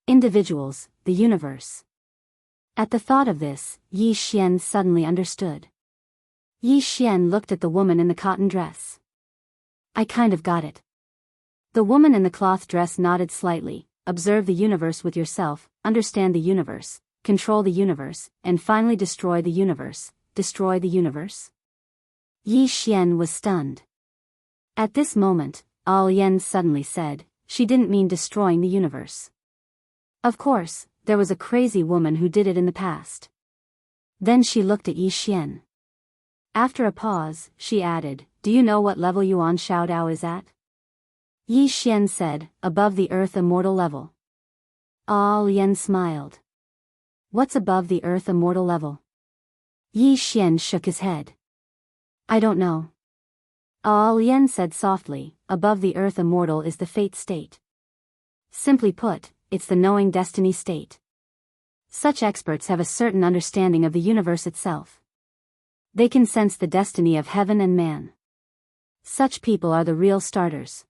Individuals, the universe. At the thought of this, Yi Xian suddenly understood. Yi Xian looked at the woman in the cotton dress. "I kind of got it." The woman in the cloth dress nodded slightly. "Observe the universe with yourself, understand the universe, control the universe, and finally destroy the universe. Destroy the universe?" Yi Xian was stunned. At this moment, Al Yen suddenly said, "She didn't mean destroying the universe. Of course, there was a crazy woman who did it in the past." Then she looked at Yi Xian. After a pause, she added, "Do you know what level Yuan Shaodao is at?" Yi Xian said, "Above the earth immortal level." Al Yen smiled. "What's above the earth immortal level?" Yi Xian shook his head. "I don't know." Al Yen said softly, "Above the earth immortal is the fate state. Simply put, it's the knowing destiny state. Such experts have a certain understanding of the universe itself. They can sense the destiny of heaven and man. Such people are the real starters.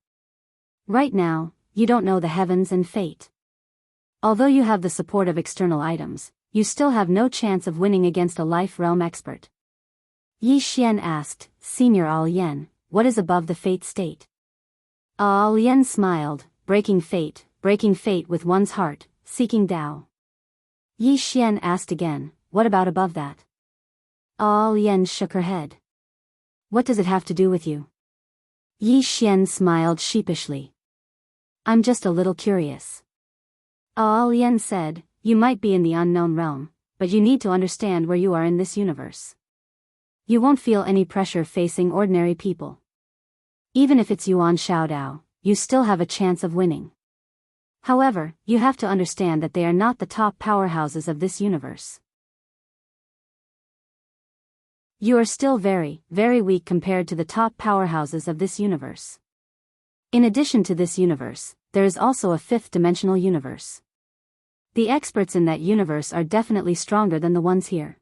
Right now, you don't know the heavens and fate. Although you have the support of external items, you still have no chance of winning against a life realm expert." Yi Xian asked, "Senior Al Yen, what is above the fate state?" Al Yen smiled, breaking fate with one's heart, seeking Tao." Yi Xian asked again, "What about above that?" Al Yen shook her head. "What does it have to do with you?" Yi Xian smiled sheepishly. "I'm just a little curious." Al Yen said, "You might be in the unknown realm, but you need to understand where you are in this universe. You won't feel any pressure facing ordinary people. Even if it's Yuan Shaodao, you still have a chance of winning. However, you have to understand that they are not the top powerhouses of this universe. You are still very, very weak compared to the top powerhouses of this universe. In addition to this universe, there is also a fifth-dimensional universe. The experts in that universe are definitely stronger than the ones here.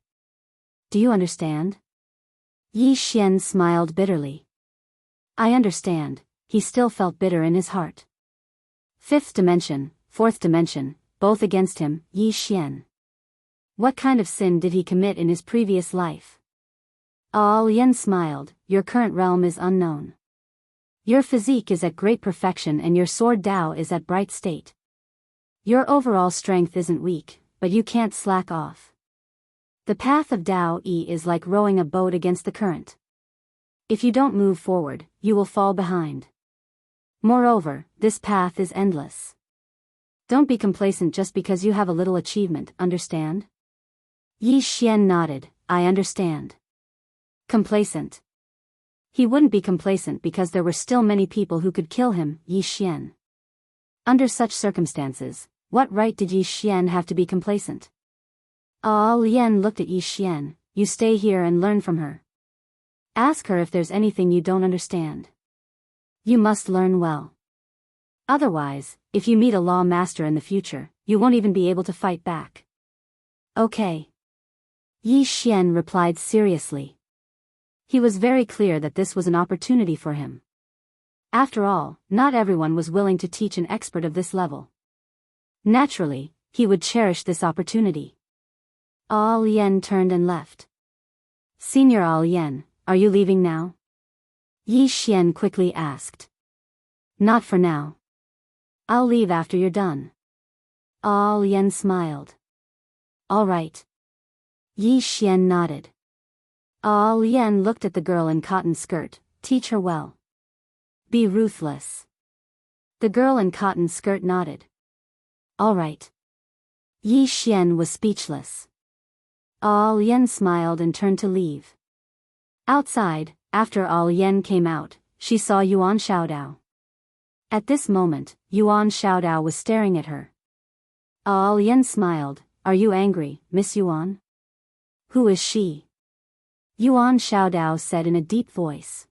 Do you understand? Yi Xian smiled bitterly. I understand. He still felt bitter in his heart. Fifth dimension, fourth dimension, both against him, Yi Xian. What kind of sin did he commit in his previous life? Yen smiled. Your current realm is unknown. Your physique is at great perfection and your sword Dao is at bright state. Your overall strength isn't weak, but you can't slack off. The path of Dao Yi is like rowing a boat against the current. If you don't move forward, you will fall behind. Moreover, this path is endless. Don't be complacent just because you have a little achievement, understand? Yi Xian nodded. I understand. Complacent. He wouldn't be complacent because there were still many people who could kill him, Yi Xian. Under such circumstances, what right did Yi Xian have to be complacent? Lian looked at Yi Xian. You stay here and learn from her. Ask her if there's anything you don't understand. You must learn well. Otherwise, if you meet a law master in the future, you won't even be able to fight back. Okay. Yi Xian replied seriously. He was very clear that this was an opportunity for him. After all, not everyone was willing to teach an expert of this level. Naturally, he would cherish this opportunity. Lian turned and left. Senior Lian, are you leaving now? Yi Xian quickly asked. Not for now. I'll leave after you're done. Lian smiled. All right. Yi Xian nodded. Lian looked at the girl in cotton skirt. Teach her well. Be ruthless. The girl in cotton skirt nodded. All right. Yi Xian was speechless. Lian smiled and turned to leave. Outside, after Lian came out, she saw Yuan Xiaodao. At this moment, Yuan Xiaodao was staring at her. Lian smiled. Are you angry, Miss Yuan? Who is she? Yuan Xiaodao said in a deep voice.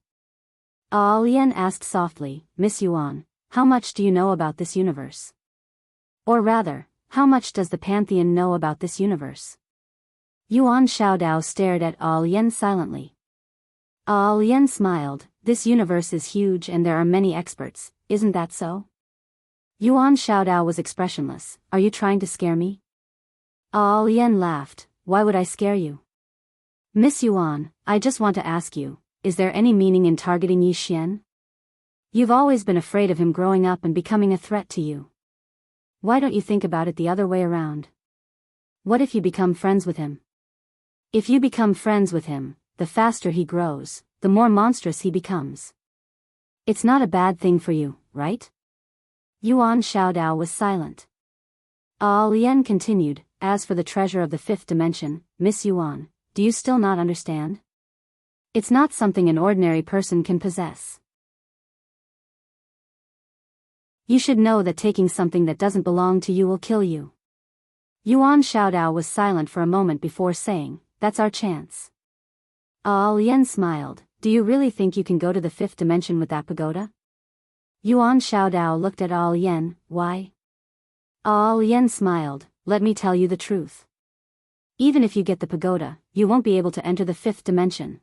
Lian asked softly, Miss Yuan, how much do you know about this universe? Or rather, how much does the Pantheon know about this universe? Yuan Xiaodao stared at Lian silently. Lian smiled. This universe is huge and there are many experts, isn't that so? Yuan Xiaodao was expressionless. Are you trying to scare me? Lian laughed. Why would I scare you? Miss Yuan, I just want to ask you, is there any meaning in targeting Yi Xian? You've always been afraid of him growing up and becoming a threat to you. Why don't you think about it the other way around? What if you become friends with him? If you become friends with him, the faster he grows, the more monstrous he becomes. It's not a bad thing for you, right? Yuan Xiaodao was silent. Lian continued, as for the treasure of the fifth dimension, Miss Yuan, do you still not understand? It's not something an ordinary person can possess. You should know that taking something that doesn't belong to you will kill you. Yuan Xiaodao was silent for a moment before saying, that's our chance. Lian smiled. Do you really think you can go to the fifth dimension with that pagoda? Yuan Xiaodao looked at Lian. Why? Lian smiled. Let me tell you the truth. Even if you get the pagoda, you won't be able to enter the fifth dimension.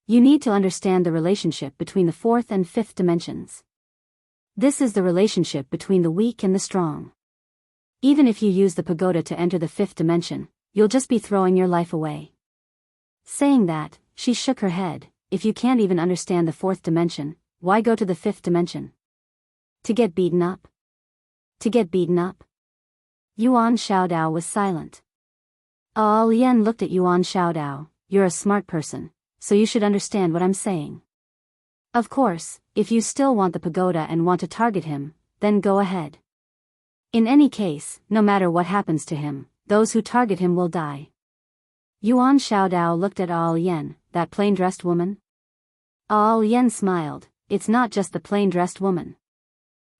You need to understand the relationship between the fourth and fifth dimensions. This is the relationship between the weak and the strong. Even if you use the pagoda to enter the fifth dimension, you'll just be throwing your life away. Saying that, she shook her head. If you can't even understand the fourth dimension, why go to the fifth dimension? To get beaten up? To get beaten up? Yuan Xiaodao was silent. Lian looked at Yuan Xiaodao. You're a smart person, so you should understand what I'm saying. Of course, if you still want the pagoda and want to target him, then go ahead. In any case, no matter what happens to him, those who target him will die. Yuan Xiaodao looked at Lian, that plain-dressed woman. Lian smiled. It's not just the plain-dressed woman.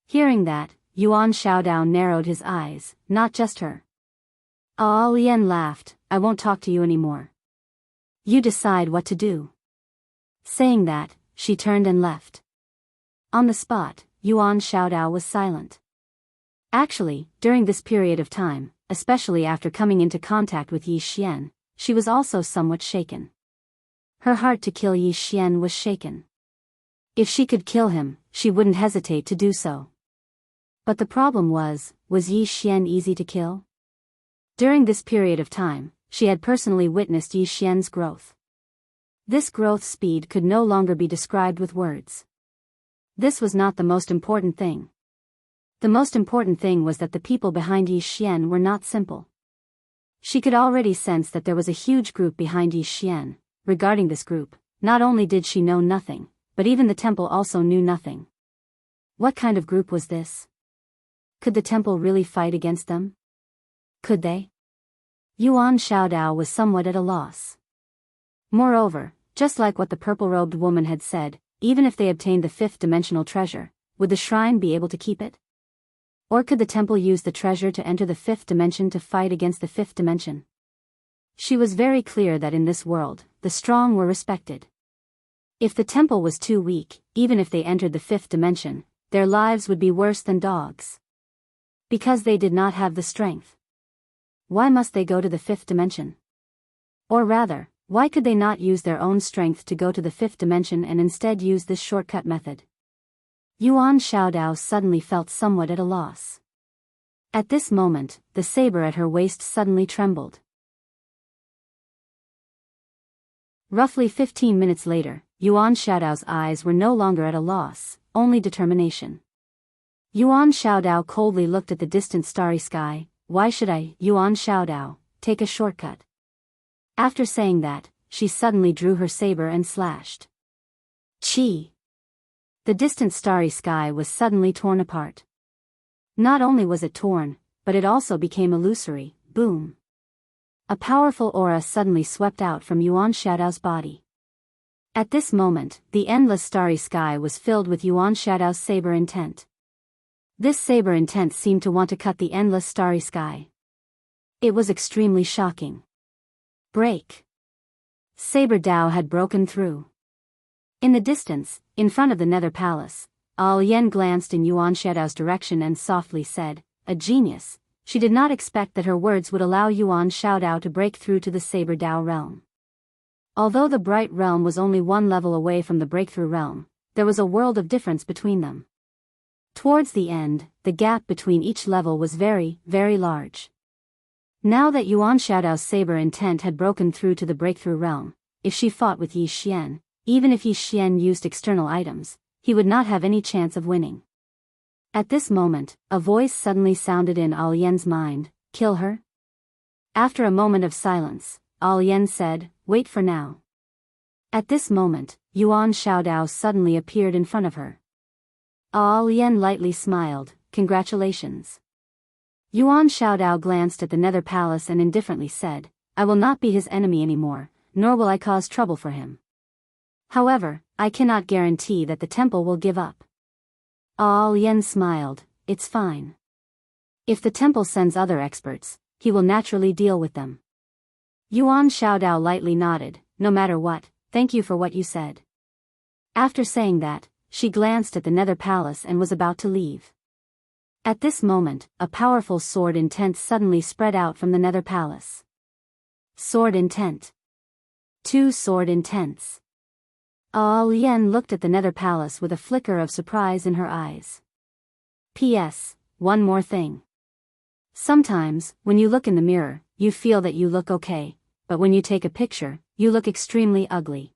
Hearing that, Yuan Xiaodao narrowed his eyes, not just her. Lian laughed, I won't talk to you anymore. You decide what to do. Saying that, she turned and left. On the spot, Yuan Xiaodao was silent. Actually, during this period of time, especially after coming into contact with Yi Xian, she was also somewhat shaken. Her heart to kill Yi Xian was shaken. If she could kill him, she wouldn't hesitate to do so. But the problem was Yi Xian easy to kill? During this period of time, she had personally witnessed Yi Xian's growth. This growth speed could no longer be described with words. This was not the most important thing. The most important thing was that the people behind Yi Xian were not simple. She could already sense that there was a huge group behind Yi Xian. Regarding this group, not only did she know nothing, but even the temple also knew nothing. What kind of group was this? Could the temple really fight against them? Could they? Yuan Xiaodao was somewhat at a loss. Moreover, just like what the purple-robed woman had said, even if they obtained the fifth-dimensional treasure, would the shrine be able to keep it? Or could the temple use the treasure to enter the fifth dimension to fight against the fifth dimension? She was very clear that in this world, the strong were respected. If the temple was too weak, even if they entered the fifth dimension, their lives would be worse than dogs. Because they did not have the strength. Why must they go to the fifth dimension? Or rather, why could they not use their own strength to go to the fifth dimension and instead use this shortcut method? Yuan Xiaodao suddenly felt somewhat at a loss. At this moment, the saber at her waist suddenly trembled. Roughly 15 minutes later, Yuan Xiaodao's eyes were no longer at a loss, only determination. Yuan Xiaodao coldly looked at the distant starry sky. Why should I, Yuan Xiaodao, take a shortcut? After saying that, she suddenly drew her saber and slashed. Chi! The distant starry sky was suddenly torn apart. Not only was it torn, but it also became illusory. Boom! A powerful aura suddenly swept out from Yuan Xiaodao's body. At this moment, the endless starry sky was filled with Yuan Xiaodao's saber intent. This saber intent seemed to want to cut the endless starry sky. It was extremely shocking. Break! Saber Dao had broken through. In the distance, in front of the Nether Palace, Lian glanced in Yuan Xiaodao's direction and softly said, "A genius." She did not expect that her words would allow Yuan Xiaodao to break through to the Saber Dao realm. Although the Bright Realm was only one level away from the Breakthrough Realm, there was a world of difference between them. Towards the end, the gap between each level was very, very large. Now that Yuan Xiaodao's saber intent had broken through to the Breakthrough Realm, if she fought with Yi Xian, even if Yi Xian used external items, he would not have any chance of winning. At this moment, a voice suddenly sounded in Lian's mind, "Kill her?" After a moment of silence, Lian said, "Wait for now." At this moment, Yuan Xiaodao suddenly appeared in front of her. Lian lightly smiled, "Congratulations." Yuan Xiaodao glanced at the Nether Palace and indifferently said, "I will not be his enemy anymore, nor will I cause trouble for him. However, I cannot guarantee that the temple will give up." Lian smiled, "It's fine. If the temple sends other experts, he will naturally deal with them." Yuan Xiaodao lightly nodded, "No matter what, thank you for what you said." After saying that, she glanced at the Nether Palace and was about to leave. At this moment, a powerful sword intent suddenly spread out from the Nether Palace. Sword intent. 2 sword intents. Lian looked at the Nether Palace with a flicker of surprise in her eyes. P.S. One more thing. Sometimes, when you look in the mirror, you feel that you look okay, but when you take a picture, you look extremely ugly.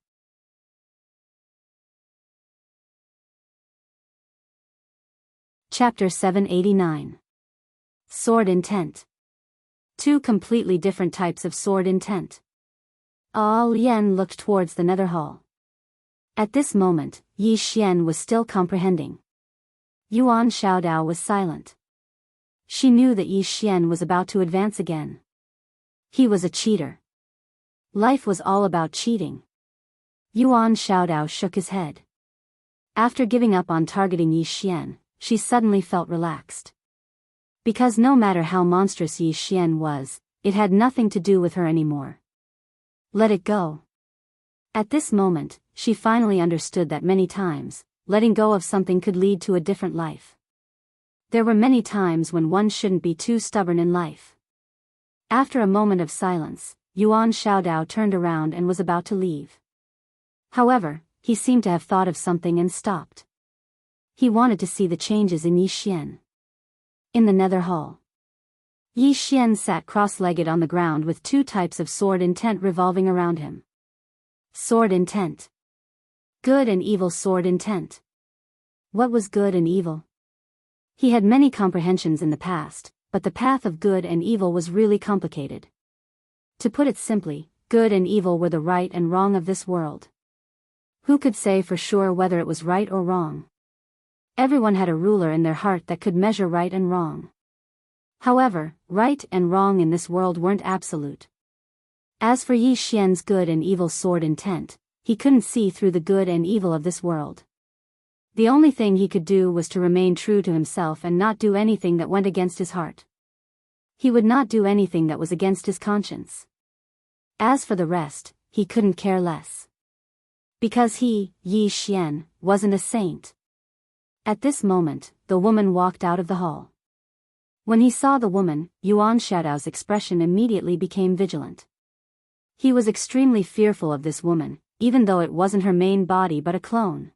Chapter 789. Sword Intent. 2 completely different types of sword intent. Lian looked towards the Nether Hall. At this moment, Yi Xian was still comprehending. Yuan Xiaodao was silent. She knew that Yi Xian was about to advance again. He was a cheater. Life was all about cheating. Yuan Xiaodao shook his head. After giving up on targeting Yi Xian, she suddenly felt relaxed. Because no matter how monstrous Yi Xian was, it had nothing to do with her anymore. Let it go. At this moment, she finally understood that many times, letting go of something could lead to a different life. There were many times when one shouldn't be too stubborn in life. After a moment of silence, Yuan Xiaodao turned around and was about to leave. However, he seemed to have thought of something and stopped. He wanted to see the changes in Yi Xian. In the nether hall, Yi Xian sat cross-legged on the ground with two types of sword intent revolving around him. Sword intent. Good and evil sword intent. What was good and evil? He had many comprehensions in the past, but the path of good and evil was really complicated. To put it simply, good and evil were the right and wrong of this world. Who could say for sure whether it was right or wrong? Everyone had a ruler in their heart that could measure right and wrong. However, right and wrong in this world weren't absolute. As for Yi Xian's good and evil sword intent, he couldn't see through the good and evil of this world. The only thing he could do was to remain true to himself and not do anything that went against his heart. He would not do anything that was against his conscience. As for the rest, he couldn't care less. Because he, Yi Xian, wasn't a saint. At this moment, the woman walked out of the hall. When he saw the woman, Yuan Xiaodao's expression immediately became vigilant. He was extremely fearful of this woman, even though it wasn't her main body but a clone.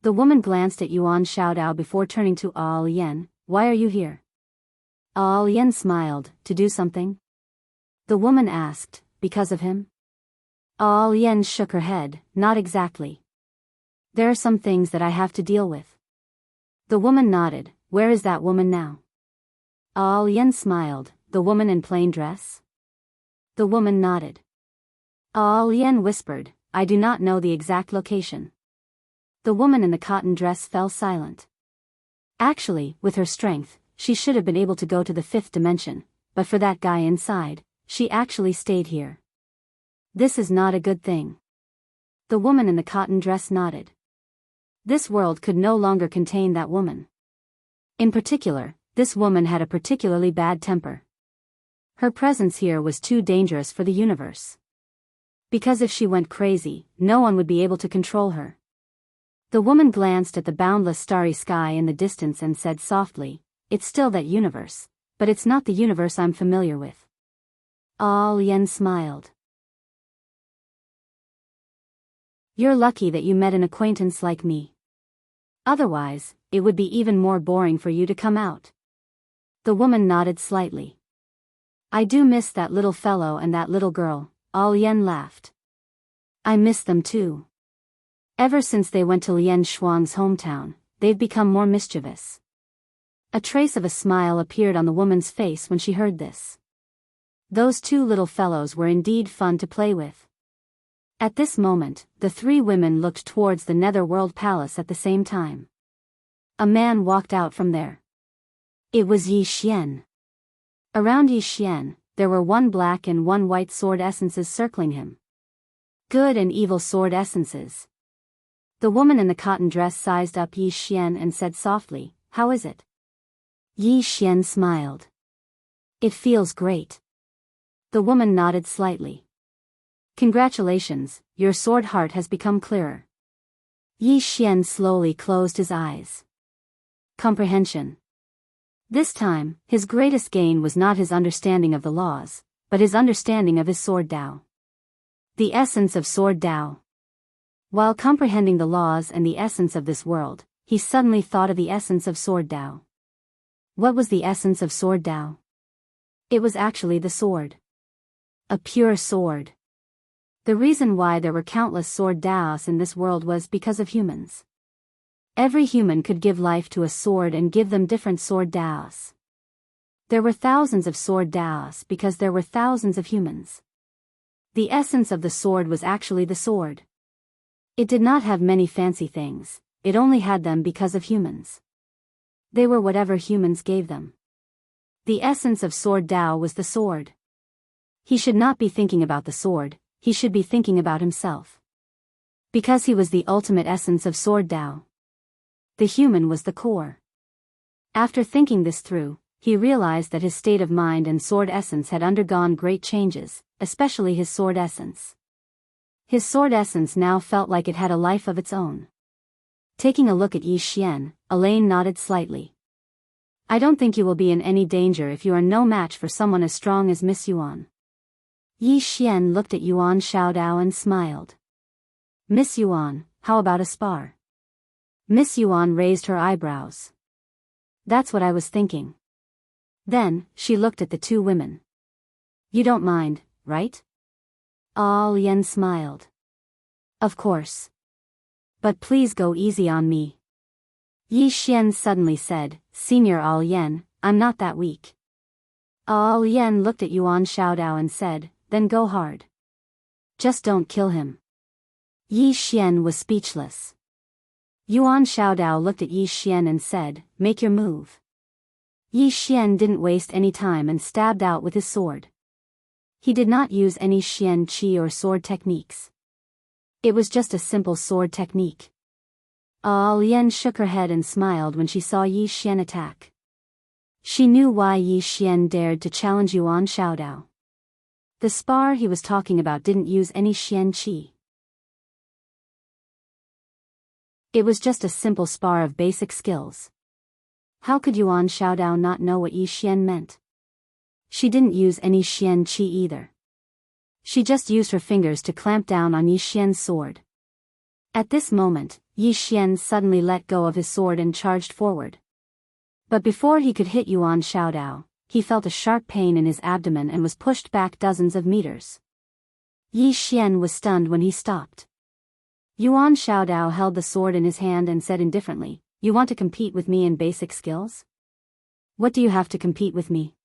The woman glanced at Yuan Xiaodao before turning to Al Yan. Why are you here? Al Yan smiled. To do something? The woman asked. Because of him? Al Yan shook her head. Not exactly. There are some things that I have to deal with. The woman nodded. Where is that woman now? Al Yan smiled. The woman in plain dress? The woman nodded. Al Yan whispered. I do not know the exact location. The woman in the cotton dress fell silent. Actually, with her strength, she should have been able to go to the fifth dimension, but for that guy inside, she actually stayed here. This is not a good thing. The woman in the cotton dress nodded. This world could no longer contain that woman. In particular, this woman had a particularly bad temper. Her presence here was too dangerous for the universe. Because if she went crazy, no one would be able to control her. The woman glanced at the boundless starry sky in the distance and said softly, It's still that universe, but it's not the universe I'm familiar with. Al Yan smiled. You're lucky that you met an acquaintance like me. Otherwise, it would be even more boring for you to come out. The woman nodded slightly. I do miss that little fellow and that little girl. Al Yan laughed. I miss them too. Ever since they went to Lian Shuang's hometown, they've become more mischievous. A trace of a smile appeared on the woman's face when she heard this. Those two little fellows were indeed fun to play with. At this moment, the three women looked towards the Netherworld Palace at the same time. A man walked out from there. It was Yi Xian. Around Yi Xian, there were one black and one white sword essences circling him. Good and evil sword essences. The woman in the cotton dress sized up Yi Xian and said softly, How is it? Yi Xian smiled. It feels great. The woman nodded slightly. Congratulations, your sword heart has become clearer. Yi Xian slowly closed his eyes. Comprehension. This time, his greatest gain was not his understanding of the laws, but his understanding of his sword Dao. The essence of sword Dao. While comprehending the laws and the essence of this world, he suddenly thought of the essence of sword Dao. What was the essence of sword Dao? It was actually the sword. A pure sword. The reason why there were countless sword Daos in this world was because of humans. Every human could give life to a sword and give them different sword Daos. There were thousands of sword Daos because there were thousands of humans. The essence of the sword was actually the sword. It did not have many fancy things, it only had them because of humans. They were whatever humans gave them. The essence of sword Dao was the sword. He should not be thinking about the sword, he should be thinking about himself. Because he was the ultimate essence of sword Dao. The human was the core. After thinking this through, he realized that his state of mind and sword essence had undergone great changes, especially his sword essence. His sword essence now felt like it had a life of its own. Taking a look at Yi Xian, Elaine nodded slightly. I don't think you will be in any danger if you are no match for someone as strong as Miss Yuan. Yi Xian looked at Yuan Xiaodao and smiled. Miss Yuan, how about a spar? Miss Yuan raised her eyebrows. That's what I was thinking. Then, she looked at the two women. You don't mind, right? All Yen smiled. Of course. But please go easy on me. Yi Xian suddenly said, Senior All Yen, I'm not that weak. All Yen looked at Yuan Xiaodao and said, then go hard. Just don't kill him. Yi Xian was speechless. Yuan Xiaodao looked at Yi Xian and said, make your move. Yi Xian didn't waste any time and stabbed out with his sword. He did not use any Xian Qi or sword techniques. It was just a simple sword technique. All Yen shook her head and smiled when she saw Yi Xian attack. She knew why Yi Xian dared to challenge Yuan Xiaodao. The spar he was talking about didn't use any Xian Qi. It was just a simple spar of basic skills. How could Yuan Xiaodao not know what Yi Xian meant? She didn't use any Xian Qi either. She just used her fingers to clamp down on Yi Xian's sword. At this moment, Yi Xian suddenly let go of his sword and charged forward. But before he could hit Yuan Xiaodao, he felt a sharp pain in his abdomen and was pushed back dozens of meters. Yi Xian was stunned when he stopped. Yuan Xiaodao held the sword in his hand and said indifferently, You want to compete with me in basic skills? What do you have to compete with me?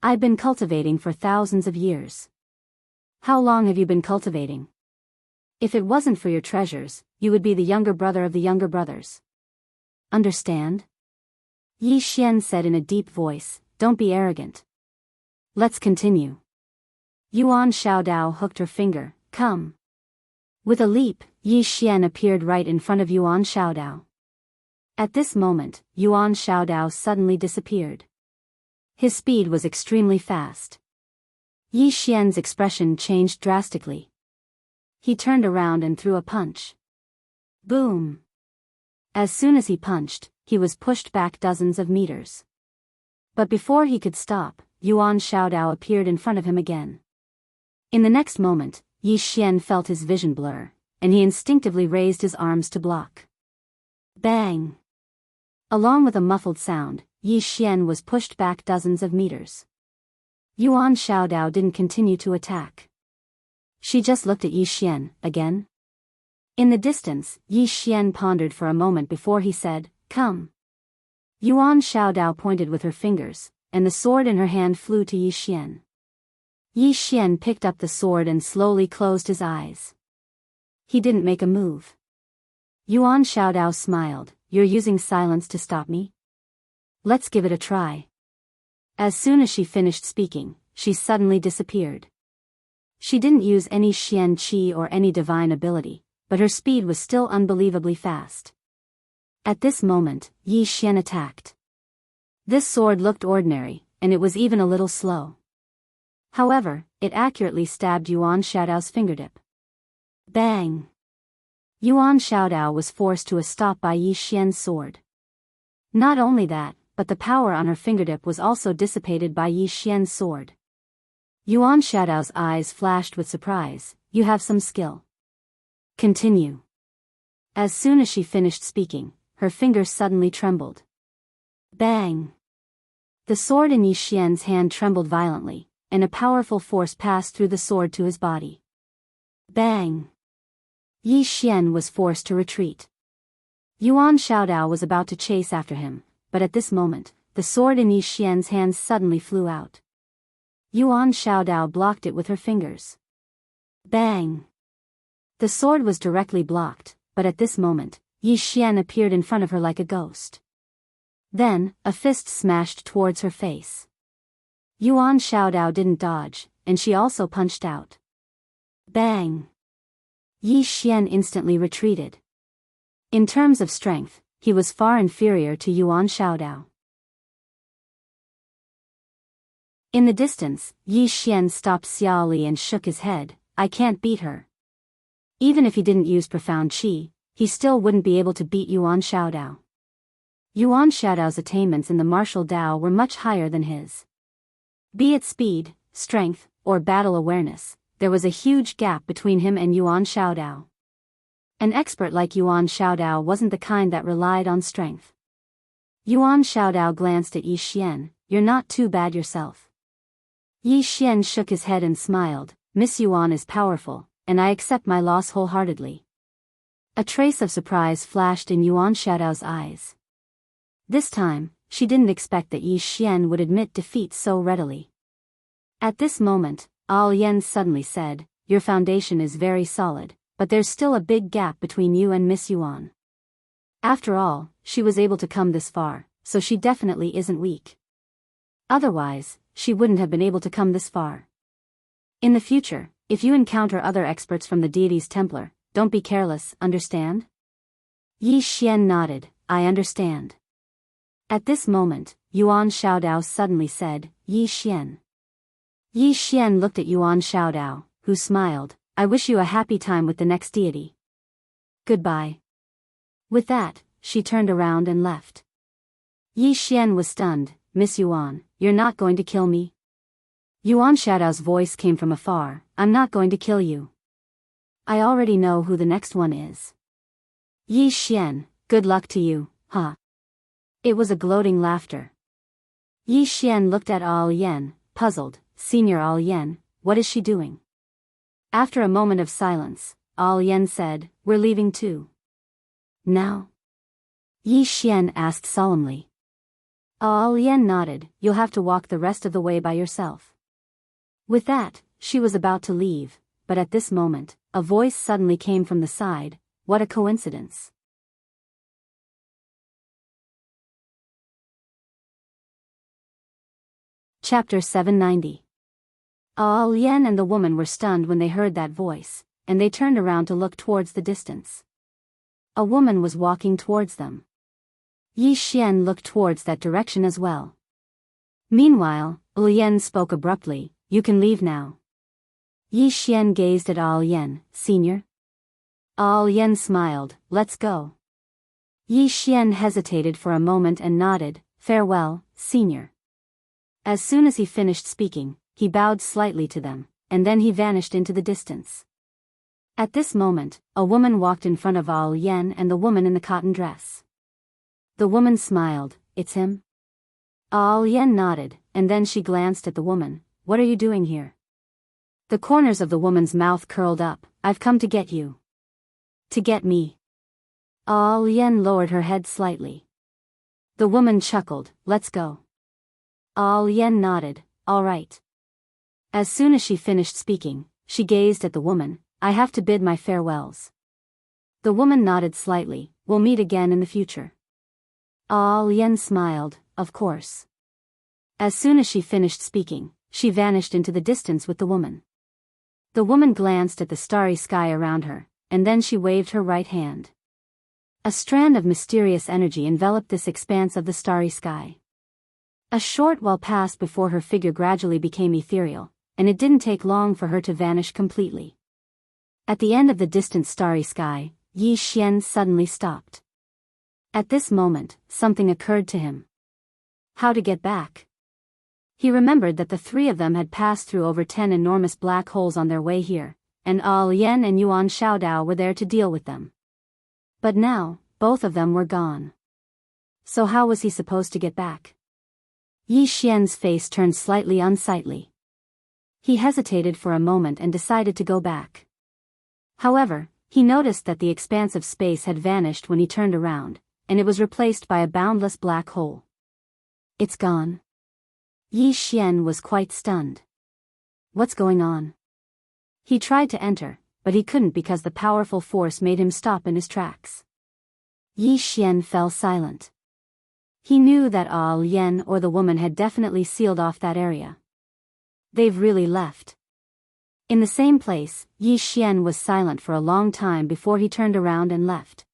I've been cultivating for thousands of years. How long have you been cultivating? If it wasn't for your treasures, you would be the younger brother of the younger brothers. Understand? Yi Xian said in a deep voice, Don't be arrogant. Let's continue. Yuan Xiaodao hooked her finger, Come. With a leap, Yi Xian appeared right in front of Yuan Xiaodao. At this moment, Yuan Xiaodao suddenly disappeared. His speed was extremely fast. Yi Xian's expression changed drastically. He turned around and threw a punch. Boom! As soon as he punched, he was pushed back dozens of meters. But before he could stop, Yuan Xiaodao appeared in front of him again. In the next moment, Yi Xian felt his vision blur, and he instinctively raised his arms to block. Bang! Along with a muffled sound, Yi Xian was pushed back dozens of meters. Yuan Xiaodao didn't continue to attack. She just looked at Yi Xian, again. In the distance, Yi Xian pondered for a moment before he said, Come. Yuan Xiaodao pointed with her fingers, and the sword in her hand flew to Yi Xian. Yi Xian picked up the sword and slowly closed his eyes. He didn't make a move. Yuan Xiaodao smiled, You're using silence to stop me? Let's give it a try. As soon as she finished speaking, she suddenly disappeared. She didn't use any Xian Qi or any divine ability, but her speed was still unbelievably fast. At this moment, Yi Xian attacked. This sword looked ordinary, and it was even a little slow. However, it accurately stabbed Yuan Xiaodao's fingertip. Bang! Yuan Xiaodao was forced to a stop by Yi Xian's sword. Not only that, but the power on her fingertip was also dissipated by Yi Xian's sword. Yuan Xiaodao's eyes flashed with surprise, You have some skill. Continue. As soon as she finished speaking, her fingers suddenly trembled. Bang! The sword in Yi Xian's hand trembled violently, and a powerful force passed through the sword to his body. Bang! Yi Xian was forced to retreat. Yuan Xiaodao was about to chase after him, but at this moment, the sword in Yi Xian's hand suddenly flew out. Yuan Xiaodao blocked it with her fingers. Bang! The sword was directly blocked, but at this moment, Yi Xian appeared in front of her like a ghost. Then, a fist smashed towards her face. Yuan Xiaodao didn't dodge, and she also punched out. Bang! Yi Xian instantly retreated. In terms of strength, he was far inferior to Yuan Xiaodao. In the distance, Yi Xian stopped Xiao Li and shook his head. I can't beat her. Even if he didn't use profound qi, he still wouldn't be able to beat Yuan Shaodao. Yuan Shaodao's attainments in the martial Dao were much higher than his. Be it speed, strength, or battle awareness, there was a huge gap between him and Yuan Shaodao. An expert like Yuan Shaodao wasn't the kind that relied on strength. Yuan Shaodao glanced at Yi Xian. You're not too bad yourself. Yi Xian shook his head and smiled. Miss Yuan is powerful, and I accept my loss wholeheartedly. A trace of surprise flashed in Yuan Shaodao's eyes. This time, she didn't expect that Yi Xian would admit defeat so readily. At this moment, Al Yen suddenly said, your foundation is very solid, but there's still a big gap between you and Miss Yuan. After all, she was able to come this far, so she definitely isn't weak. Otherwise, she wouldn't have been able to come this far. In the future, if you encounter other experts from the deity's Templar, don't be careless, understand? Yi Xian nodded, I understand. At this moment, Yuan Shaodao suddenly said, Yi Xian. Yi Xian looked at Yuan Shaodao, who smiled, I wish you a happy time with the next deity. Goodbye. With that, she turned around and left. Yi Xian was stunned. Miss Yuan, you're not going to kill me? Yuan Shaodao's voice came from afar, I'm not going to kill you. I already know who the next one is. Yi Xian, good luck to you, huh? It was a gloating laughter. Yi Xian looked at Al Yen, puzzled. Senior Al Yen, what is she doing? After a moment of silence, Al Yen said, we're leaving too. Now? Yi Xian asked solemnly. Al Yen nodded, you'll have to walk the rest of the way by yourself. With that, she was about to leave, but at this moment, a voice suddenly came from the side. What a coincidence. Chapter 790. Al Yen and the woman were stunned when they heard that voice, and they turned around to look towards the distance. A woman was walking towards them. Yi Xian looked towards that direction as well. Meanwhile, Al Yen spoke abruptly, you can leave now. Yi Xian gazed at Al Yen, Senior? Al Yen smiled, let's go. Yi Xian hesitated for a moment and nodded, farewell, Senior. As soon as he finished speaking, he bowed slightly to them, and then he vanished into the distance. At this moment, a woman walked in front of Al Yen and the woman in the cotton dress. The woman smiled, it's him? Al Yen nodded, and then she glanced at the woman, what are you doing here? The corners of the woman's mouth curled up, I've come to get you. To get me. Al Yen lowered her head slightly. The woman chuckled, let's go. Al Yen nodded, all right. As soon as she finished speaking, she gazed at the woman, I have to bid my farewells. The woman nodded slightly, we'll meet again in the future. Al Yen smiled, of course. As soon as she finished speaking, she vanished into the distance with the woman. The woman glanced at the starry sky around her, and then she waved her right hand. A strand of mysterious energy enveloped this expanse of the starry sky. A short while passed before her figure gradually became ethereal, and it didn't take long for her to vanish completely. At the end of the distant starry sky, Yi Xian suddenly stopped. At this moment, something occurred to him. How to get back? He remembered that the three of them had passed through over 10 enormous black holes on their way here, and Al Yen and Yuan Shaodao were there to deal with them. But now, both of them were gone. So how was he supposed to get back? Yi Xian's face turned slightly unsightly. He hesitated for a moment and decided to go back. However, he noticed that the expanse of space had vanished when he turned around, and it was replaced by a boundless black hole. It's gone. Yi Xian was quite stunned. What's going on? He tried to enter, but he couldn't because the powerful force made him stop in his tracks. Yi Xian fell silent. He knew that Al Yen or the woman had definitely sealed off that area. They've really left. In the same place, Yi Xian was silent for a long time before he turned around and left.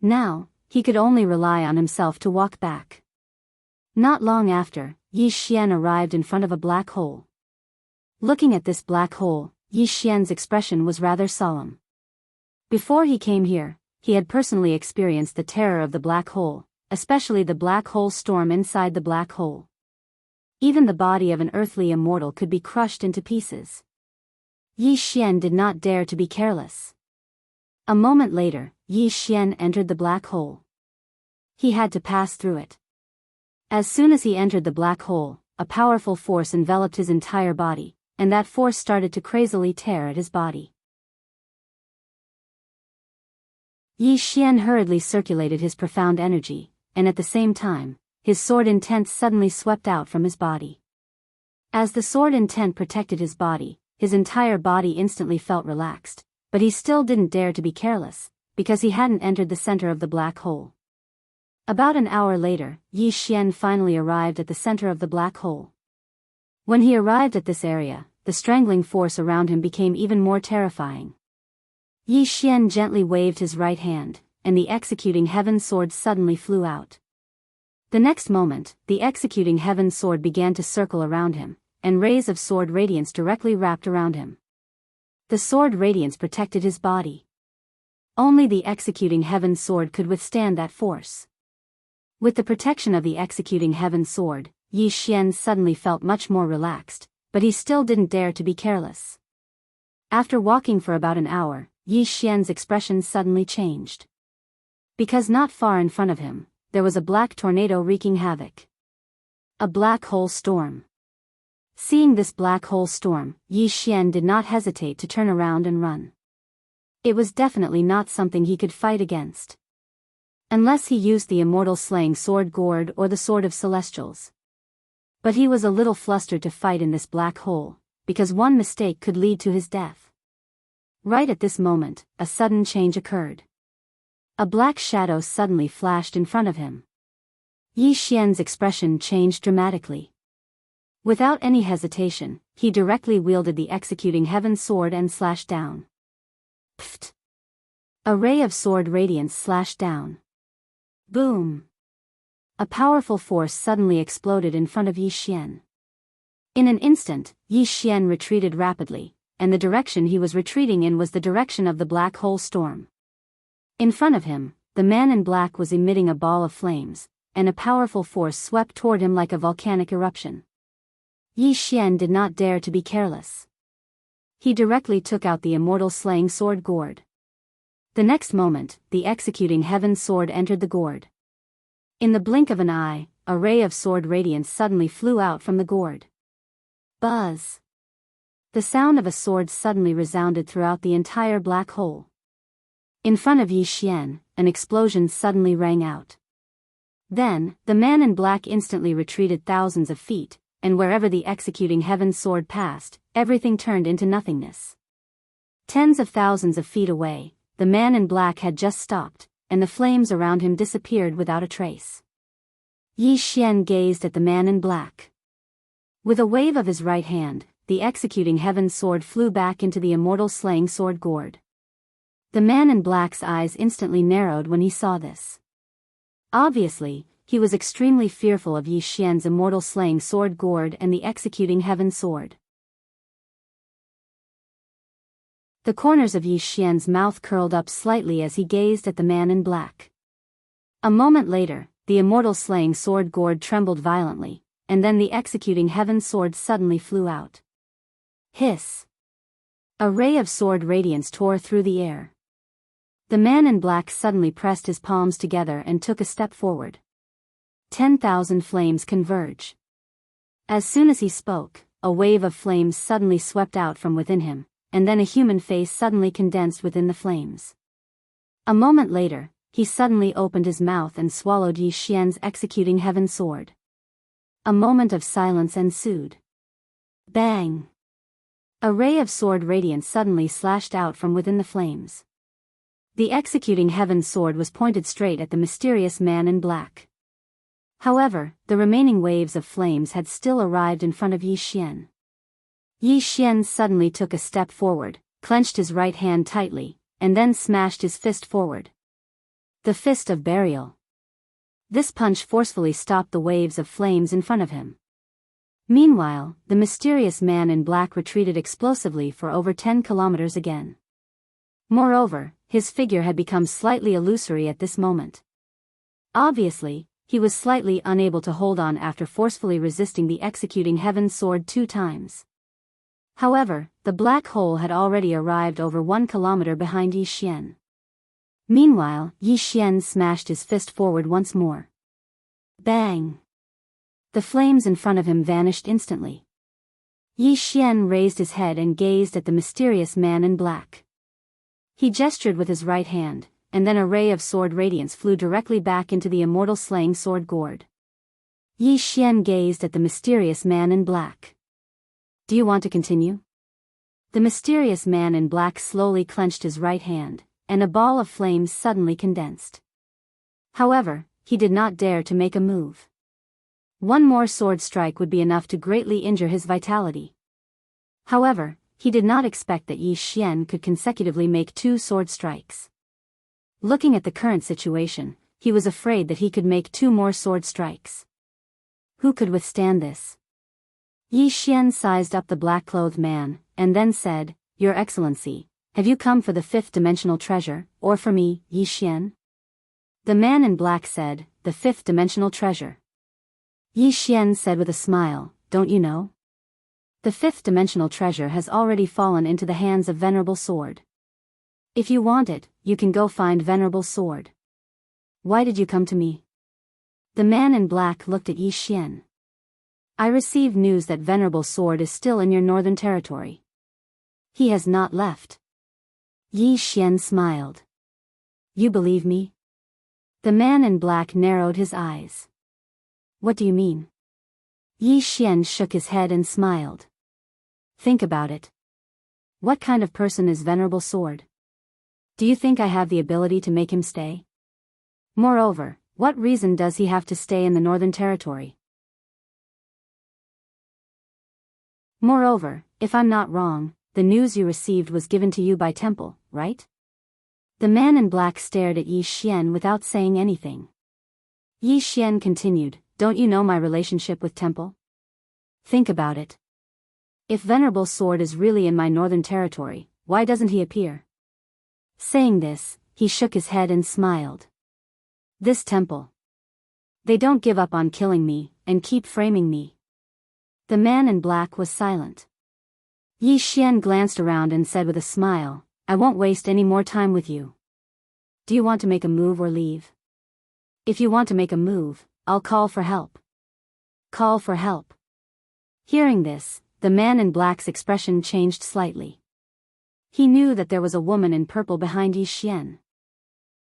Now, he could only rely on himself to walk back. Not long after, Yi Xian arrived in front of a black hole. Looking at this black hole, Yi Xian's expression was rather solemn. Before he came here, he had personally experienced the terror of the black hole, especially the black hole storm inside the black hole. Even the body of an earthly immortal could be crushed into pieces. Yi Xian did not dare to be careless. A moment later, Yi Xian entered the black hole. He had to pass through it. As soon as he entered the black hole, a powerful force enveloped his entire body, and that force started to crazily tear at his body. Yi Xian hurriedly circulated his profound energy, and at the same time, his sword intent suddenly swept out from his body. As the sword intent protected his body, his entire body instantly felt relaxed, but he still didn't dare to be careless, because he hadn't entered the center of the black hole. About an hour later, Yi Xian finally arrived at the center of the black hole. When he arrived at this area, the strangling force around him became even more terrifying. Yi Xian gently waved his right hand, and the executing heaven sword suddenly flew out. The next moment, the executing heaven sword began to circle around him, and rays of sword radiance directly wrapped around him. The sword radiance protected his body. Only the executing heaven sword could withstand that force. With the protection of the executing heaven sword, Yi Xian suddenly felt much more relaxed, but he still didn't dare to be careless. After walking for about an hour, Yi Xian's expression suddenly changed. Because not far in front of him, there was a black tornado wreaking havoc. A black hole storm. Seeing this black hole storm, Yi Xian did not hesitate to turn around and run. It was definitely not something he could fight against. Unless he used the immortal slaying sword gourd or the sword of celestials. But he was a little flustered to fight in this black hole, because one mistake could lead to his death. Right at this moment, a sudden change occurred. A black shadow suddenly flashed in front of him. Yi Xian's expression changed dramatically. Without any hesitation, he directly wielded the executing heaven sword and slashed down. Pfft! A ray of sword radiance slashed down. Boom! A powerful force suddenly exploded in front of Yi Xian. In an instant, Yi Xian retreated rapidly, and the direction he was retreating in was the direction of the black hole storm. In front of him, the man in black was emitting a ball of flames, and a powerful force swept toward him like a volcanic eruption. Yi Xian did not dare to be careless. He directly took out the immortal slaying sword gourd. The next moment, the executing heaven sword entered the gourd. In the blink of an eye, a ray of sword radiance suddenly flew out from the gourd. Buzz! The sound of a sword suddenly resounded throughout the entire black hole. In front of Yi Xian, an explosion suddenly rang out. Then, the man in black instantly retreated thousands of feet, and wherever the executing heaven sword passed, everything turned into nothingness. Tens of thousands of feet away, the man in black had just stopped, and the flames around him disappeared without a trace. Yi Xian gazed at the man in black. With a wave of his right hand, the executing heaven sword flew back into the immortal slaying sword gourd. The man in black's eyes instantly narrowed when he saw this. Obviously, he was extremely fearful of Yi Xian's immortal slaying sword gourd and the executing heaven sword. The corners of Yi Xian's mouth curled up slightly as he gazed at the man in black. A moment later, the immortal slaying sword gourd trembled violently, and then the executing heaven sword suddenly flew out. Hiss! A ray of sword radiance tore through the air. The man in black suddenly pressed his palms together and took a step forward. 10,000 flames converge. As soon as he spoke, a wave of flames suddenly swept out from within him, and then a human face suddenly condensed within the flames. A moment later, he suddenly opened his mouth and swallowed Yi Xian's executing heaven sword. A moment of silence ensued. Bang! A ray of sword radiance suddenly slashed out from within the flames. The executing heaven sword was pointed straight at the mysterious man in black. However, the remaining waves of flames had still arrived in front of Yi Xian. Yi Xian suddenly took a step forward, clenched his right hand tightly, and then smashed his fist forward. The fist of burial. This punch forcefully stopped the waves of flames in front of him. Meanwhile, the mysterious man in black retreated explosively for over 10 kilometers again. Moreover, his figure had become slightly illusory at this moment. Obviously, he was slightly unable to hold on after forcefully resisting the executing heaven's sword 2 times. However, the black hole had already arrived over 1 kilometer behind Yi Xian. Meanwhile, Yi Xian smashed his fist forward once more. Bang! The flames in front of him vanished instantly. Yi Xian raised his head and gazed at the mysterious man in black. He gestured with his right hand, and then a ray of sword radiance flew directly back into the immortal slaying sword gourd. Yi Xian gazed at the mysterious man in black. Do you want to continue? The mysterious man in black slowly clenched his right hand, and a ball of flames suddenly condensed. However, he did not dare to make a move. One more sword strike would be enough to greatly injure his vitality. However, he did not expect that Yi Xian could consecutively make 2 sword strikes. Looking at the current situation, he was afraid that he could make 2 more sword strikes. Who could withstand this? Yi Xian sized up the black-clothed man, and then said, "Your Excellency, have you come for the 5th-dimensional treasure, or for me, Yi Xian?" The man in black said, "The 5th-dimensional treasure." Yi Xian said with a smile, "Don't you know? The 5th-dimensional treasure has already fallen into the hands of Venerable Sword. If you want it, you can go find Venerable Sword. Why did you come to me?" The man in black looked at Yi Xian. "I received news that Venerable Sword is still in your northern territory. He has not left." Yi Xian smiled. "You believe me?" The man in black narrowed his eyes. "What do you mean?" Yi Xian shook his head and smiled. "Think about it. What kind of person is Venerable Sword? Do you think I have the ability to make him stay? Moreover, what reason does he have to stay in the Northern Territory? Moreover, if I'm not wrong, the news you received was given to you by Temple, right?" The man in black stared at Yi Xian without saying anything. Yi Xian continued, "Don't you know my relationship with Temple? Think about it. If Venerable Sword is really in my northern territory, why doesn't he appear?" Saying this, he shook his head and smiled. "This Temple. They don't give up on killing me, and keep framing me." The man in black was silent. Yi Xian glanced around and said with a smile, "I won't waste any more time with you. Do you want to make a move or leave? If you want to make a move, I'll call for help." Call for help. Hearing this, the man in black's expression changed slightly. He knew that there was a woman in purple behind Yi Xian.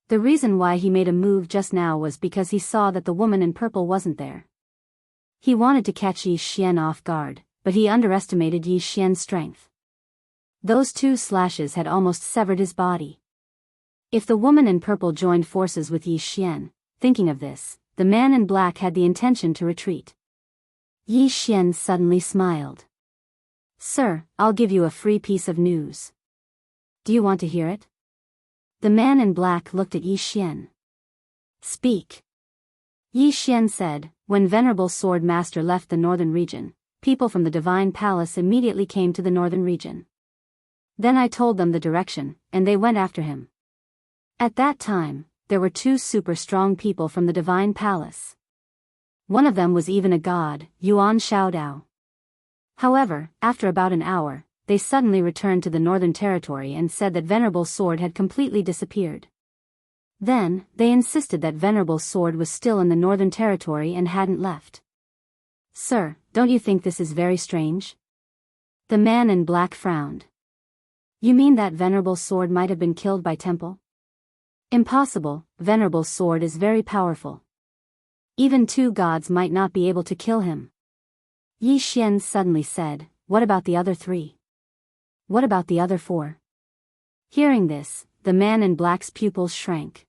The reason why he made a move just now was because he saw that the woman in purple wasn't there. He wanted to catch Yi Xian off guard, but he underestimated Yi Xian's strength. Those 2 slashes had almost severed his body. If the woman in purple joined forces with Yi Xian, thinking of this, the man in black had the intention to retreat. Yi Xian suddenly smiled. "Sir, I'll give you a free piece of news. Do you want to hear it?" The man in black looked at Yi Xian. "Speak." Yi Xian said, "When Venerable Sword Master left the northern region, people from the Divine Palace immediately came to the northern region. Then I told them the direction, and they went after him. At that time, there were 2 super strong people from the Divine Palace. One of them was even a god, Yuan Shaodao. However, after about an hour, they suddenly returned to the northern territory and said that Venerable Sword had completely disappeared. Then, they insisted that Venerable Sword was still in the northern territory and hadn't left. Sir, don't you think this is very strange?" The man in black frowned. "You mean that Venerable Sword might have been killed by Temple?" "Impossible, Venerable Sword is very powerful. Even 2 gods might not be able to kill him." Yi Xian suddenly said, "What about the other 3? What about the other 4? Hearing this, the man in black's pupils shrank.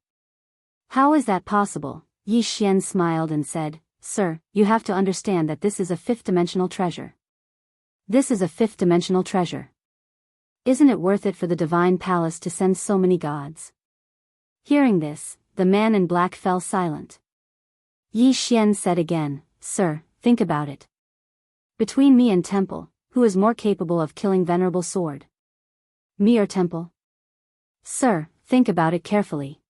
"How is that possible?" Yi Xian smiled and said, "Sir, you have to understand that this is a 5th-dimensional treasure. This is a 5th-dimensional treasure. Isn't it worth it for the Divine Palace to send so many gods?" Hearing this, the man in black fell silent. Yi Xian said again, "Sir, think about it. Between me and Temple, who is more capable of killing Venerable Sword? Me or Temple? Sir, think about it carefully.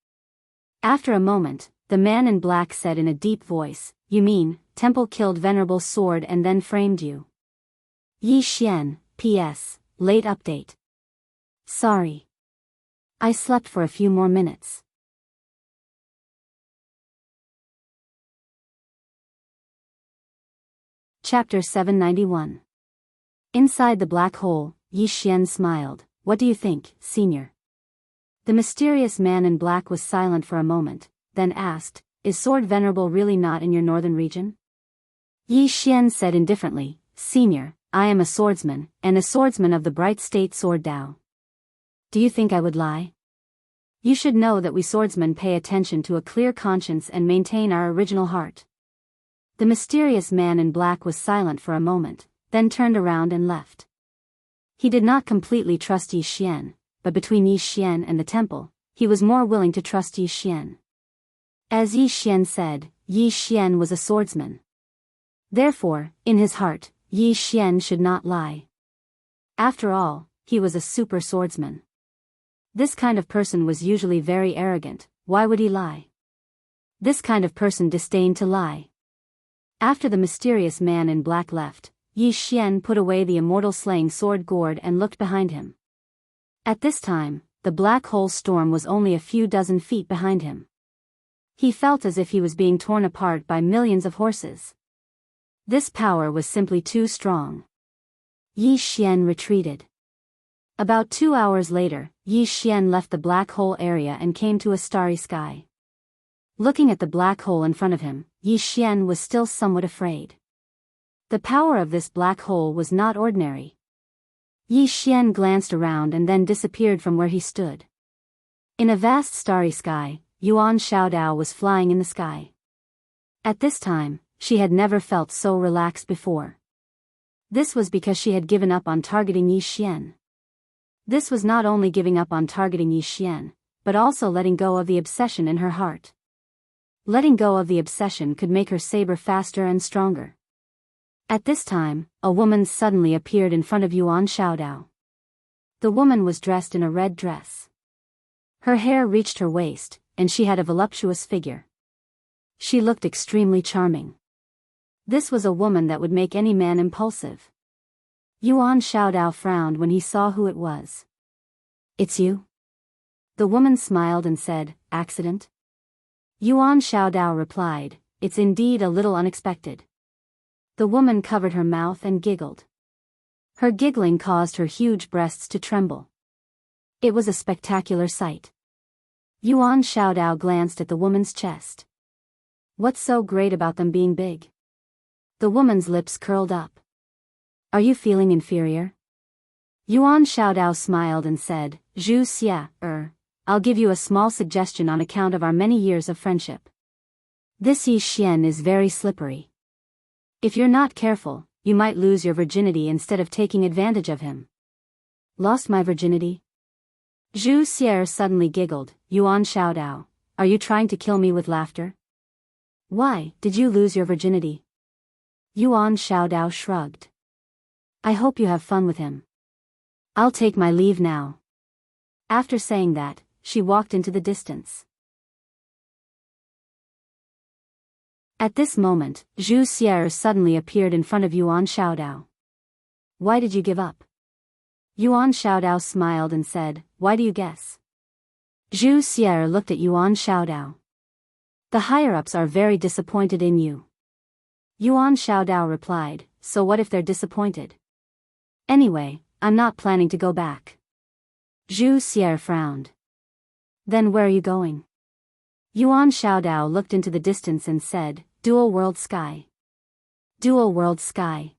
After a moment, the man in black said in a deep voice, you mean, Temple killed Venerable Sword and then framed you? Yi Xian, P.S., late update. Sorry. I slept for a few more minutes. Chapter 791. Inside the black hole, Yi Xian smiled. What do you think, senior? The mysterious man in black was silent for a moment, then asked, is Sword Venerable really not in your northern region? Yi Xian said indifferently, Senior, I am a swordsman, and a swordsman of the bright state Sword Dao. Do you think I would lie? You should know that we swordsmen pay attention to a clear conscience and maintain our original heart. The mysterious man in black was silent for a moment, then turned around and left. He did not completely trust Yi Xian, but between Yi Xian and the temple, he was more willing to trust Yi Xian. As Yi Xian said, Yi Xian was a swordsman. Therefore, in his heart, Yi Xian should not lie. After all, he was a super swordsman. This kind of person was usually very arrogant, why would he lie? This kind of person disdained to lie. After the mysterious man in black left, Yi Xian put away the immortal slaying sword gourd and looked behind him. At this time, the black hole storm was only a few dozen feet behind him. He felt as if he was being torn apart by millions of horses. This power was simply too strong. Yi Xian retreated. About 2 hours later, Yi Xian left the black hole area and came to a starry sky. Looking at the black hole in front of him, Yi Xian was still somewhat afraid. The power of this black hole was not ordinary. Yi Xian glanced around and then disappeared from where he stood. In a vast starry sky, Yuan Xiaodao was flying in the sky. At this time, she had never felt so relaxed before. This was because she had given up on targeting Yi Xian. This was not only giving up on targeting Yi Xian, but also letting go of the obsession in her heart. Letting go of the obsession could make her saber faster and stronger. At this time, a woman suddenly appeared in front of Yuan Xiaodao. The woman was dressed in a red dress. Her hair reached her waist, and she had a voluptuous figure. She looked extremely charming. This was a woman that would make any man impulsive. Yuan Xiaodao frowned when he saw who it was. It's you? The woman smiled and said, accident? Yuan Xiaodao replied, it's indeed a little unexpected. The woman covered her mouth and giggled. Her giggling caused her huge breasts to tremble. It was a spectacular sight. Yuan Xiaodao glanced at the woman's chest. What's so great about them being big? The woman's lips curled up. Are you feeling inferior? Yuan Xiaodao smiled and said, Zhu Xia, I'll give you a small suggestion on account of our many years of friendship. This Yi Xian is very slippery. If you're not careful, you might lose your virginity instead of taking advantage of him. Lost my virginity? Zhu Xia suddenly giggled. Yuan Xiaodao, are you trying to kill me with laughter? Why, did you lose your virginity? Yuan Xiaodao shrugged. I hope you have fun with him. I'll take my leave now. After saying that, she walked into the distance. At this moment, Zhu Xia suddenly appeared in front of Yuan Xiaodao. Why did you give up? Yuan Xiaodao smiled and said, why do you guess? Zhu Xia looked at Yuan Xiaodao. The higher-ups are very disappointed in you. Yuan Xiaodao replied, so what if they're disappointed? Anyway, I'm not planning to go back. Zhu Xia frowned. Then where are you going? Yuan Xiaodao looked into the distance and said, Dual World Sky. Dual World Sky.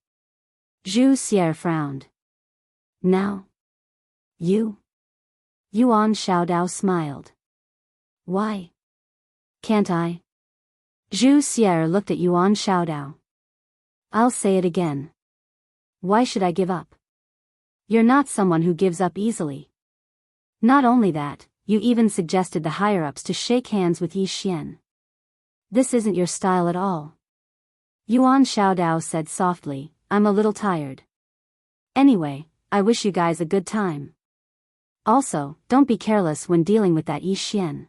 Zhu Xia frowned. Now? You? Yuan Xiaodao smiled. Why? Can't I? Zhu Xia looked at Yuan Xiaodao. I'll say it again. Why should I give up? You're not someone who gives up easily. Not only that, you even suggested the higher-ups to shake hands with Yi Xian. This isn't your style at all. Yuan Xiaodao said softly, I'm a little tired. Anyway, I wish you guys a good time. Also, don't be careless when dealing with that Yi Xian.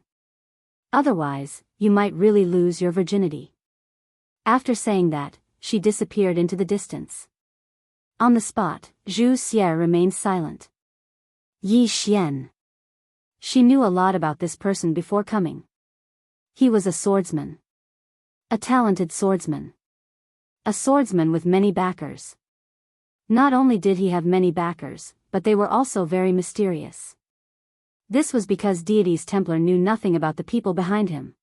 Otherwise, you might really lose your virginity. After saying that, she disappeared into the distance. On the spot, Zhu Xie remained silent. Yi Xian. She knew a lot about this person before coming. He was a swordsman. A talented swordsman. A swordsman with many backers. Not only did he have many backers, but they were also very mysterious. This was because Deity's Templar knew nothing about the people behind him.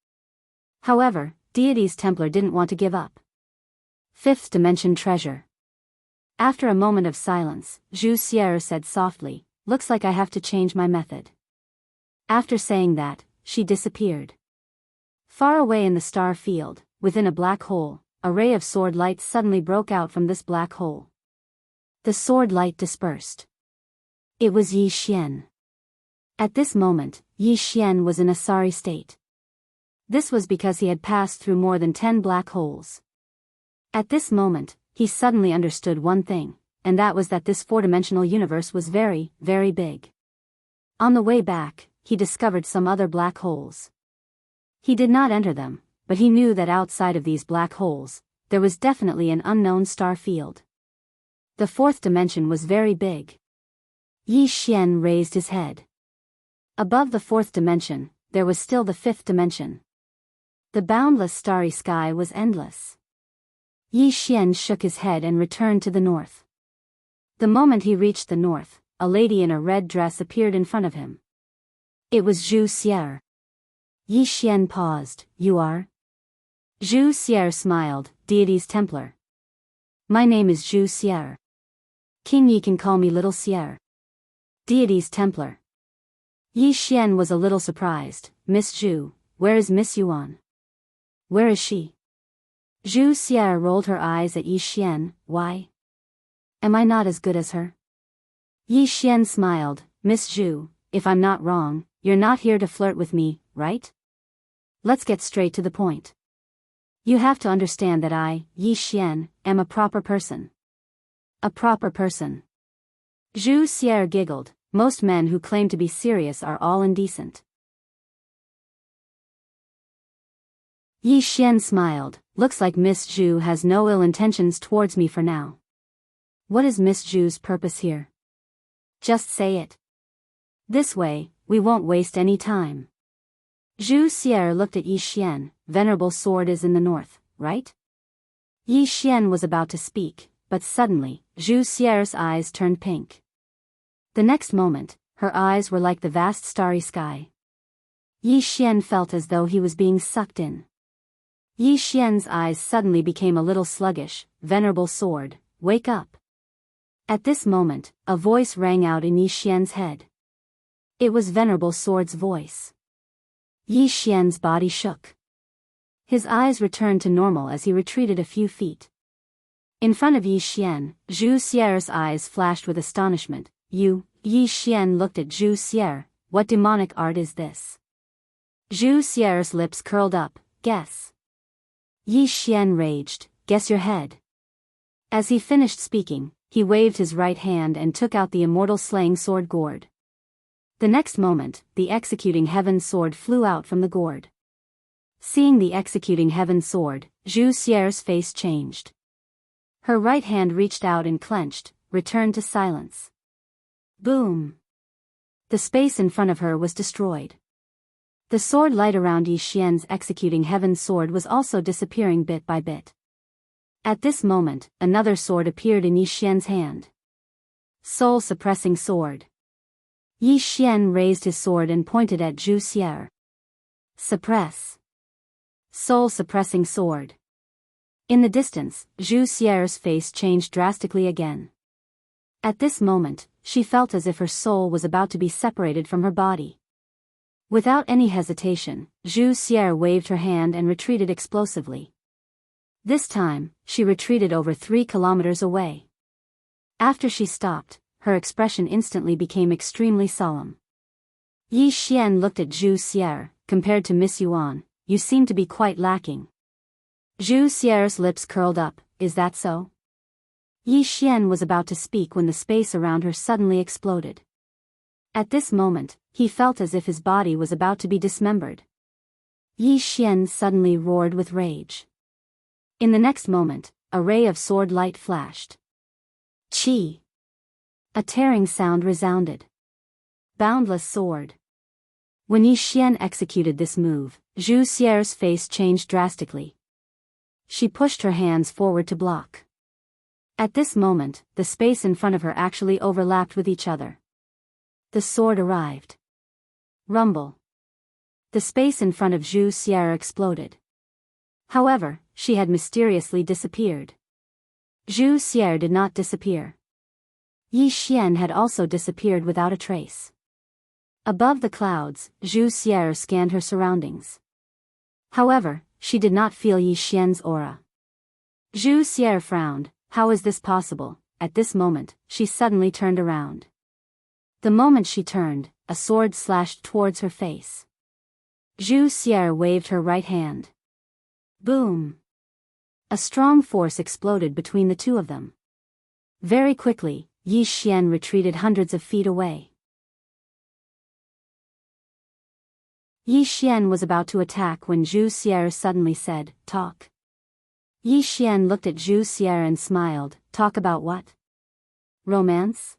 However, Deity's Templar didn't want to give up. Fifth Dimension Treasure. After a moment of silence, Zhu Xie said softly, "Looks like I have to change my method." After saying that, she disappeared. Far away in the star field, within a black hole, a ray of sword light suddenly broke out from this black hole. The sword light dispersed. It was Yi Xian. At this moment, Yi Xian was in a sorry state. This was because he had passed through more than 10 black holes. At this moment, he suddenly understood one thing, and that was that this four-dimensional universe was very, very big. On the way back, he discovered some other black holes. He did not enter them, but he knew that outside of these black holes, there was definitely an unknown star field. The fourth dimension was very big. Yi Xian raised his head. Above the fourth dimension, there was still the fifth dimension. The boundless starry sky was endless. Yi Xian shook his head and returned to the north. The moment he reached the north, a lady in a red dress appeared in front of him. It was Zhu Xie. Yi Xian paused. "You are?" Zhu Xie smiled. "Deity's Templar. My name is Zhu Xie. King Yi can call me Little Xie. Deity's Templar." Yi Xian was a little surprised. "Miss Zhu, where is Miss Yuan? Where is she?" Zhu Xie rolled her eyes at Yi Xian. "Why? Am I not as good as her?" Yi Xian smiled. "Miss Zhu, if I'm not wrong, you're not here to flirt with me, right? Let's get straight to the point. You have to understand that I, Yi Xian, am a proper person." "A proper person." Zhu Xie giggled. "Most men who claim to be serious are all indecent." Yi Xian smiled. "Looks like Miss Zhu has no ill intentions towards me for now. What is Miss Zhu's purpose here? Just say it. This way, we won't waste any time." Zhu Xie looked at Yi Xian. "Venerable sword is in the north, right?" Yi Xian was about to speak, but suddenly, Zhu Xie's eyes turned pink. The next moment, her eyes were like the vast starry sky. Yi Xian felt as though he was being sucked in. Yi Xian's eyes suddenly became a little sluggish. "Venerable sword, wake up." At this moment, a voice rang out in Yi Xian's head. It was Venerable Sword's voice. Yi Xian's body shook. His eyes returned to normal as he retreated a few feet. In front of Yi Xian, Zhu Xie's eyes flashed with astonishment. Yi Xian looked at Zhu Xie. "What demonic art is this?" Zhu Xie's lips curled up. "Guess." Yi Xian raged. "Guess your head." As he finished speaking, he waved his right hand and took out the immortal slaying sword gourd. The next moment, the executing heaven sword flew out from the gourd. Seeing the executing heaven sword, Zhu Xie's face changed. Her right hand reached out and clenched, returned to silence. Boom! The space in front of her was destroyed. The sword light around Yi Xian's executing heaven sword was also disappearing bit by bit. At this moment, another sword appeared in Yi Xian's hand. Soul-suppressing sword. Yi Xian raised his sword and pointed at Zhu Xie. Suppress. Soul-suppressing sword. In the distance, Zhu Xie's face changed drastically again. At this moment, she felt as if her soul was about to be separated from her body. Without any hesitation, Zhu Xie waved her hand and retreated explosively. This time, she retreated over 3 kilometers away. After she stopped, her expression instantly became extremely solemn. Yi Xian looked at Zhu Xie. "Compared to Miss Yuan, you seem to be quite lacking." Zhu Xie's lips curled up. "Is that so?" Yi Xian was about to speak when the space around her suddenly exploded. At this moment, he felt as if his body was about to be dismembered. Yi Xian suddenly roared with rage. In the next moment, a ray of sword light flashed. Chi! A tearing sound resounded. Boundless sword. When Yi Xian executed this move, Zhu Xie's face changed drastically. She pushed her hands forward to block. At this moment, the space in front of her actually overlapped with each other. The sword arrived. Rumble. The space in front of Zhu Xier exploded. However, she had mysteriously disappeared. Zhu Xier did not disappear. Yi Xian had also disappeared without a trace. Above the clouds, Zhu Xier scanned her surroundings. However, she did not feel Yi Xian's aura. Zhu Xier frowned. How is this possible? At this moment, she suddenly turned around. The moment she turned, a sword slashed towards her face. Zhu Xier waved her right hand. Boom! A strong force exploded between the two of them. Very quickly, Yi Xian retreated hundreds of feet away. Yi Xian was about to attack when Zhu Xier suddenly said, "Talk." Yi Xian looked at Zhu Xier and smiled. Talk about what? Romance?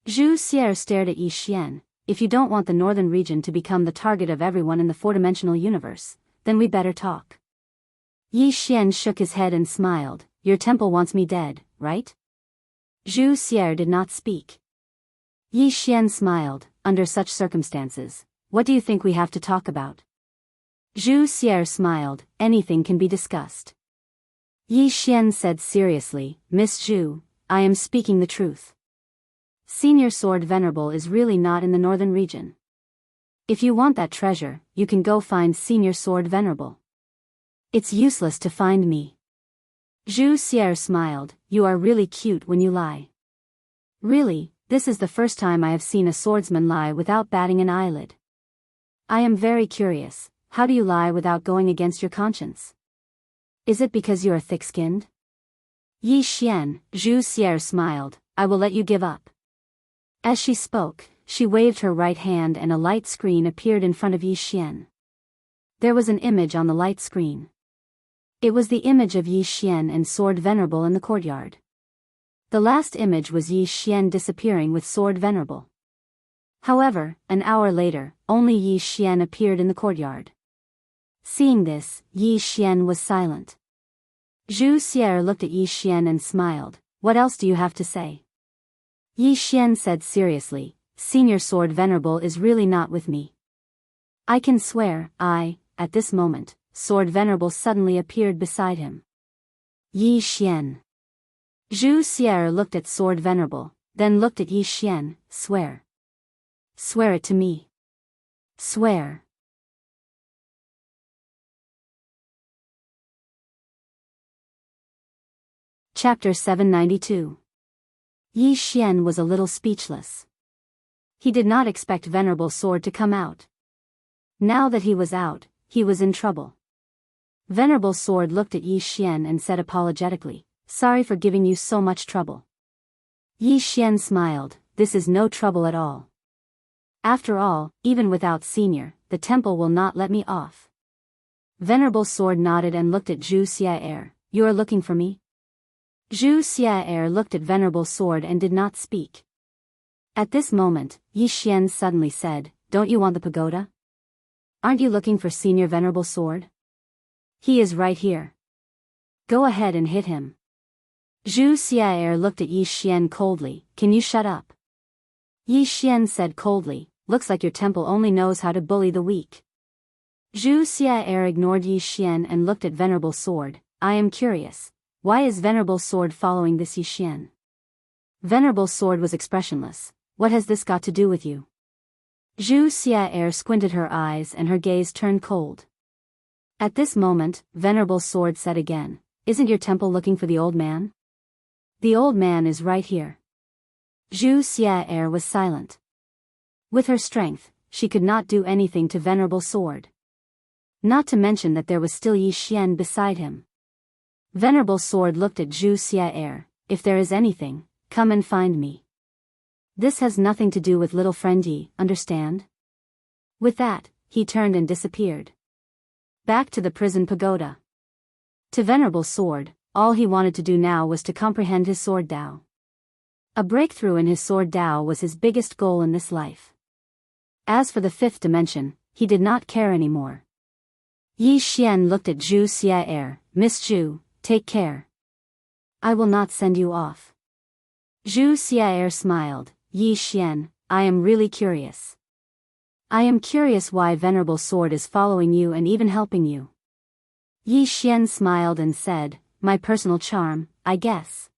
Zhu Xier stared at Yi Xian. If you don't want the northern region to become the target of everyone in the four-dimensional universe, then we better talk. Yi Xian shook his head and smiled. Your temple wants me dead, right? Zhu Xier did not speak. Yi Xian smiled. Under such circumstances, what do you think we have to talk about? Zhu Xier smiled. Anything can be discussed. Yi Xian said seriously, Miss Zhu, I am speaking the truth. Senior Sword Venerable is really not in the northern region. If you want that treasure, you can go find Senior Sword Venerable. It's useless to find me. Zhu Xier smiled. You are really cute when you lie. Really, this is the first time I have seen a swordsman lie without batting an eyelid. I am very curious, how do you lie without going against your conscience? Is it because you are thick-skinned? Yi Xian, Zhu Xier smiled. I will let you give up. As she spoke, she waved her right hand and a light screen appeared in front of Yi Xian. There was an image on the light screen. It was the image of Yi Xian and Sword Venerable in the courtyard. The last image was Yi Xian disappearing with Sword Venerable. However, an hour later, only Yi Xian appeared in the courtyard. Seeing this, Yi Xian was silent. Zhu Xier looked at Yi Xian and smiled. What else do you have to say? Yi Xian said seriously, Senior Sword Venerable is really not with me. I can swear, at this moment, Sword Venerable suddenly appeared beside him. Yi Xian. Zhu Xier looked at Sword Venerable, then looked at Yi Xian. Swear. Swear it to me. Swear. Chapter 792. Yi Xian was a little speechless. He did not expect Venerable Sword to come out. Now that he was out, he was in trouble. Venerable Sword looked at Yi Xian and said apologetically, Sorry for giving you so much trouble. Yi Xian smiled. This is no trouble at all. After all, even without Senior, the temple will not let me off. Venerable Sword nodded and looked at Zhu Xier. You are looking for me? Zhu Xier looked at Venerable Sword and did not speak. At this moment, Yi Xian suddenly said, Don't you want the pagoda? Aren't you looking for Senior Venerable Sword? He is right here. Go ahead and hit him. Zhu Xier looked at Yi Xian coldly. Can you shut up? Yi Xian said coldly, Looks like your temple only knows how to bully the weak. Zhu Xier ignored Yi Xian and looked at Venerable Sword. I am curious. Why is Venerable Sword following this Yi Xian? Venerable Sword was expressionless. What has this got to do with you? Zhu Xier squinted her eyes and her gaze turned cold. At this moment, Venerable Sword said again, Isn't your temple looking for the old man? The old man is right here. Zhu Xier was silent. With her strength, she could not do anything to Venerable Sword. Not to mention that there was still Yi Xian beside him. Venerable Sword looked at Zhu Xier. if there is anything, come and find me. This has nothing to do with little friend Yi, understand? With that, he turned and disappeared. Back to the prison pagoda. To Venerable Sword, all he wanted to do now was to comprehend his sword Dao. A breakthrough in his sword Dao was his biggest goal in this life. As for the fifth dimension, he did not care anymore. Yi Xian looked at Zhu Xia. Miss Zhu, take care. I will not send you off. Zhu Xia smiled. Yi Xian, I am really curious. I am curious why Venerable Sword is following you and even helping you. Yi Xian smiled and said, my personal charm, I guess.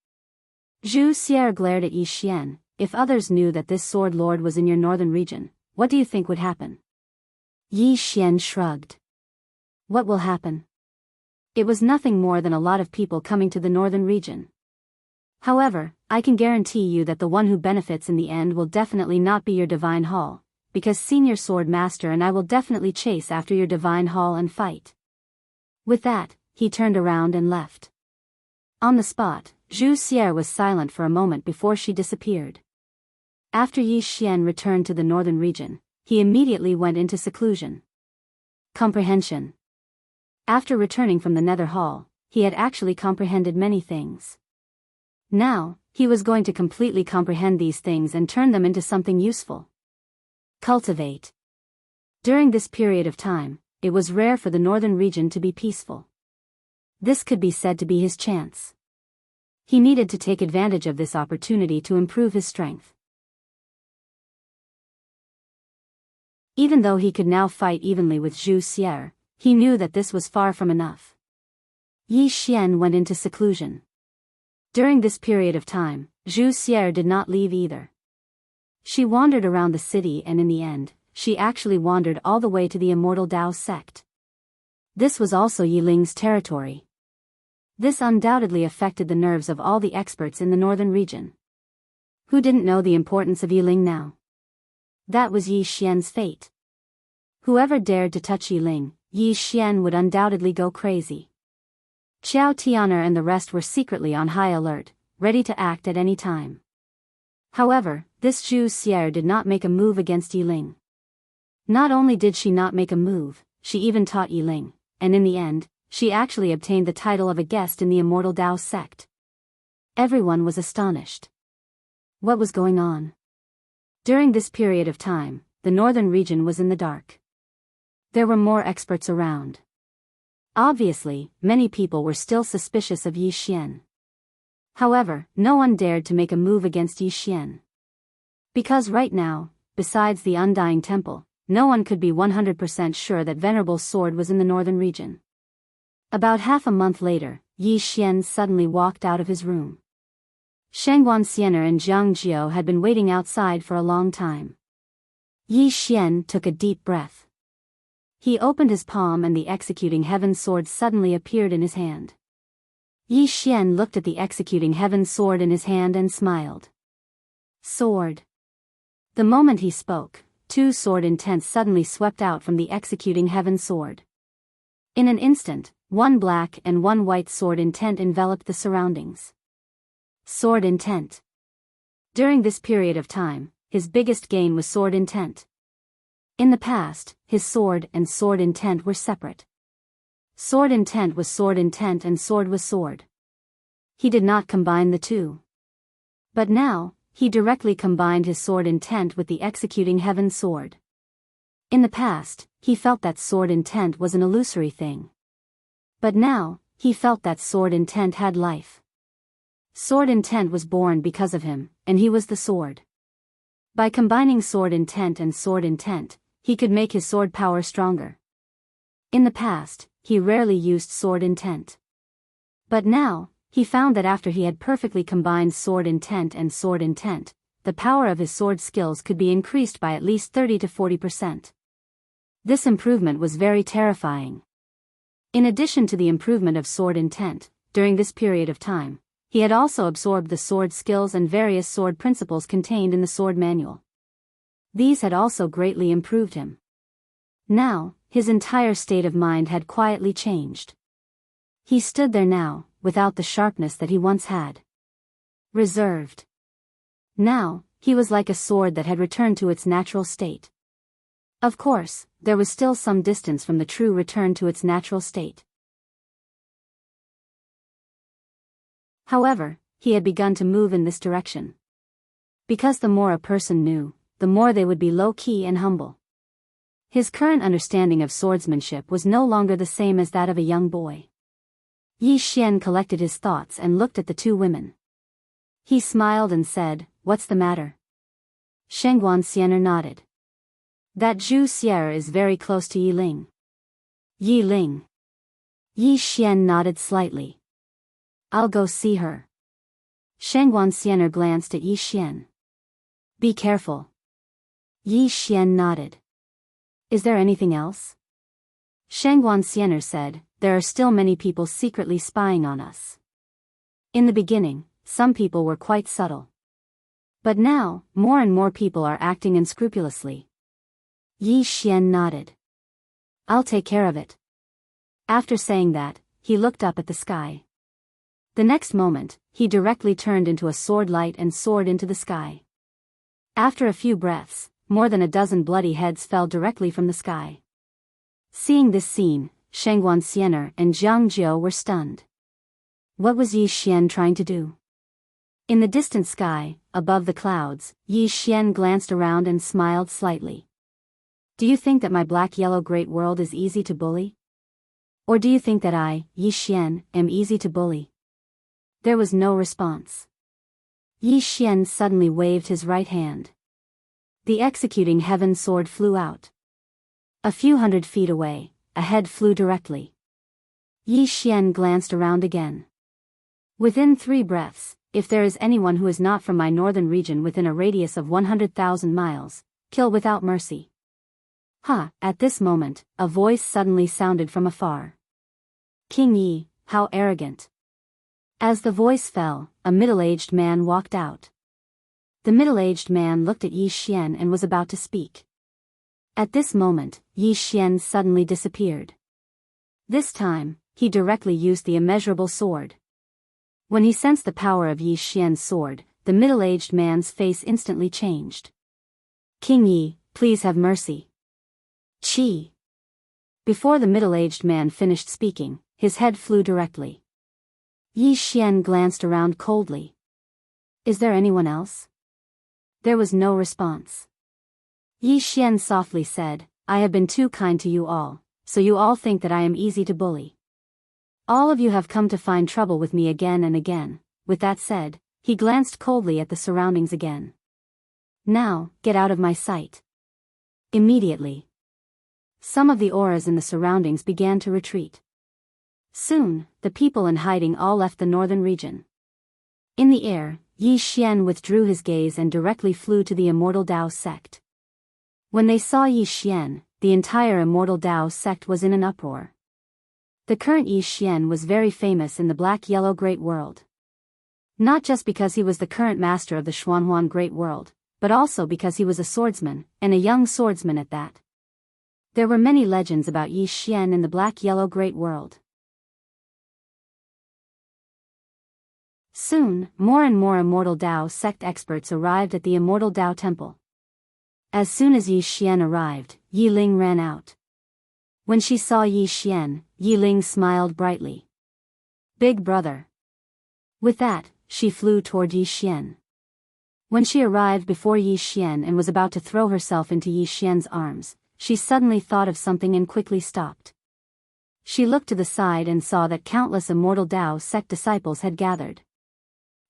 Zhu Xia glared at Yi Xian. If others knew that this sword lord was in your northern region, what do you think would happen? Yi Xian shrugged. What will happen? It was nothing more than a lot of people coming to the northern region. However, I can guarantee you that the one who benefits in the end will definitely not be your divine hall, because Senior Sword Master and I will definitely chase after your divine hall and fight. With that, he turned around and left. On the spot, Zhu Xia was silent for a moment before she disappeared. After Yi Xian returned to the northern region, he immediately went into seclusion. Comprehension. After returning from the Nether Hall, he had actually comprehended many things. Now, he was going to completely comprehend these things and turn them into something useful. Cultivate. During this period of time, it was rare for the northern region to be peaceful. This could be said to be his chance. He needed to take advantage of this opportunity to improve his strength. Even though he could now fight evenly with Zhu Xia, he knew that this was far from enough. Yi Xian went into seclusion. During this period of time, Zhu Xia did not leave either. She wandered around the city and in the end, she actually wandered all the way to the Immortal Dao sect. This was also Yiling's territory. This undoubtedly affected the nerves of all the experts in the northern region. Who didn't know the importance of Yiling now? That was Yi Xian's fate. Whoever dared to touch Yiling, Yi Xian would undoubtedly go crazy. Qiao Tianer and the rest were secretly on high alert, ready to act at any time. However, this Zhu Xia did not make a move against Yiling. Not only did she not make a move, she even taught Yiling, and in the end, she actually obtained the title of a guest in the Immortal Dao sect. Everyone was astonished. What was going on? During this period of time, the northern region was in the dark. There were more experts around. Obviously, many people were still suspicious of Yi Xian. However, no one dared to make a move against Yi Xian. Because right now, besides the Undying Temple, no one could be 100% sure that Venerable Sword was in the northern region. About half a month later, Yi Xian suddenly walked out of his room. Shangguan Xiener and Jiang Jiao had been waiting outside for a long time. Yi Xian took a deep breath. He opened his palm and the Executing Heaven sword suddenly appeared in his hand. Yi Xian looked at the Executing Heaven sword in his hand and smiled. Sword. The moment he spoke, two sword intents suddenly swept out from the Executing Heaven sword. In an instant, one black and one white sword intent enveloped the surroundings. Sword intent. During this period of time, his biggest gain was sword intent. In the past, his sword and sword intent were separate. Sword intent was sword intent and sword was sword. He did not combine the two. But now, he directly combined his sword intent with the Executing Heaven sword. In the past, he felt that sword intent was an illusory thing. But now, he felt that sword intent had life. Sword intent was born because of him, and he was the sword. By combining sword intent and sword intent, he could make his sword power stronger. In the past, he rarely used sword intent. But now, he found that after he had perfectly combined sword intent and sword intent, the power of his sword skills could be increased by at least 30 to 40%. This improvement was very terrifying. In addition to the improvement of sword intent, during this period of time, he had also absorbed the sword skills and various sword principles contained in the sword manual. These had also greatly improved him. Now, his entire state of mind had quietly changed. He stood there now, without the sharpness that he once had. reserved. Now, he was like a sword that had returned to its natural state. Of course, there was still some distance from the true return to its natural state. However, he had begun to move in this direction. Because the more a person knew, the more they would be low-key and humble. His current understanding of swordsmanship was no longer the same as that of a young boy. Yi Xian collected his thoughts and looked at the two women. He smiled and said, "What's the matter?" Shengguan Xianer nodded. "That Zhu Xie is very close to Yi Ling." Yi Ling. Yi Xian nodded slightly. "I'll go see her." Shengguan Xianer glanced at Yi Xian. "Be careful." Yi Xian nodded. "Is there anything else?" Shengguan Xianer said, "There are still many people secretly spying on us." In the beginning, some people were quite subtle. But now, more and more people are acting unscrupulously. Yi Xian nodded. "I'll take care of it." After saying that, he looked up at the sky. The next moment, he directly turned into a sword light and soared into the sky. After a few breaths, more than a dozen bloody heads fell directly from the sky. Seeing this scene, Shengguan Xianer and Jianghu were stunned. What was Yi Xian trying to do? In the distant sky, above the clouds, Yi Xian glanced around and smiled slightly. "Do you think that my black-yellow great world is easy to bully? Or do you think that I, Yi Xian, am easy to bully?" There was no response. Yi Xian suddenly waved his right hand. The executing heaven sword flew out. A few hundred feet away, a head flew directly. Yi Xian glanced around again. Within 3 breaths, if there is anyone who is not from my northern region within a radius of 100,000 miles, kill without mercy. Ha! At this moment, a voice suddenly sounded from afar. "King Yi, how arrogant." As the voice fell, a middle-aged man walked out. The middle-aged man looked at Yi Xian and was about to speak. At this moment, Yi Xian suddenly disappeared. This time, he directly used the immeasurable sword. When he sensed the power of Yi Xian's sword, the middle-aged man's face instantly changed. "King Yi, please have mercy." "Qi." Before the middle-aged man finished speaking, his head flew directly. Yi Xian glanced around coldly. "Is there anyone else?" There was no response. Yi Xian softly said, "I have been too kind to you all, so you all think that I am easy to bully. All of you have come to find trouble with me again and again." With that said, he glanced coldly at the surroundings again. "Now, get out of my sight." Immediately, some of the auras in the surroundings began to retreat. Soon, the people in hiding all left the northern region. In the air, Yi Xian withdrew his gaze and directly flew to the Immortal Dao sect. When they saw Yi Xian, the entire Immortal Dao sect was in an uproar. The current Yi Xian was very famous in the Black-Yellow Great World. Not just because he was the current master of the Xuanhuan Great World, but also because he was a swordsman, and a young swordsman at that. There were many legends about Yi Xian in the Black-Yellow Great World. Soon, more and more Immortal Dao sect experts arrived at the Immortal Dao Temple. As soon as Yi Xian arrived, Yi Ling ran out. When she saw Yi Xian, Yi Ling smiled brightly. "Big brother." With that, she flew toward Yi Xian. When she arrived before Yi Xian and was about to throw herself into Yi Xian's arms, she suddenly thought of something and quickly stopped. She looked to the side and saw that countless Immortal Dao sect disciples had gathered.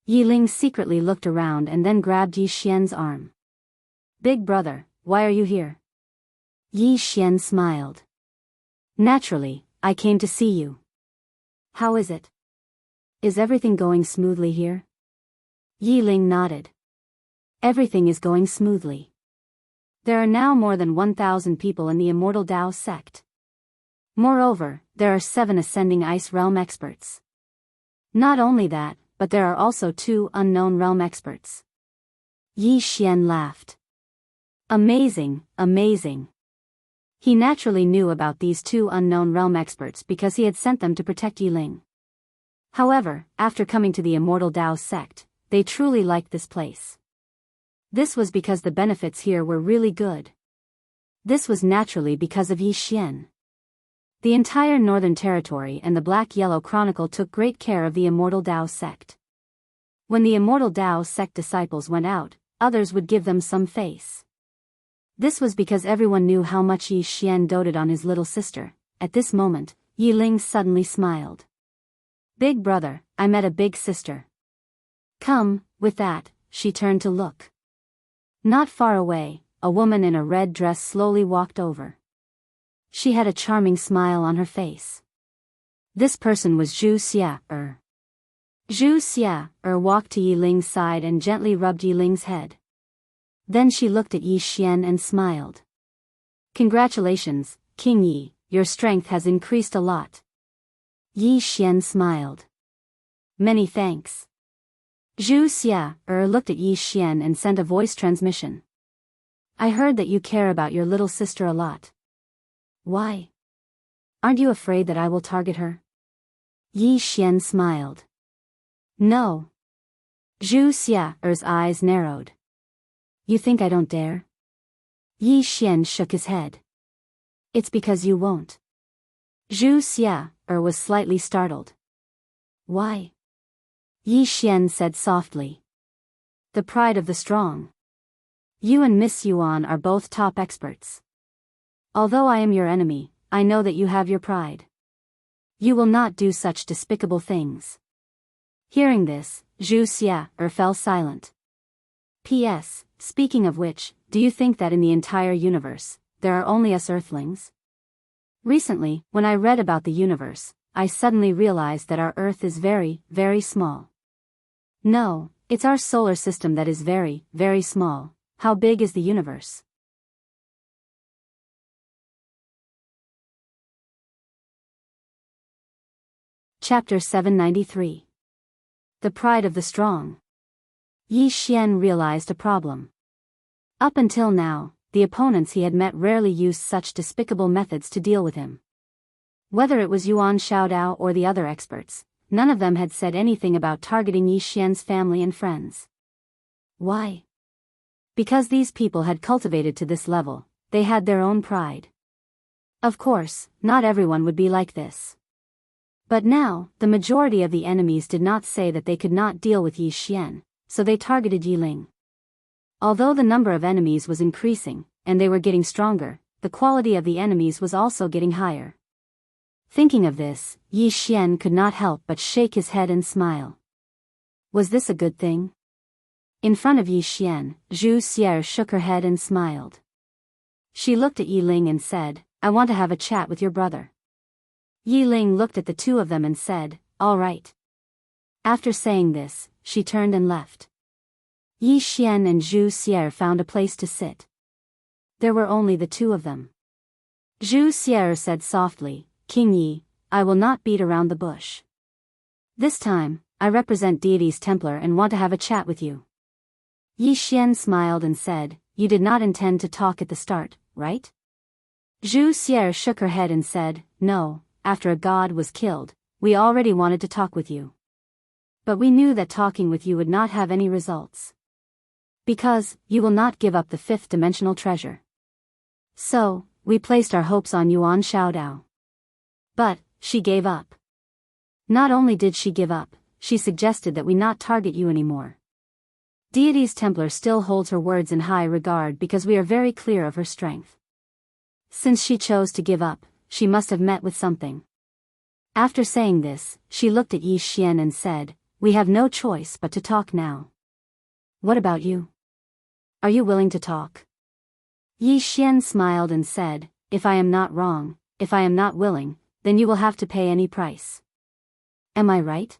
Yi Ling secretly looked around and then grabbed Yi Xian's arm. "Big brother, why are you here?" Yi Xian smiled. "Naturally, I came to see you." "How is it? Is everything going smoothly here?" Yi Ling nodded. "Everything is going smoothly. There are now more than 1,000 people in the Immortal Dao sect. Moreover, there are 7 ascending ice realm experts. Not only that, but there are also 2 unknown realm experts." Yi Xian laughed. "Amazing, amazing." He naturally knew about these 2 unknown realm experts because he had sent them to protect Yi Ling. However, after coming to the Immortal Dao sect, they truly liked this place. This was because the benefits here were really good. This was naturally because of Yi Xian. The entire Northern Territory and the Black-Yellow Chronicle took great care of the Immortal Dao sect. When the Immortal Dao sect disciples went out, others would give them some face. This was because everyone knew how much Yi Xian doted on his little sister. At this moment, Yi Ling suddenly smiled. "Big brother, I met a big sister." "Come." With that, she turned to look. Not far away, a woman in a red dress slowly walked over. She had a charming smile on her face. This person was Zhu Xia. Zhu Xia walked to Yi Ling's side and gently rubbed Yi Ling's head. Then she looked at Yi Xian and smiled. "Congratulations, King Yi, your strength has increased a lot." Yi Xian smiled. "Many thanks." Zhu Xia looked at Yi Xian and sent a voice transmission. "I heard that you care about your little sister a lot. Why? Aren't you afraid that I will target her?" Yi Xian smiled. "No." Zhu Xia's eyes narrowed. "You think I don't dare?" Yi Xian shook his head. "It's because you won't." Zhu Xia was slightly startled. "Why?" Yi Xian said softly. "The pride of the strong. You and Miss Yuan are both top experts. Although I am your enemy, I know that you have your pride. You will not do such despicable things." Hearing this, Zhu Xia fell silent. P.S. Speaking of which, do you think that in the entire universe, there are only us Earthlings? Recently, when I read about the universe, I suddenly realized that our Earth is very, very small. No, it's our solar system that is very, very small. How big is the universe? Chapter 793. The Pride of the Strong. Yi Xian realized a problem. Up until now, the opponents he had met rarely used such despicable methods to deal with him. Whether it was Yuan Xiaodao or the other experts, none of them had said anything about targeting Yi Xian's family and friends. Why? Because these people had cultivated to this level, they had their own pride. Of course, not everyone would be like this. But now, the majority of the enemies did not say that they could not deal with Yi Xian, so they targeted Yi Ling. Although the number of enemies was increasing, and they were getting stronger, the quality of the enemies was also getting higher. Thinking of this, Yi Xian could not help but shake his head and smile. Was this a good thing? In front of Yi Xian, Zhu Xia shook her head and smiled. She looked at Yi Ling and said, "I want to have a chat with your brother." Yi Ling looked at the two of them and said, "All right." After saying this, she turned and left. Yi Xian and Zhu Xia found a place to sit. There were only the two of them. Zhu Xia said softly, "King Yi, I will not beat around the bush. This time, I represent Deity's Templar and want to have a chat with you." Yi Xian smiled and said, "You did not intend to talk at the start, right?" Zhu Xia shook her head and said, "No, after a god was killed, we already wanted to talk with you. But we knew that talking with you would not have any results. Because, you will not give up the fifth-dimensional treasure. So, we placed our hopes on Yuan Xiaodao. But, she gave up. Not only did she give up, she suggested that we not target you anymore. Deity's Templar still holds her words in high regard because we are very clear of her strength. Since she chose to give up, she must have met with something." After saying this, she looked at Yi Xian and said, "We have no choice but to talk now. What about you? Are you willing to talk?" Yi Xian smiled and said, "If I am not wrong, if I am not willing, then you will have to pay any price. Am I right?"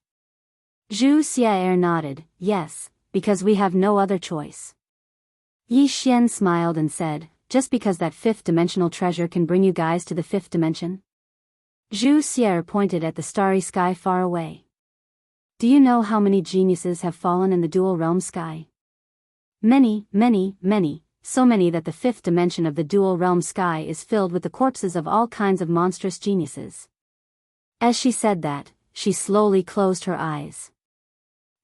Zhu Xia nodded, "Yes, because we have no other choice." Yi Xian smiled and said, "Just because that fifth-dimensional treasure can bring you guys to the fifth dimension?" Zhu Xia pointed at the starry sky far away. "Do you know how many geniuses have fallen in the dual realm sky? Many, many, many, so many that the fifth dimension of the dual realm sky is filled with the corpses of all kinds of monstrous geniuses." As she said that, she slowly closed her eyes.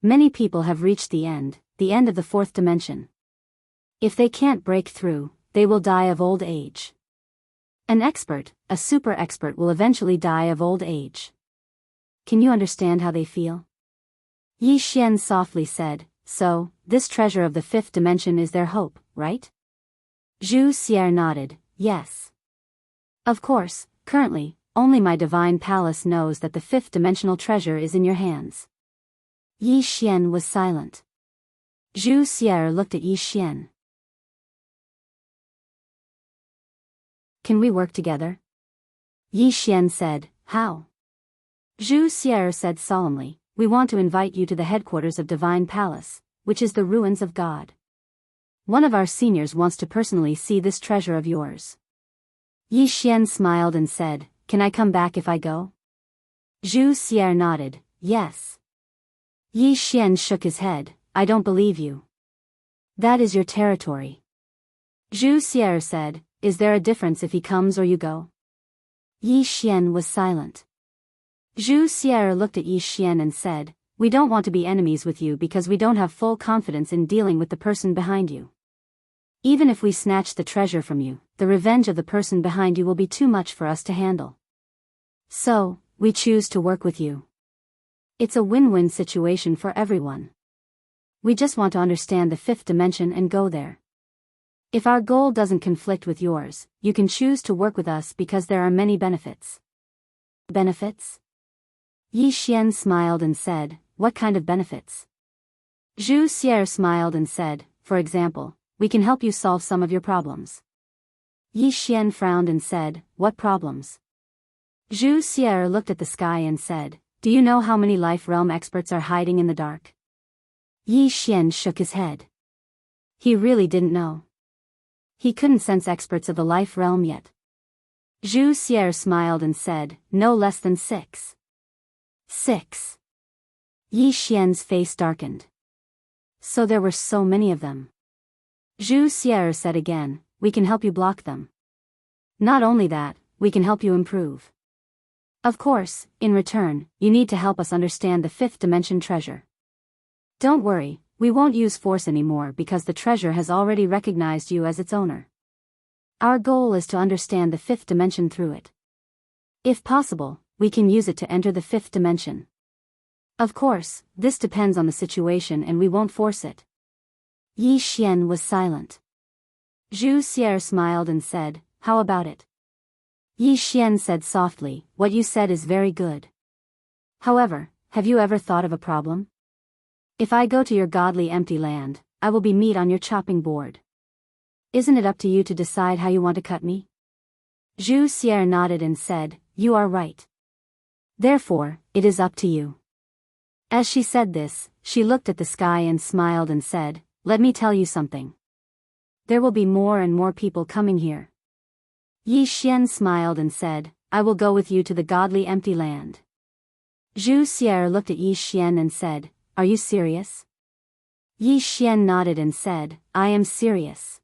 Many people have reached the end of the fourth dimension. If they can't break through, they will die of old age. An expert, a super expert, will eventually die of old age. Can you understand how they feel? Yi Xian softly said, so, this treasure of the fifth dimension is their hope, right? Zhu Xier nodded, yes. Of course, currently, only my divine palace knows that the fifth dimensional treasure is in your hands. Yi Xian was silent. Zhu Xier looked at Yi Xian. Can we work together? Yi Xian said, how? Zhu Xier said solemnly, we want to invite you to the headquarters of Divine Palace, which is the ruins of God. One of our seniors wants to personally see this treasure of yours. Yi Xian smiled and said, can I come back if I go? Zhu Xier nodded, yes. Yi Xian shook his head, I don't believe you. That is your territory. Zhu Xier said, is there a difference if he comes or you go? Yi Xian was silent. Zhu Xier looked at Yi Xian and said, we don't want to be enemies with you because we don't have full confidence in dealing with the person behind you. Even if we snatch the treasure from you, the revenge of the person behind you will be too much for us to handle. So, we choose to work with you. It's a win-win situation for everyone. We just want to understand the fifth dimension and go there. If our goal doesn't conflict with yours, you can choose to work with us because there are many benefits. Benefits? Yi Xian smiled and said, what kind of benefits? Zhu Xier smiled and said, for example, we can help you solve some of your problems. Yi Xian frowned and said, what problems? Zhu Xier looked at the sky and said, do you know how many life realm experts are hiding in the dark? Yi Xian shook his head. He really didn't know. He couldn't sense experts of the life realm yet. Zhu Xier smiled and said, no less than 6. 6. Yi Xian's face darkened. So there were so many of them. Zhu Xier said again, we can help you block them. Not only that, we can help you improve. Of course, in return, you need to help us understand the fifth dimension treasure. Don't worry, we won't use force anymore because the treasure has already recognized you as its owner. Our goal is to understand the fifth dimension through it. If possible, we can use it to enter the fifth dimension. Of course, this depends on the situation and we won't force it. Yi Xian was silent. Zhu Xier smiled and said, how about it? Yi Xian said softly, what you said is very good. However, have you ever thought of a problem? If I go to your godly empty land, I will be meat on your chopping board. Isn't it up to you to decide how you want to cut me? Zhu Xier nodded and said, you are right. Therefore, it is up to you. As she said this, she looked at the sky and smiled and said, let me tell you something. There will be more and more people coming here. Yi Xian smiled and said, I will go with you to the godly empty land. Zhu Xier looked at Yi Xian and said, are you serious? Yi Xian nodded and said, I am serious.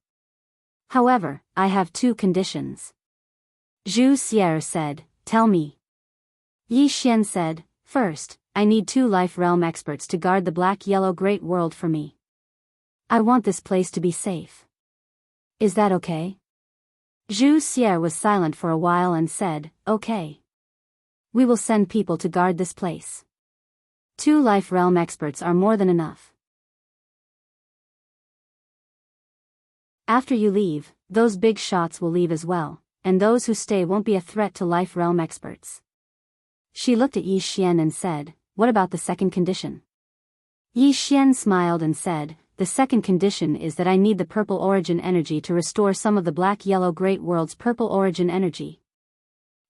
However, I have 2 conditions. Zhu Xier said, tell me. Yi Xian said, first, I need 2 life realm experts to guard the black-yellow great world for me. I want this place to be safe. Is that okay? Zhu Xier was silent for a while and said, okay. We will send people to guard this place. 2 life realm experts are more than enough. After you leave, those big shots will leave as well, and those who stay won't be a threat to life realm experts. She looked at Yi Xian and said, what about the second condition? Yi Xian smiled and said, the second condition is that I need the purple origin energy to restore some of the black-yellow great world's purple origin energy.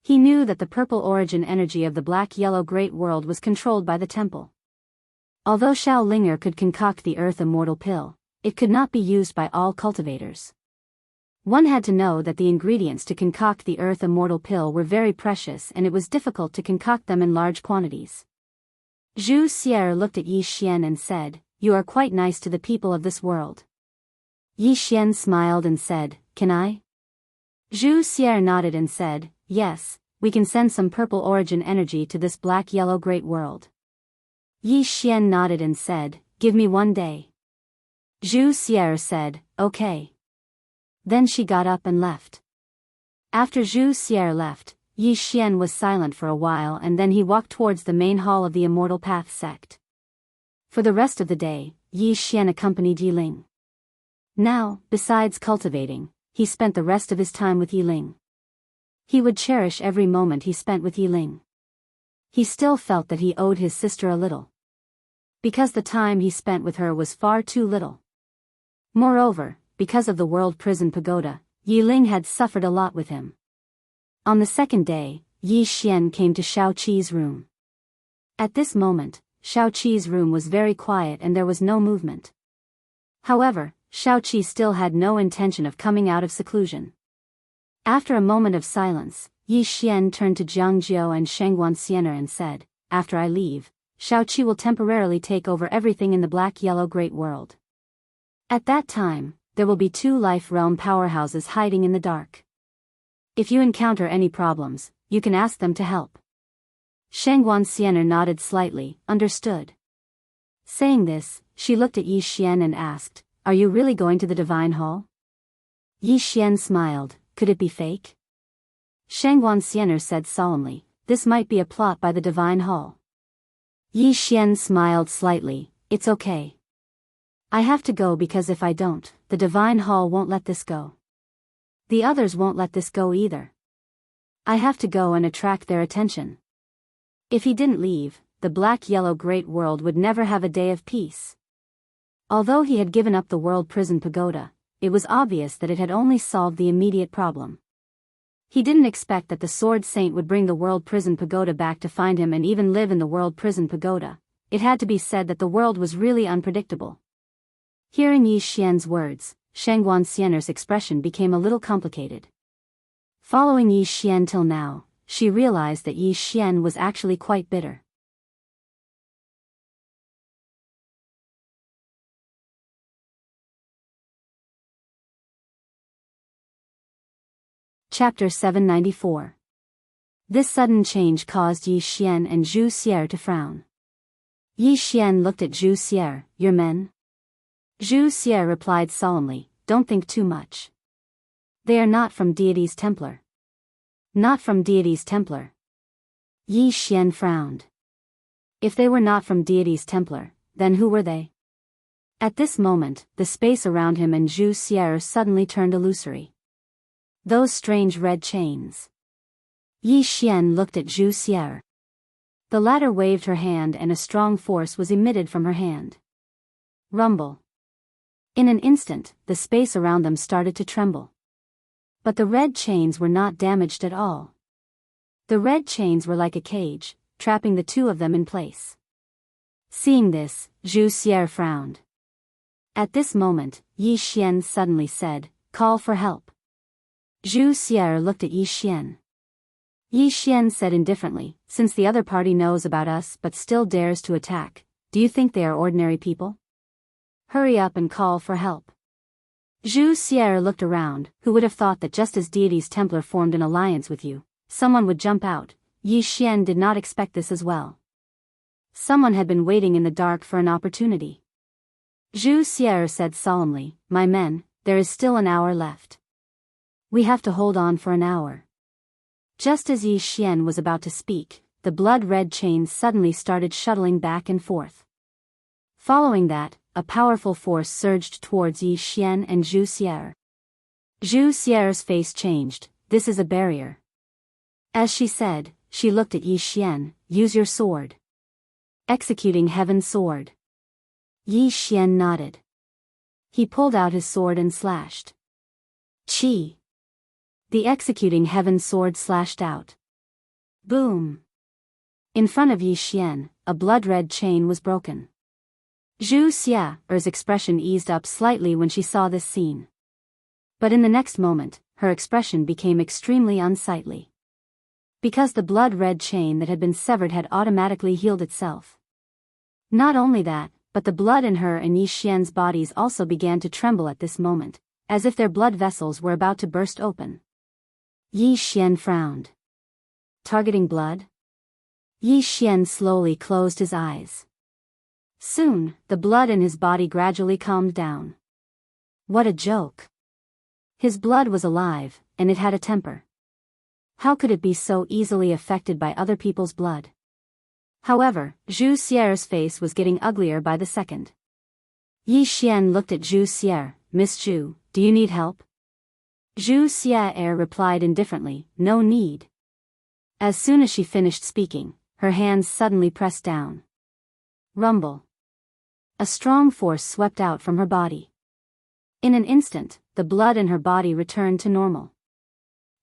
He knew that the purple origin energy of the black-yellow great world was controlled by the temple. Although Xiao Linger could concoct the earth immortal pill, it could not be used by all cultivators. One had to know that the ingredients to concoct the earth immortal pill were very precious and it was difficult to concoct them in large quantities. Zhu Xier looked at Yi Xian and said, you are quite nice to the people of this world. Yi Xian smiled and said, can I? Zhu Xier nodded and said, yes, we can send some purple origin energy to this black-yellow great world. Yi Xian nodded and said, "Give me 1 day." Zhu Xier said, "Okay." Then she got up and left. After Zhu Xier left, Yi Xian was silent for a while and then he walked towards the main hall of the Immortal Path sect. For the rest of the day, Yi Xian accompanied Yi Ling. Now, besides cultivating, he spent the rest of his time with Yi Ling. He would cherish every moment he spent with Yi Ling. He still felt that he owed his sister a little. Because the time he spent with her was far too little. Moreover, because of the World Prison Pagoda, Yi Ling had suffered a lot with him. On the second day, Yi Xian came to Shao Qi's room. At this moment, Shao Qi's room was very quiet and there was no movement. However, Shao Qi still had no intention of coming out of seclusion. After a moment of silence, Yi Xian turned to Jianghu and Shangguan Xianer and said, "After I leave, Shao Qi will temporarily take over everything in the Black-Yellow Great World. At that time, there will be 2 life realm powerhouses hiding in the dark. If you encounter any problems, you can ask them to help." Shangguan Xianer nodded slightly, understood. Saying this, she looked at Yi Xian and asked, "Are you really going to the Divine Hall?" Yi Xian smiled, "Could it be fake?" Shangguan Xianer said solemnly, "This might be a plot by the Divine Hall." Yi Xian smiled slightly, "It's okay. I have to go because if I don't, the Divine Hall won't let this go. The others won't let this go either. I have to go and attract their attention." If he didn't leave, the Black-Yellow Great World would never have a day of peace. Although he had given up the World Prison Pagoda, it was obvious that it had only solved the immediate problem. He didn't expect that the Sword Saint would bring the World Prison Pagoda back to find him and even live in the World Prison Pagoda. It had to be said that the world was really unpredictable. Hearing Yi Xian's words, Shangguan Xianer's expression became a little complicated. Following Yi Xian till now, she realized that Yi Xian was actually quite bitter. Chapter 794. This sudden change caused Yi Xian and Zhu Xier to frown. Yi Xian looked at Zhu Xier, "Your men?" Zhu Xier replied solemnly, "Don't think too much. They are not from Deity's Templar." "Not from Deity's Templar?" Yi Xian frowned. If they were not from Deity's Templar, then who were they? At this moment, the space around him and Zhu Xier suddenly turned illusory. Those strange red chains. Yi Xian looked at Zhu Xier. The latter waved her hand and a strong force was emitted from her hand. Rumble. In an instant, the space around them started to tremble. But the red chains were not damaged at all. The red chains were like a cage, trapping the 2 of them in place. Seeing this, Zhu Xier frowned. At this moment, Yi Xian suddenly said, "Call for help." Zhu Xier looked at Yi Xian. Yi Xian said indifferently, "Since the other party knows about us but still dares to attack, do you think they are ordinary people? Hurry up and call for help." Zhu Xier looked around, who would have thought that just as Deity's Templar formed an alliance with you, someone would jump out. Yi Xian did not expect this as well. Someone had been waiting in the dark for an opportunity. Zhu Xier said solemnly, "My men, there is still an hour left. We have to hold on for an hour." Just as Yi Xian was about to speak, the blood-red chains suddenly started shuttling back and forth. Following that, a powerful force surged towards Yi Xian and Zhu Xier. Zhu Xier's face changed. "This is a barrier." As she said, she looked at Yi Xian, "Use your sword." Executing Heaven Sword. Yi Xian nodded. He pulled out his sword and slashed. Chi. The Executing Heaven Sword slashed out. Boom. In front of Yi Xian, a blood-red chain was broken. Zhu Xiaer's expression eased up slightly when she saw this scene. But in the next moment, her expression became extremely unsightly. Because the blood-red chain that had been severed had automatically healed itself. Not only that, but the blood in her and Yi Xian's bodies also began to tremble at this moment, as if their blood vessels were about to burst open. Yi Xian frowned. Targeting blood? Yi Xian slowly closed his eyes. Soon, the blood in his body gradually calmed down. What a joke! His blood was alive, and it had a temper. How could it be so easily affected by other people's blood? However, Zhu Xier's face was getting uglier by the second. Yi Xian looked at Zhu Xier. Miss Zhu, do you need help? Zhu Xier replied indifferently, no need. As soon as she finished speaking, her hands suddenly pressed down. Rumble. A strong force swept out from her body. In an instant, the blood in her body returned to normal.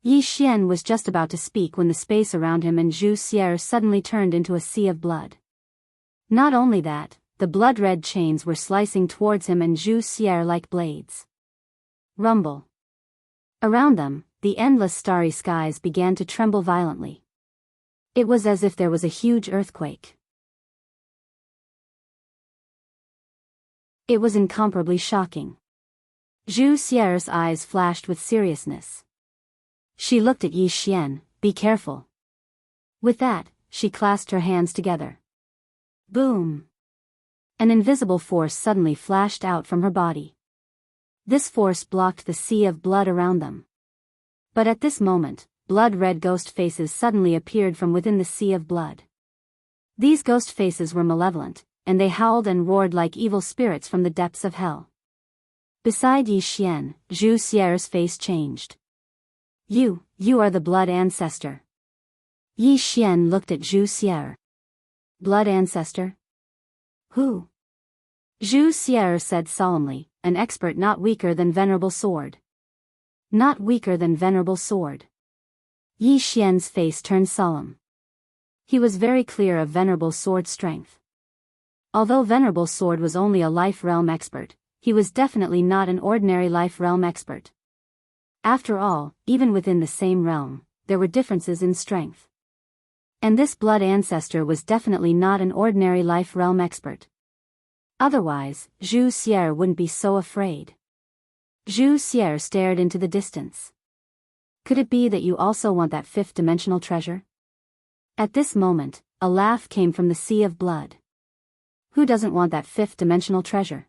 Yi Xian was just about to speak when the space around him and Zhu Xier suddenly turned into a sea of blood. Not only that, the blood-red chains were slicing towards him and Zhu Xier like blades. Rumble. Around them, the endless starry skies began to tremble violently. It was as if there was a huge earthquake. It was incomparably shocking. Zhu Xier's eyes flashed with seriousness. She looked at Yi Xian, be careful. With that, she clasped her hands together. Boom! An invisible force suddenly flashed out from her body. This force blocked the sea of blood around them. But at this moment, blood-red ghost faces suddenly appeared from within the sea of blood. These ghost faces were malevolent, and they howled and roared like evil spirits from the depths of hell. Beside Yi Xian, Zhu Xier's face changed. You are the blood ancestor. Yi Xian looked at Zhu Xier. Blood ancestor? Who? Zhu Xier said solemnly, an expert not weaker than Venerable Sword. Not weaker than Venerable Sword. Yi Xian's face turned solemn. He was very clear of Venerable Sword's strength. Although Venerable Sword was only a life realm expert, he was definitely not an ordinary life realm expert. After all, even within the same realm, there were differences in strength. And this blood ancestor was definitely not an ordinary life realm expert. Otherwise, Zhu Xier wouldn't be so afraid. Zhu Xier stared into the distance. Could it be that you also want that fifth-dimensional treasure? At this moment, a laugh came from the sea of blood. Who doesn't want that fifth-dimensional treasure?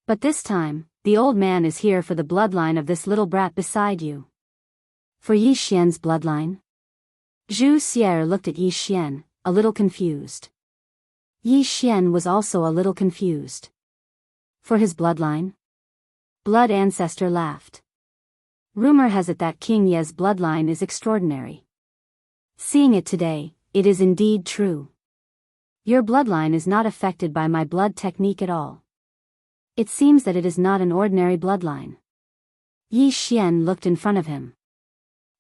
But this time, the old man is here for the bloodline of this little brat beside you. For Yi Xian's bloodline? Zhu Xier looked at Yi Xian, a little confused. Yi Xian was also a little confused. For his bloodline? Blood ancestor laughed. Rumor has it that King Ye's bloodline is extraordinary. Seeing it today, it is indeed true. Your bloodline is not affected by my blood technique at all. It seems that it is not an ordinary bloodline. Yi Xian looked in front of him.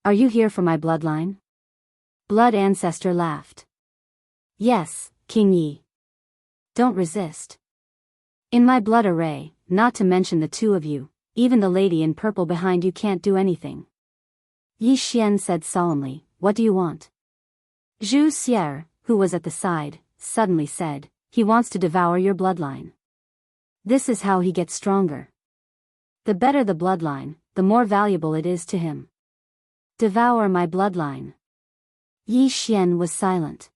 Are you here for my bloodline? Blood ancestor laughed. Yes, King Yi. Don't resist. In my blood array, not to mention the two of you, even the lady in purple behind you can't do anything. Yi Xian said solemnly, what do you want? Zhu Xier, who was at the side, suddenly said, he wants to devour your bloodline. This is how he gets stronger. The better the bloodline, the more valuable it is to him. Devour my bloodline. Yi Xian was silent.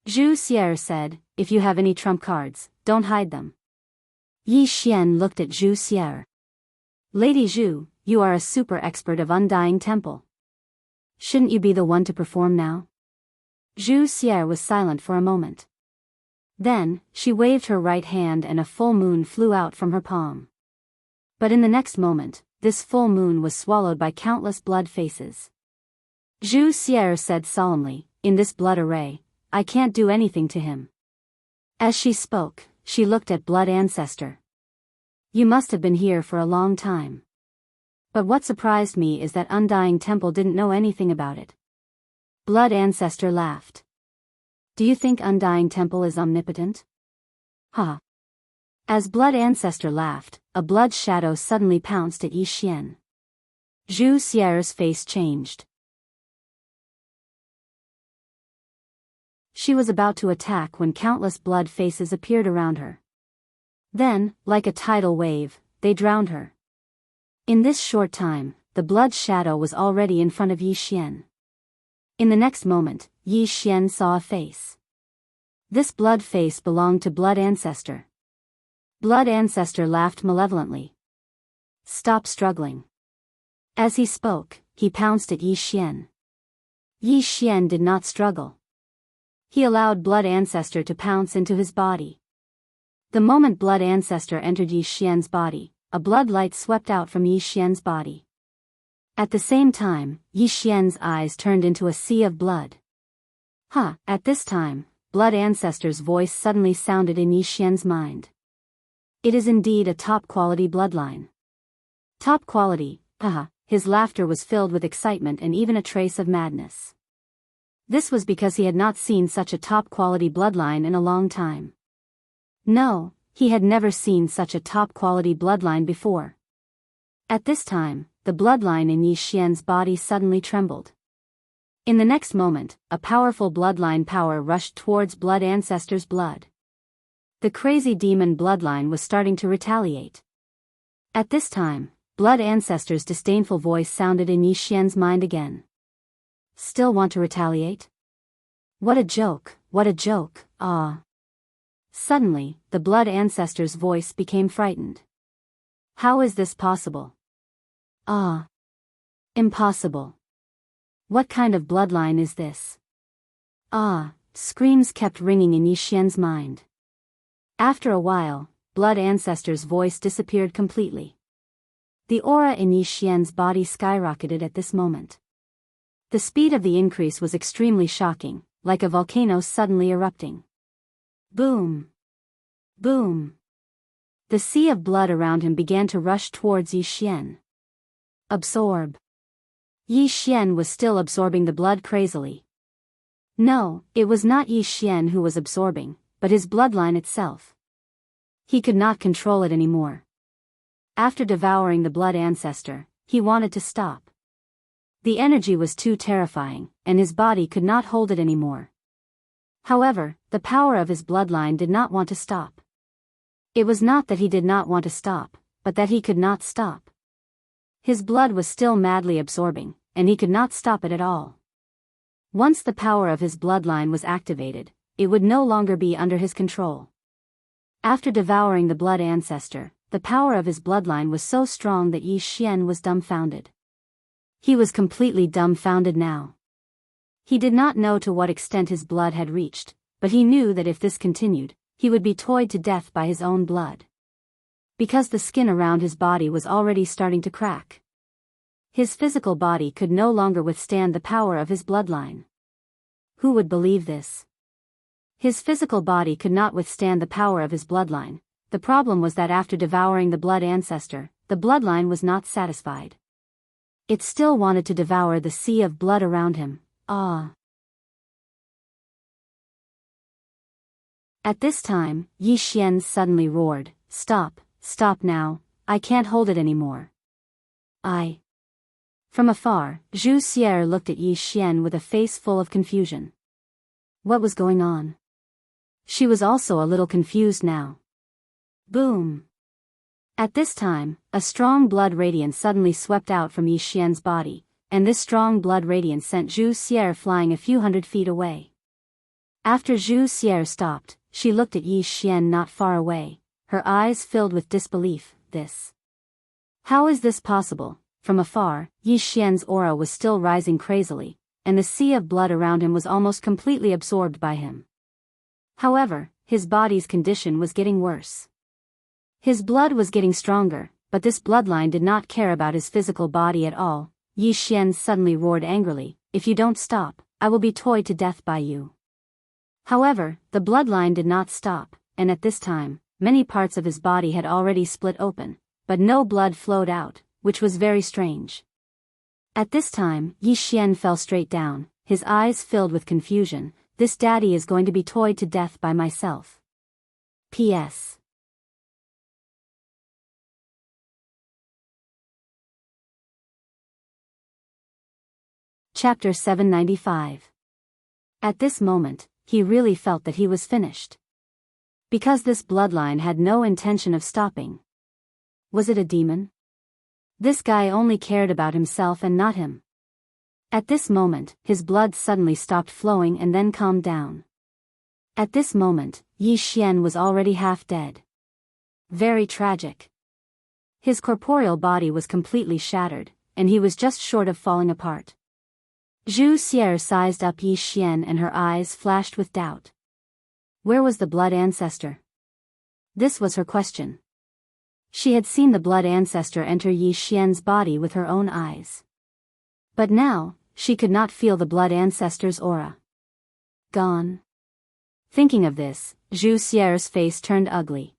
Zhu Xier said, if you have any trump cards, don't hide them. Yi Xian looked at Zhu Xier. Lady Zhu, you are a super expert of Undying Temple. Shouldn't you be the one to perform now? Zhu Xier was silent for a moment. Then, she waved her right hand and a full moon flew out from her palm. But in the next moment, this full moon was swallowed by countless blood faces. Zhu Xier said solemnly, in this blood array, I can't do anything to him. As she spoke, she looked at Blood Ancestor. You must have been here for a long time. But what surprised me is that Undying Temple didn't know anything about it. Blood Ancestor laughed. Do you think Undying Temple is omnipotent? Ha! As Blood Ancestor laughed, a blood shadow suddenly pounced at Yi Xian. Zhu Xier's face changed. She was about to attack when countless blood faces appeared around her. Then, like a tidal wave, they drowned her. In this short time, the blood shadow was already in front of Yi Xian. In the next moment, Yi Xian saw a face. This blood face belonged to Blood Ancestor. Blood Ancestor laughed malevolently. Stop struggling. As he spoke, he pounced at Yi Xian. Yi Xian did not struggle. He allowed Blood Ancestor to pounce into his body. The moment Blood Ancestor entered Yi Xian's body, a blood light swept out from Yi Xian's body. At the same time, Yi Xian's eyes turned into a sea of blood. At this time, Blood Ancestor's voice suddenly sounded in Yi Xian's mind. It is indeed a top-quality bloodline. Top quality, his laughter was filled with excitement and even a trace of madness. This was because he had not seen such a top-quality bloodline in a long time. No, he had never seen such a top-quality bloodline before. At this time, the bloodline in Yi Xian's body suddenly trembled. In the next moment, a powerful bloodline power rushed towards Blood Ancestor's blood. The crazy demon bloodline was starting to retaliate. At this time, Blood Ancestor's disdainful voice sounded in Yi Xian's mind again. Still want to retaliate? What a joke, what a joke, ah. Suddenly, the Blood Ancestor's voice became frightened. How is this possible? Ah. Impossible. What kind of bloodline is this? Ah, screams kept ringing in Yi Xian's mind. After a while, Blood Ancestor's voice disappeared completely. The aura in Yi Xian's body skyrocketed at this moment. The speed of the increase was extremely shocking, like a volcano suddenly erupting. Boom! Boom! The sea of blood around him began to rush towards Yi Xian. Absorb. Yi Xian was still absorbing the blood crazily. No, it was not Yi Xian who was absorbing, but his bloodline itself. He could not control it anymore. After devouring the Blood Ancestor, he wanted to stop. The energy was too terrifying, and his body could not hold it anymore. However, the power of his bloodline did not want to stop. It was not that he did not want to stop, but that he could not stop. His blood was still madly absorbing, and he could not stop it at all. Once the power of his bloodline was activated, it would no longer be under his control. After devouring the Blood Ancestor, the power of his bloodline was so strong that Yi Xian was dumbfounded. He was completely dumbfounded now. He did not know to what extent his blood had reached, but he knew that if this continued, he would be toyed to death by his own blood. Because the skin around his body was already starting to crack. His physical body could no longer withstand the power of his bloodline. Who would believe this? His physical body could not withstand the power of his bloodline. The problem was that after devouring the Blood Ancestor, the bloodline was not satisfied. It still wanted to devour the sea of blood around him. Ah. At this time, Yi Xian suddenly roared, Stop, stop now, I can't hold it anymore. From afar, Zhu Xier looked at Yi Xian with a face full of confusion. What was going on? She was also a little confused now. Boom! At this time, a strong blood radiance suddenly swept out from Yi Xian's body, and this strong blood radiance sent Zhu Xier flying a few hundred feet away. After Zhu Xier stopped, she looked at Yi Xian not far away, her eyes filled with disbelief. How is this possible? From afar, Yi Xian's aura was still rising crazily, and the sea of blood around him was almost completely absorbed by him. However, his body's condition was getting worse. His blood was getting stronger, but this bloodline did not care about his physical body at all. Yi Xian suddenly roared angrily, If you don't stop, I will be toyed to death by you. However, the bloodline did not stop, and at this time, many parts of his body had already split open, but no blood flowed out, which was very strange. At this time, Yi Xian fell straight down, his eyes filled with confusion. This daddy is going to be toyed to death by myself. P.S. Chapter 795. At this moment, he really felt that he was finished. Because this bloodline had no intention of stopping. Was it a demon? This guy only cared about himself and not him. At this moment, his blood suddenly stopped flowing and then calmed down. At this moment, Yi Xian was already half dead. Very tragic. His corporeal body was completely shattered, and he was just short of falling apart. Zhu Xier sized up Yi Xian and her eyes flashed with doubt. Where was the blood ancestor? This was her question. She had seen the blood ancestor enter Yi Xian's body with her own eyes. But now, she could not feel the blood ancestor's aura. Gone. Thinking of this, Zhu Xier's face turned ugly.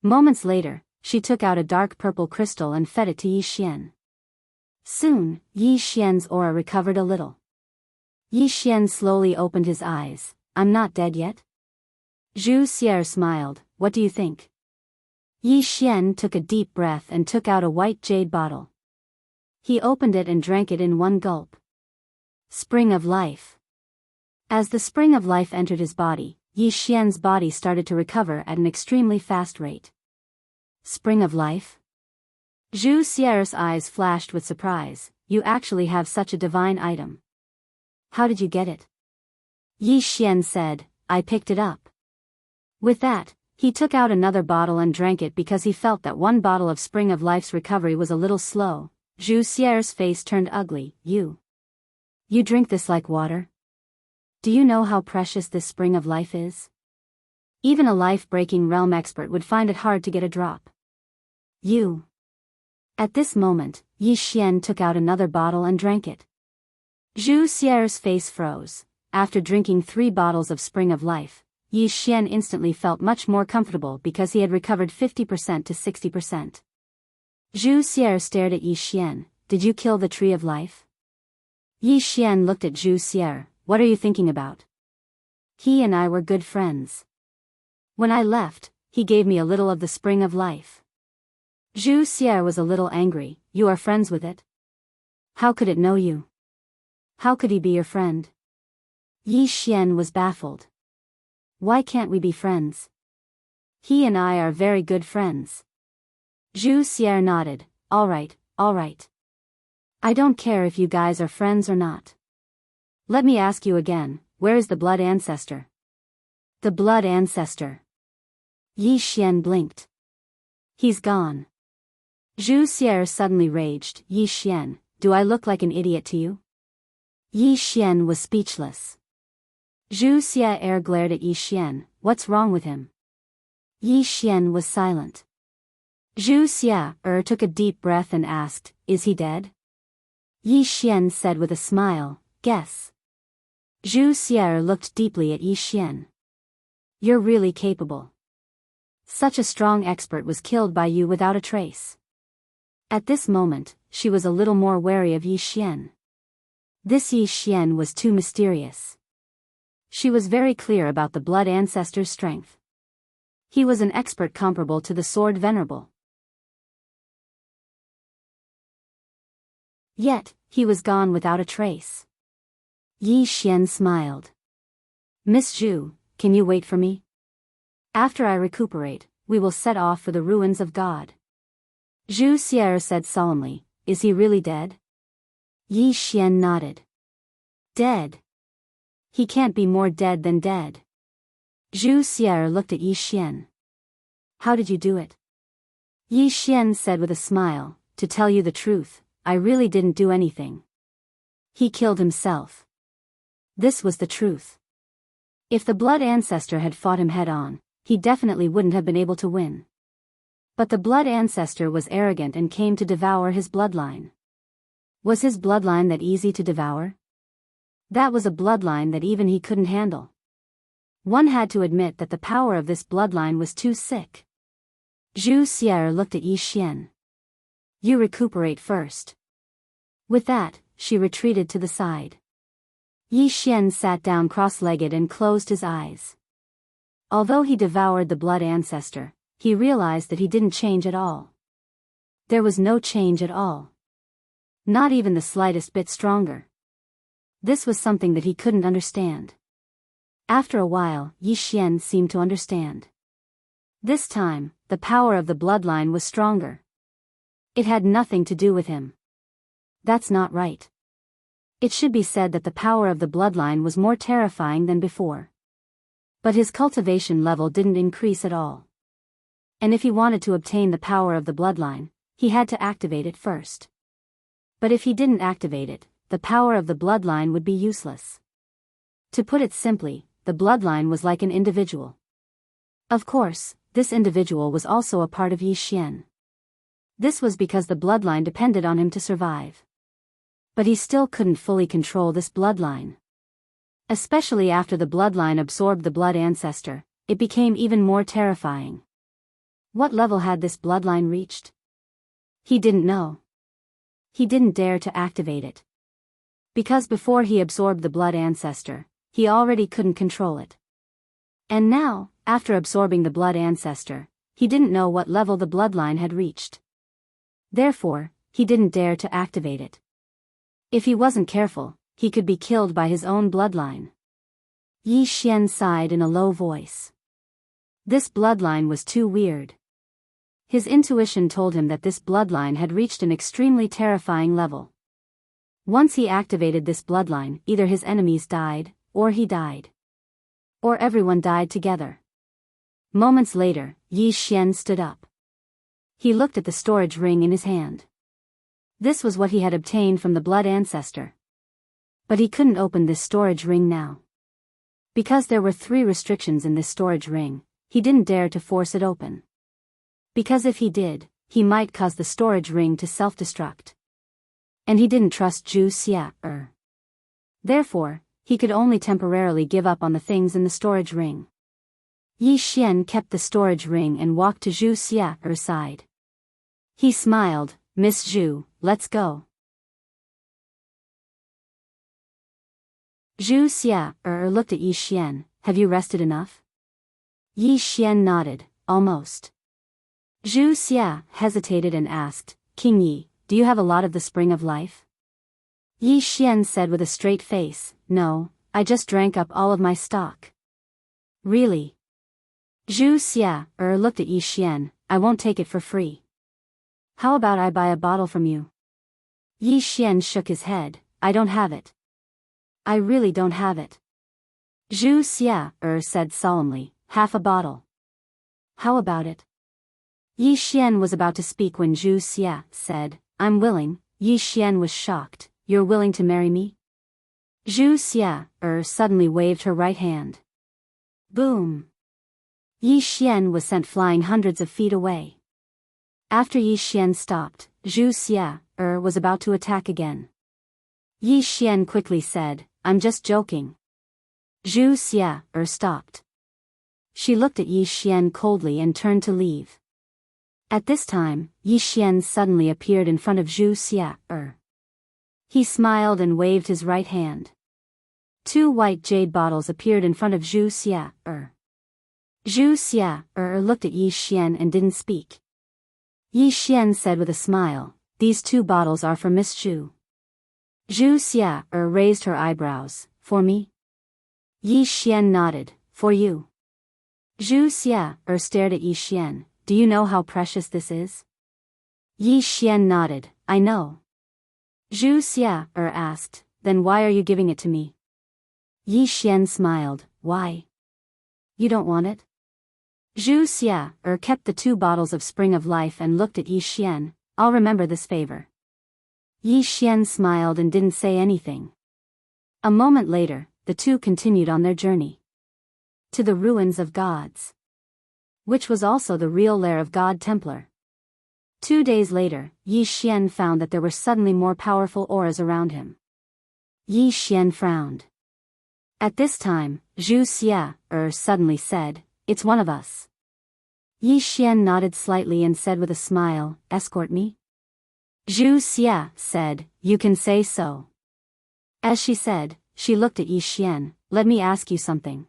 Moments later, she took out a dark purple crystal and fed it to Yi Xian. Soon, Yi Xian's aura recovered a little. Yi Xian slowly opened his eyes. I'm not dead yet? Zhu Xier smiled. What do you think? Yi Xian took a deep breath and took out a white jade bottle. He opened it and drank it in one gulp. Spring of life. As the spring of life entered his body, Yi Xian's body started to recover at an extremely fast rate. Spring of life? Zhu Xier's eyes flashed with surprise. You actually have such a divine item. How did you get it? Yi Xian said, I picked it up. With that, he took out another bottle and drank it because he felt that one bottle of Spring of Life's recovery was a little slow. Zhu Xier's face turned ugly. You drink this like water? Do you know how precious this Spring of Life is? Even a life-breaking realm expert would find it hard to get a drop. At this moment, Yi Xian took out another bottle and drank it. Zhu Xier's face froze. After drinking 3 bottles of Spring of Life, Yi Xian instantly felt much more comfortable because he had recovered 50% to 60%. Zhu Xier stared at Yi Xian. Did you kill the Tree of Life? Yi Xian looked at Zhu Xier. What are you thinking about? He and I were good friends. When I left, he gave me a little of the Spring of Life. Zhu Xier was a little angry. You are friends with it? How could it know you? How could he be your friend? Yi Xian was baffled. Why can't we be friends? He and I are very good friends. Zhu Xier nodded. All right. I don't care if you guys are friends or not. Let me ask you again, where is the blood ancestor? The blood ancestor. Yi Xian blinked. He's gone. Zhu Xier suddenly raged. Yi Xian, do I look like an idiot to you? Yi Xian was speechless. Zhu Xier glared at Yi Xian. What's wrong with him? Yi Xian was silent. Zhu Xier took a deep breath and asked, is he dead? Yi Xian said with a smile, guess. Zhu Xier looked deeply at Yi Xian. You're really capable. Such a strong expert was killed by you without a trace. At this moment, she was a little more wary of Yi Xian. This Yi Xian was too mysterious. She was very clear about the blood ancestor's strength. He was an expert comparable to the sword venerable. Yet, he was gone without a trace. Yi Xian smiled. Miss Zhu, can you wait for me? After I recuperate, we will set off for the ruins of God. Zhu Xier said solemnly, is he really dead? Yi Xian nodded. Dead? He can't be more dead than dead. Zhu Xier looked at Yi Xian. How did you do it? Yi Xian said with a smile, to tell you the truth, I really didn't do anything. He killed himself. This was the truth. If the blood ancestor had fought him head-on, he definitely wouldn't have been able to win. But the blood ancestor was arrogant and came to devour his bloodline. Was his bloodline that easy to devour? That was a bloodline that even he couldn't handle. One had to admit that the power of this bloodline was too sick. Zhu Xier looked at Yi Xian. You recuperate first. With that, she retreated to the side. Yi Xian sat down cross-legged and closed his eyes. Although he devoured the blood ancestor, he realized that he didn't change at all. There was no change at all. Not even the slightest bit stronger. This was something that he couldn't understand. After a while, Yi Xian seemed to understand. This time, the power of the bloodline was stronger. It had nothing to do with him. That's not right. It should be said that the power of the bloodline was more terrifying than before. But his cultivation level didn't increase at all. And if he wanted to obtain the power of the bloodline, he had to activate it first. But if he didn't activate it, the power of the bloodline would be useless. To put it simply, the bloodline was like an individual. Of course, this individual was also a part of Yi Xian. This was because the bloodline depended on him to survive. But he still couldn't fully control this bloodline. Especially after the bloodline absorbed the blood ancestor, it became even more terrifying. What level had this bloodline reached? He didn't know. He didn't dare to activate it. Because before he absorbed the blood ancestor, he already couldn't control it. And now, after absorbing the blood ancestor, he didn't know what level the bloodline had reached. Therefore, he didn't dare to activate it. If he wasn't careful, he could be killed by his own bloodline. Yi Xian sighed in a low voice. This bloodline was too weird. His intuition told him that this bloodline had reached an extremely terrifying level. Once he activated this bloodline, either his enemies died, or he died. Or everyone died together. Moments later, Yi Xian stood up. He looked at the storage ring in his hand. This was what he had obtained from the blood ancestor. But he couldn't open this storage ring now. Because there were 3 restrictions in this storage ring, he didn't dare to force it open. Because if he did, he might cause the storage ring to self-destruct. And he didn't trust Zhu Xia. Therefore, he could only temporarily give up on the things in the storage ring. Yi Xian kept the storage ring and walked to Zhu Xia's side. He smiled, "Miss Zhu, let's go." Zhu Xia looked at Yi Xian, "Have you rested enough?" Yi Xian nodded, "Almost." Zhu Xia hesitated and asked, "King Yi, do you have a lot of the spring of life?" Yi Xian said with a straight face, "No, I just drank up all of my stock." "Really?" Zhu Xia looked at Yi Xian, "I won't take it for free. How about I buy a bottle from you?" Yi Xian shook his head, "I don't have it. I really don't have it." Zhu Xia said solemnly, "Half a bottle. How about it?" Yi Xian was about to speak when Zhu Xia said, "I'm willing." Yi Xian was shocked, "You're willing to marry me?" Zhu Xia suddenly waved her right hand. Boom! Yi Xian was sent flying hundreds of feet away. After Yi Xian stopped, Zhu Xia was about to attack again. Yi Xian quickly said, "I'm just joking." Zhu Xia stopped. She looked at Yi Xian coldly and turned to leave. At this time, Yi Xian suddenly appeared in front of Zhu Xia. He smiled and waved his right hand. 2 white jade bottles appeared in front of Zhu Xia. Zhu Xia looked at Yi Xian and didn't speak. Yi Xian said with a smile, "These 2 bottles are for Miss Zhu." Zhu Xia raised her eyebrows, "For me?" Yi Xian nodded, "For you." Zhu Xia stared at Yi Xian, "Do you know how precious this is?" Yi Xian nodded, "I know." Zhu Xia asked, "Then why are you giving it to me?" Yi Xian smiled, "Why? You don't want it?" Zhu Xia kept the 2 bottles of Spring of Life and looked at Yi Xian, "I'll remember this favor." Yi Xian smiled and didn't say anything. A moment later, the 2 continued on their journey. To the ruins of gods. Which was also the real lair of God Templar. 2 days later, Yi Xian found that there were suddenly more powerful auras around him. Yi Xian frowned. At this time, Zhu Xia suddenly said, "It's one of us." Yi Xian nodded slightly and said with a smile, "Escort me?" Zhu Xia said, "You can say so." As she said, she looked at Yi Xian, "Let me ask you something."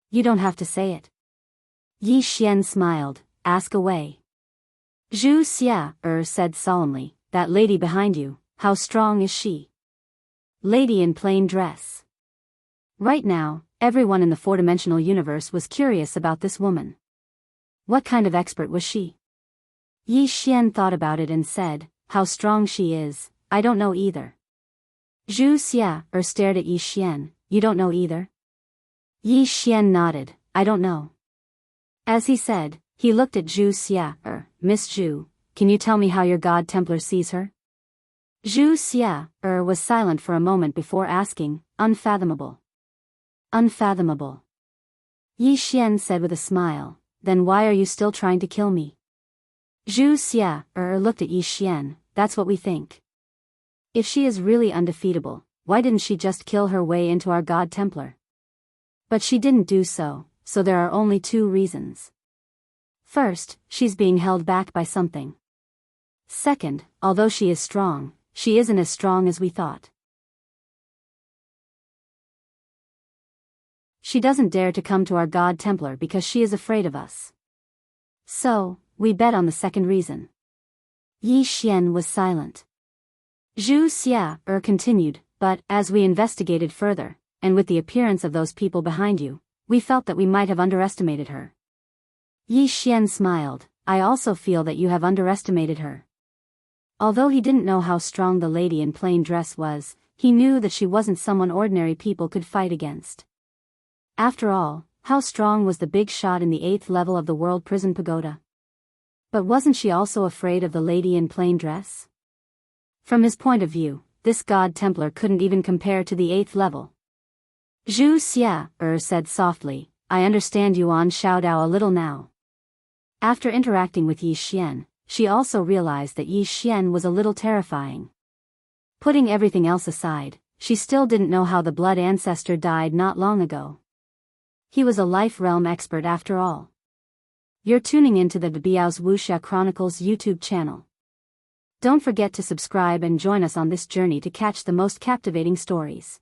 "You don't have to say it." Yi Xian smiled, "Ask away." Zhu Xia said solemnly, "That lady behind you, how strong is she?" Lady in plain dress. Right now, everyone in the 4-dimensional universe was curious about this woman. What kind of expert was she? Yi Xian thought about it and said, "How strong she is, I don't know either." Zhu Xia stared at Yi Xian, "You don't know either?" Yi Xian nodded, I don't know. As he said, he looked at Zhu Xia, Miss Zhu, can you tell me how your God Templar sees her? Zhu Xia, was silent for a moment before asking, unfathomable. Unfathomable. Yi Xian said with a smile, then why are you still trying to kill me? Zhu Xia, looked at Yi Xian, that's what we think. If she is really undefeatable, why didn't she just kill her way into our God Templar? But she didn't do so, so there are only two reasons. First, she's being held back by something. Second, although she is strong, she isn't as strong as we thought. She doesn't dare to come to our God Templar because she is afraid of us. So, we bet on the second reason. Yi Xian was silent. Zhu Xia, continued, but, as we investigated further, and with the appearance of those people behind you, we felt that we might have underestimated her. Yi Xian smiled, I also feel that you have underestimated her. Although he didn't know how strong the lady in plain dress was, he knew that she wasn't someone ordinary people could fight against. After all, how strong was the big shot in the 8th level of the World Prison Pagoda? But wasn't she also afraid of the lady in plain dress? From his point of view, this God Templar couldn't even compare to the 8th level. Zhu Xia, said softly, I understand Yuan Xiaodao a little now. After interacting with Yi Xian, she also realized that Yi Xian was a little terrifying. Putting everything else aside, she still didn't know how the blood ancestor died not long ago. He was a life realm expert after all. You're tuning into the Biyao's Wuxia Chronicles YouTube channel. Don't forget to subscribe and join us on this journey to catch the most captivating stories.